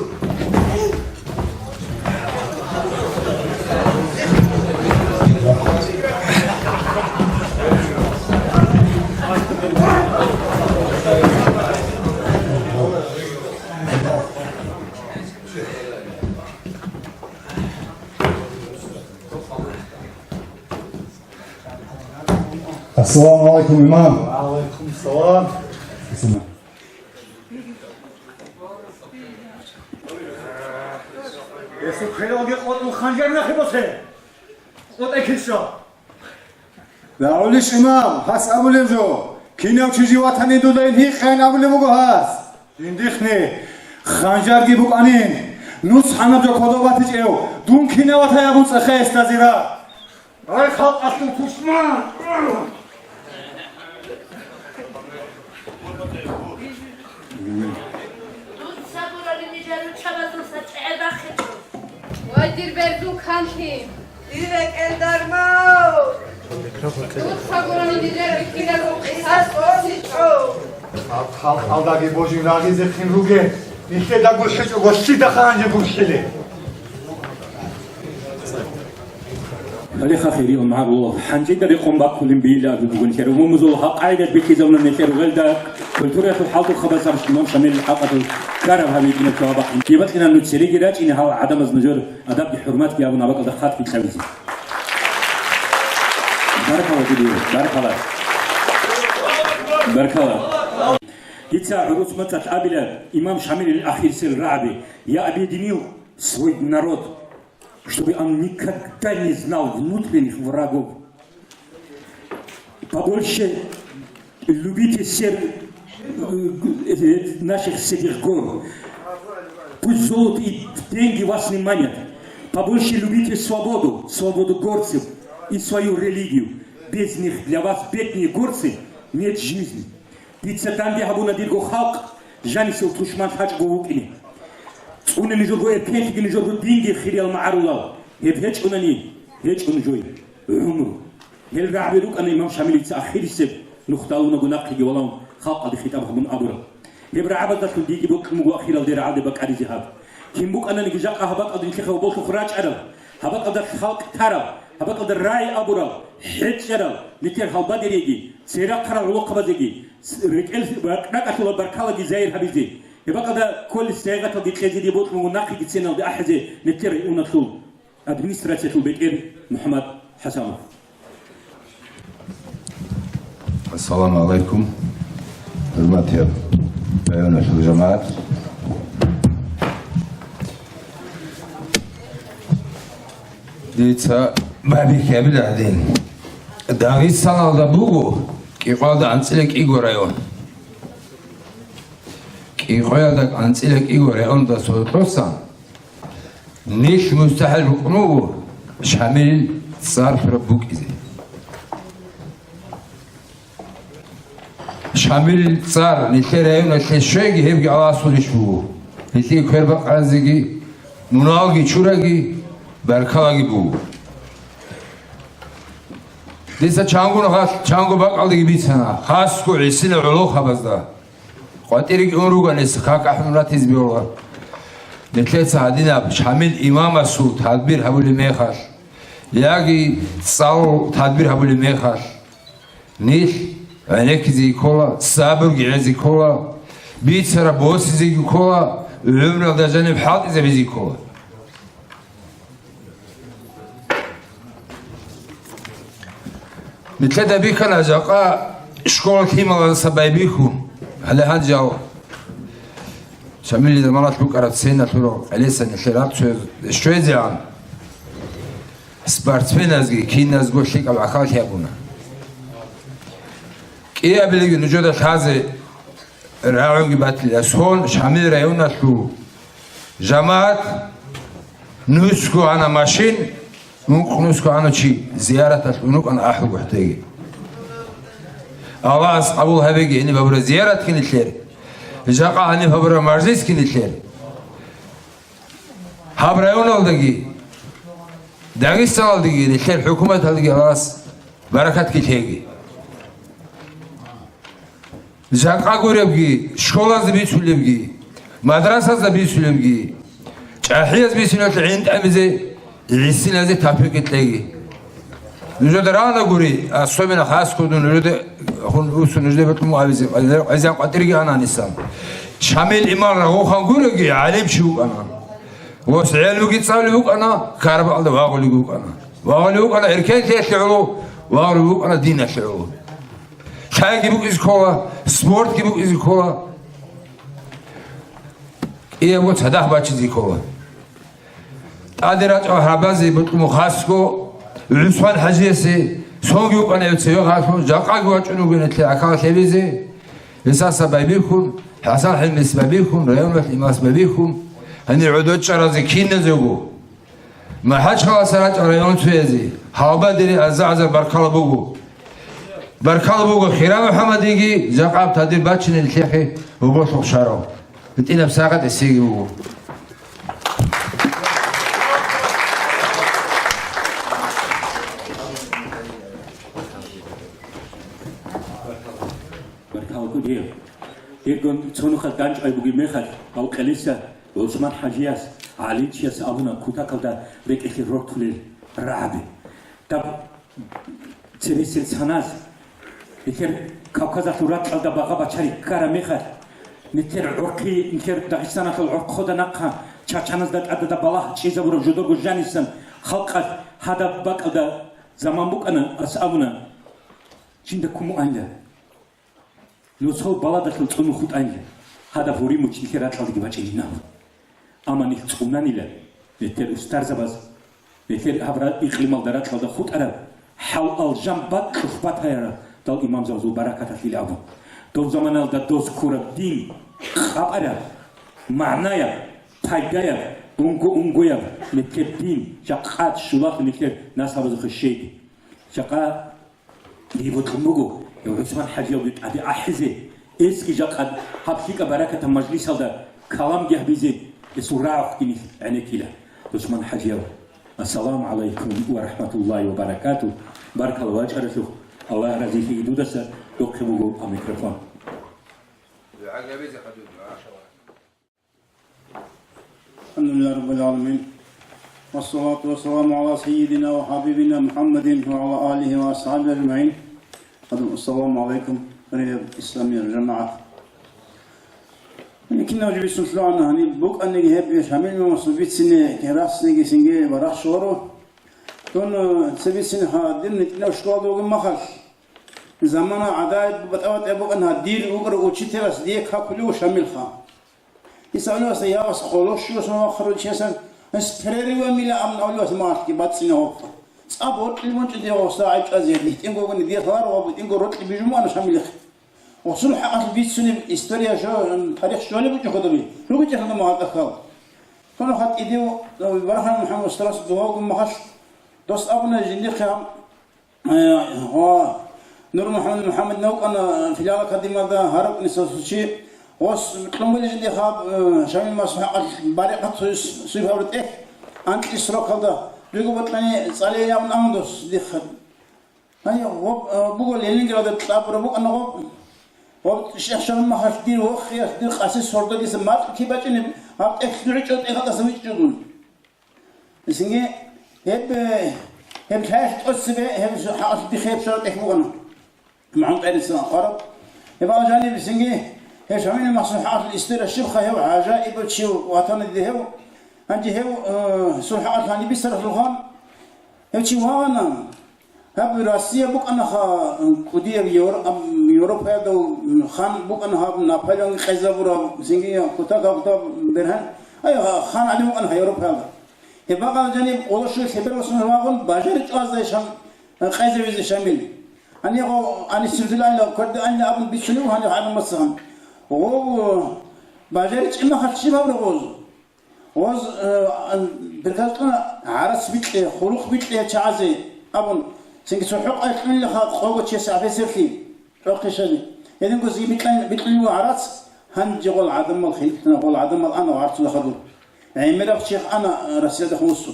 Assalamu alaikum imam. Alaikum salam. Bismillah.
Eso khelo ge qot khanjar na khibose. Qot ekisho.
Daulish imam, has abulevjo. Kinam chiji watani dodain hi khain abulemugo has. Jindikhne khanjar gi buqanin. Nus hanabjo kodobati cheo. Dun kinawata yagun sakhe estazira. Ay khalq aslu tushman.
Vay dirberdu kanti.
Direk eldarmao.
Tut sagorani diler ikila ro
qisas qosicho.
Khalq aldagi bojin ragize khinruge. Nihte da gulhicho goshi da khanje gulhile.
Ali khafiri on ma'ruf hanjid riqom bakulin bila bigun kero mumuzul haqaidat bikizamna neker welda kulturatu haltu khabasar shimam shamil haqatu karam habibina tawaba jibatina nutsiri girach in hawa adam az nujur adab bi hurmat ya abuna baqad khat fi tawizi barakallahu fiku barakallahu barakallahu Hitsa urus matat abila imam shamil al-akhir sir rabi я объединил свой народ чтобы он никогда не знал внутренних врагов. Побольше любите наших седых гор. Пусть золото и деньги вас не манят. Побольше любите свободу, свободу горцев и свою религию. Без них для вас, бедные горцы, нет жизни. Дица там, где хабуна дирго халк, жанисил тушман хач гувукини. Цуны нижурго эркенхи нижурго динги хириал маарулал. Хеб хеч унани, хеч унжой. Умру. Хел рабирук ана имам шамилица ахирисеп, нухталуна гунақхи гевалам, халк ади хитаб хабун абура. Хеб рабазату диги бук мугу ахирал дир ади бак ади зихаб. Ким бук ана нигжак ахабак ади нхиха ваболту храч арал. Хабак ади халк тарал. Хабак ади рай абурал. Хеч арал. Нитер халба диреги. Сирак харал лоқабазеги. Рекел ракатула баркалаги заир хабизи. Хабак ади кол сегату дикхези ди бук мугу нақхи гитсенал ди ахзи. Нитер унатул. Администрацияtul Bekir Muhammed Hasanov.
Assalamu alaikum. Hürmetli beyanatlı cemaat. Diysa babi kebil adin. Dağıstan'da bu ki qalda ansilek igorayon. Ki qalda ansilek igorayon da soruyorsan نيش مستحيل بقنوه شامل صار في ربك إذا شامل صار نتلي يوم نتلي شيء هيبقى على صول شبوه نتلي كربق عزقي منالقي شورقي بركالقي بوه لسه چانگو نخاص چانگو بق على جبيتنا خاص كو عيسنا علوخها بزدا قاتيرك أمروقا نسخاك أحمرات يزبيوها نتلت سعدنا شامل إمام السود تدبير هبول ميخاش ياجي صار تدبير هبول ميخاش نيش عينك زي كولا صابر جع زي كولا بيت سر بوس زي كولا العمر ده جانب حاط زي كولا نتلت بيك أنا جاقا شكول كيما سبايبيكم على هالجو شامل إذا مرات بوك أرد سنة تلو أليسا نخيرات شوي زيان سبارتفين أزغي كين أزغو شيك أو عقال هيابونا كي أبلغي نجودة حازي رعونغي باتل أسهون شامل رأيونا تلو جماعت نوسكو أنا ماشين ممكن نوسكو أنا شي زيارة تلونوك أنا أحوك وحتاجي الله أصحابه هبيجي إني ببرا زيارة كين الخير جاقا عني فبرا مرزيس كين الخير هابرايون الدقي داغستان الدقي الخير حكومة الدقي خلاص بركات كتيجي جاقا قريبجي شكولا زبيسوليبجي مدرسة زبيسوليبجي شاحيز بيسوليبجي عند أمزي عيسين هذي تابيك تلاقي نجد رانا قري الصومنا خاص كودون نجد هون وسون نجد بتمو عايزين عايزين قدري أنا نسام شامل إمام هو خنقولي عالم شو أنا وسعيل بقيت صار لوك أنا كارب الله واقول لوك أنا واقول لوك أنا إركان تشعلو واقول لوك أنا دين أشعلو شاي كيبوك إزكولا سبورت كيبوك إزكولا إيه بقول صدق باتشي زكولا تعذرات أو هربازي بتمو خاصكو العصفان حجيسي سونجوك أنا يتسيو خاصكو جاقا قواتشونو بنتلي عكاة تبيزي إساسا بابيكم حسن حلم سبابيكم ريون الإمام سبابيكم هني عدود شرازي كين نزوجو ما حد خلاص راج ريون تويزي هابا دري أزعزر بركال بوجو خيرا محمد يجي جاقا بتدير باتشن الشيخي وبوشو شارو بتينا بساقة السيجي بوجو
يكون تونخ الدانج أي بقي مخل أو كليسة وعثمان حجياس عليتشياس أبونا كوتا كودا ريك إخي روتولي رعبي تب تريسل سناز نتر كوكازا تورات على بغا بشاري كارا مخل نتر عرقي نتر داغستان العرق خدا نقها چاچانز داد عدد بالاه چيزا برو جدو جانيسن خلقات هذا بق على زمان بق أنا أسأبونا جند كمو أنجا نوصل بلادك تقوم خود أنجا هذا فوري مشتكي راتل دقيقة جينا أما نتقومني لا نتر أسترز باز نتر هبرة إقليم الدرات هذا خود أرى حول الجنبات خفات هيرا دال إمام زوزو بركة في أبو دو زمان الدا دوز كورا دين خاب أرى معنايا تايجايا أنغويا نتر دين جاقات شلاخ نتر ناس هذا خشيد جاقا ديفوت خمبوغو عثمان حاجي أبي أحزي إسكي جاقد حبشيك بركة المجلس هذا كلام جهبيزي يسوراف كني يعني كلا عثمان حاجي السلام عليكم ورحمة الله وبركاته بارك الله وجهه الله رضي في دودسة يكتبوا الميكروفون
الحمد لله رب العالمين والصلاة والسلام على سيدنا وحبيبنا محمد وعلى آله وأصحابه أجمعين. السلام عليكم قرية الإسلامية الجماعة. كنا نجيب سلطان هني بوك أنك هب يشامل من مصروفيت سنة كراس نيجي سنجي براح شورو تون سبيت سنة هادين نتنا شكوا دوغ مخال زمان عدايد بتأوت أبوك أنها دير وقر وشي تراس ديك هاكلو شامل خا يسألوا سيا وسخولوش شو اسمه خروج شيء اسبريري وميلا أمن أولوا سماعت كي بات سنة هوفا أبوك اللي ممكن ديه وصاعد أزيد تينكو كن ديه ثار وتينكو رد بيجمو أنا شامل خ وصلح أصل بيت سنة إستوريا شو تاريخ شو اللي بيجي خدوا بيه لو بيجي خدوا ما هتأخر كانوا خد إيديو برهان محمد استراس دواء مخش دوست أبونا جندي خام هو نور محمد نوك أنا في العالم قديم هذا هرب نسوسشي وس كلهم اللي جندي خاب شامل مسمع بارق سوي فورت إيه أنت إسراق هذا بيقول بتمني صالح يا من أمدوس دي خد هاي هو بقول يلين كده تطابر بقول أنا هو الشيخ شامل ما خدير هو خير دي قاسس صورته دي سمات كي بتجني هاب إخدري جود إيه هذا سوي جودون بسنجي هب حاجة تقصبه هب حاجة بخير شرط إخوانه معهم غير السنة قرب يبقى جاني بسنجي هي شامين مصلحات الاستيرة الشبخة هو عجائب تشيو وطن دي هو عندي هو صلحات هاني بيصرف الخام هو تشيو هانا هب روسيا بوك أنا خا كودية يوروب هذا خان بوك أنا هاب نابليون خزابورا بسنجي كتاب برهان أي خان عليه بوك أنا يوروب هذا هبقى جانب أول شيء خبر وصلنا واقول باجرت أزاي شام خيزة ويز شامل أنا هو أنا سيرتلا لو كرد أنا أبن بيشنو هني هذا مسخن وهو باجرت إما خشيب هذا وز بركاتنا عرس بيت خلق بيت شعزة أبن سنك سحق أكمل لها قوة شيء سعفي سيركي رقي شدي إذن قصدي بيتلين عرس هن جول عدم الخلق جول عدم أنا وعرس الخدود عمرك شيخ أنا رسالة خمسة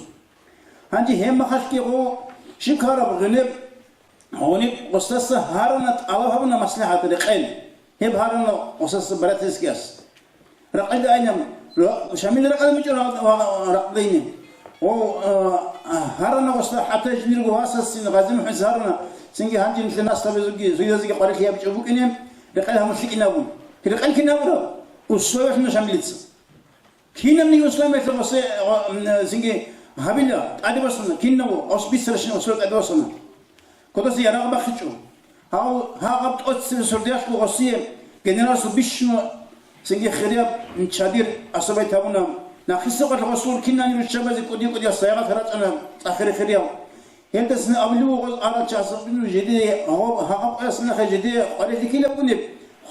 عندي هم خشكي هو شكارة بغنب هوني قصص هارنت الله هبنا مصلحة رقيل هب هارنا قصص براتيس كاس رقيل أينم شامل رقيل مجرد رقيلين هو هارنا قصة حتى جنير قواسس سين غازم حس هارنا سينجي هانجي مثل الناس تبي زوجي قارئ خياب تشوفوا كنيم رقيل هم مسلك نابون رقيل كنابرا والسويف إحنا شامليتس كينا من يوسلم مثل بس سينجي هابيلا أدي بسنا كينا هو أصبيت سرشنا وصلت أدي بسنا كذا زيارة بخشوا هاو هاقبت أتصل سردياش بقصية جنرال سبيشنا سينجي خريب من شادير أصبحت هابونا ناخذ قط الرسول كنا نرشبه زي كودي السيارات هرت أنا آخر خريب هند سنة أولو غز أراد شخص بنو جديد هو هاقب أصلا خجديد قريت كيلا بني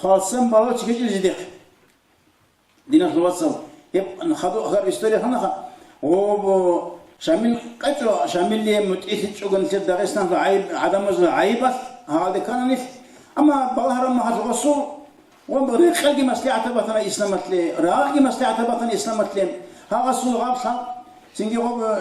خالصم بالو تكجل جديد دينا الواتساب يب نخدو أخر إستوري هنا هو شامل قتلو شامل لي متأثر شغل في داغستان عيب عدم عيبة هذا كان نف أما بالهر ما هذا الرسول وبريق خلقي مصلحة بطن إسلامت لي راقي مصلحة بطن إسلامت لي هذا الرسول غابها سنجي هو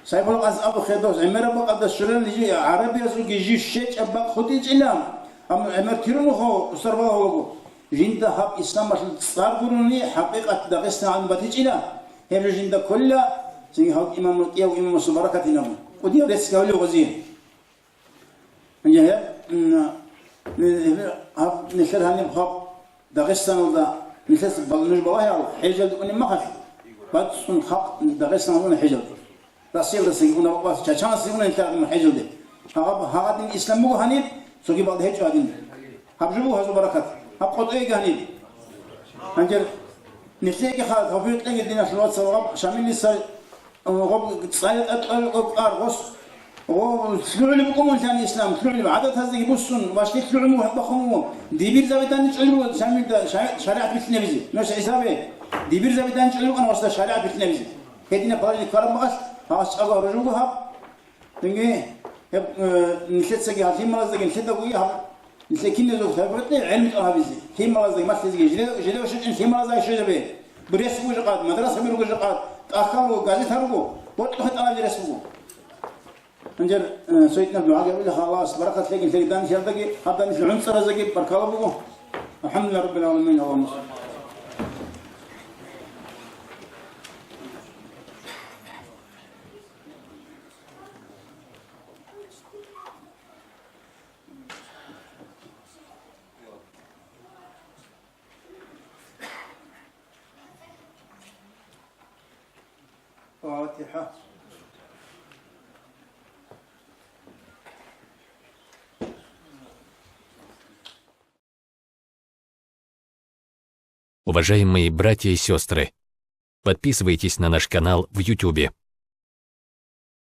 سايبلو از أبو خدوس عمر أبو قد الشرين يجي عربي أزوج يجي الشيء أبى خدي جلام أما عمر تيرنو هو استرباه هو جندا هاب إسلام صار قروني حقيقة داغستان عن بتيجينا هي جندا كلها سنجي هاب إمام القيا وإمام السبركة نام ودي رئيس كولي غزين نجى هاب نشر هني بخاب داغستان ولا نشر بالنج بواهي حجل وني ما خش بعد سن حق داغستان ولا حجل راسي وني بس تشان سيقولون أنت من حجل ده هاب الإسلام مو هني سوكي بعد هيج هادين هاب جبوا هذا بركة هاب قط إيه هني أنجر نسيك خالد هفيت لقي الدين الوقت سواب شامل لسه غب صاير أرغص وسلوا لي بقوم ثاني إسلام سلوا لي عادة هذا يبصون واش يسلوا مو بخمو ديبير زبيدان يسلوا شامل شريعة بالتلفزيون نفس حسابه ديبير زبيدان يسلوا أنا وصل شريعة بالتلفزيون هدينا بقول لك كلام بس هاش أقول رجوعها تنجي هب نشيت سجى هاتي مرزق نشيت دقويها نسكين نزوج ثابتني علم أهابيزي هي مرزق ما تزجي جلو وش هي مرزق شو جبه بريس وجقات مدرسة بيروق جقات تأخروا قاعد تهربوا وتروح أنا جلس بقول انجر سويتنا دعاء قبل خلاص بركة لكن تقدر نشردقي حتى نشل عنصر زقي بركة بقول الحمد لله رب العالمين اللهم صل فاتحة
Уважаемые братья и сестры, подписывайтесь на наш канал в YouTube.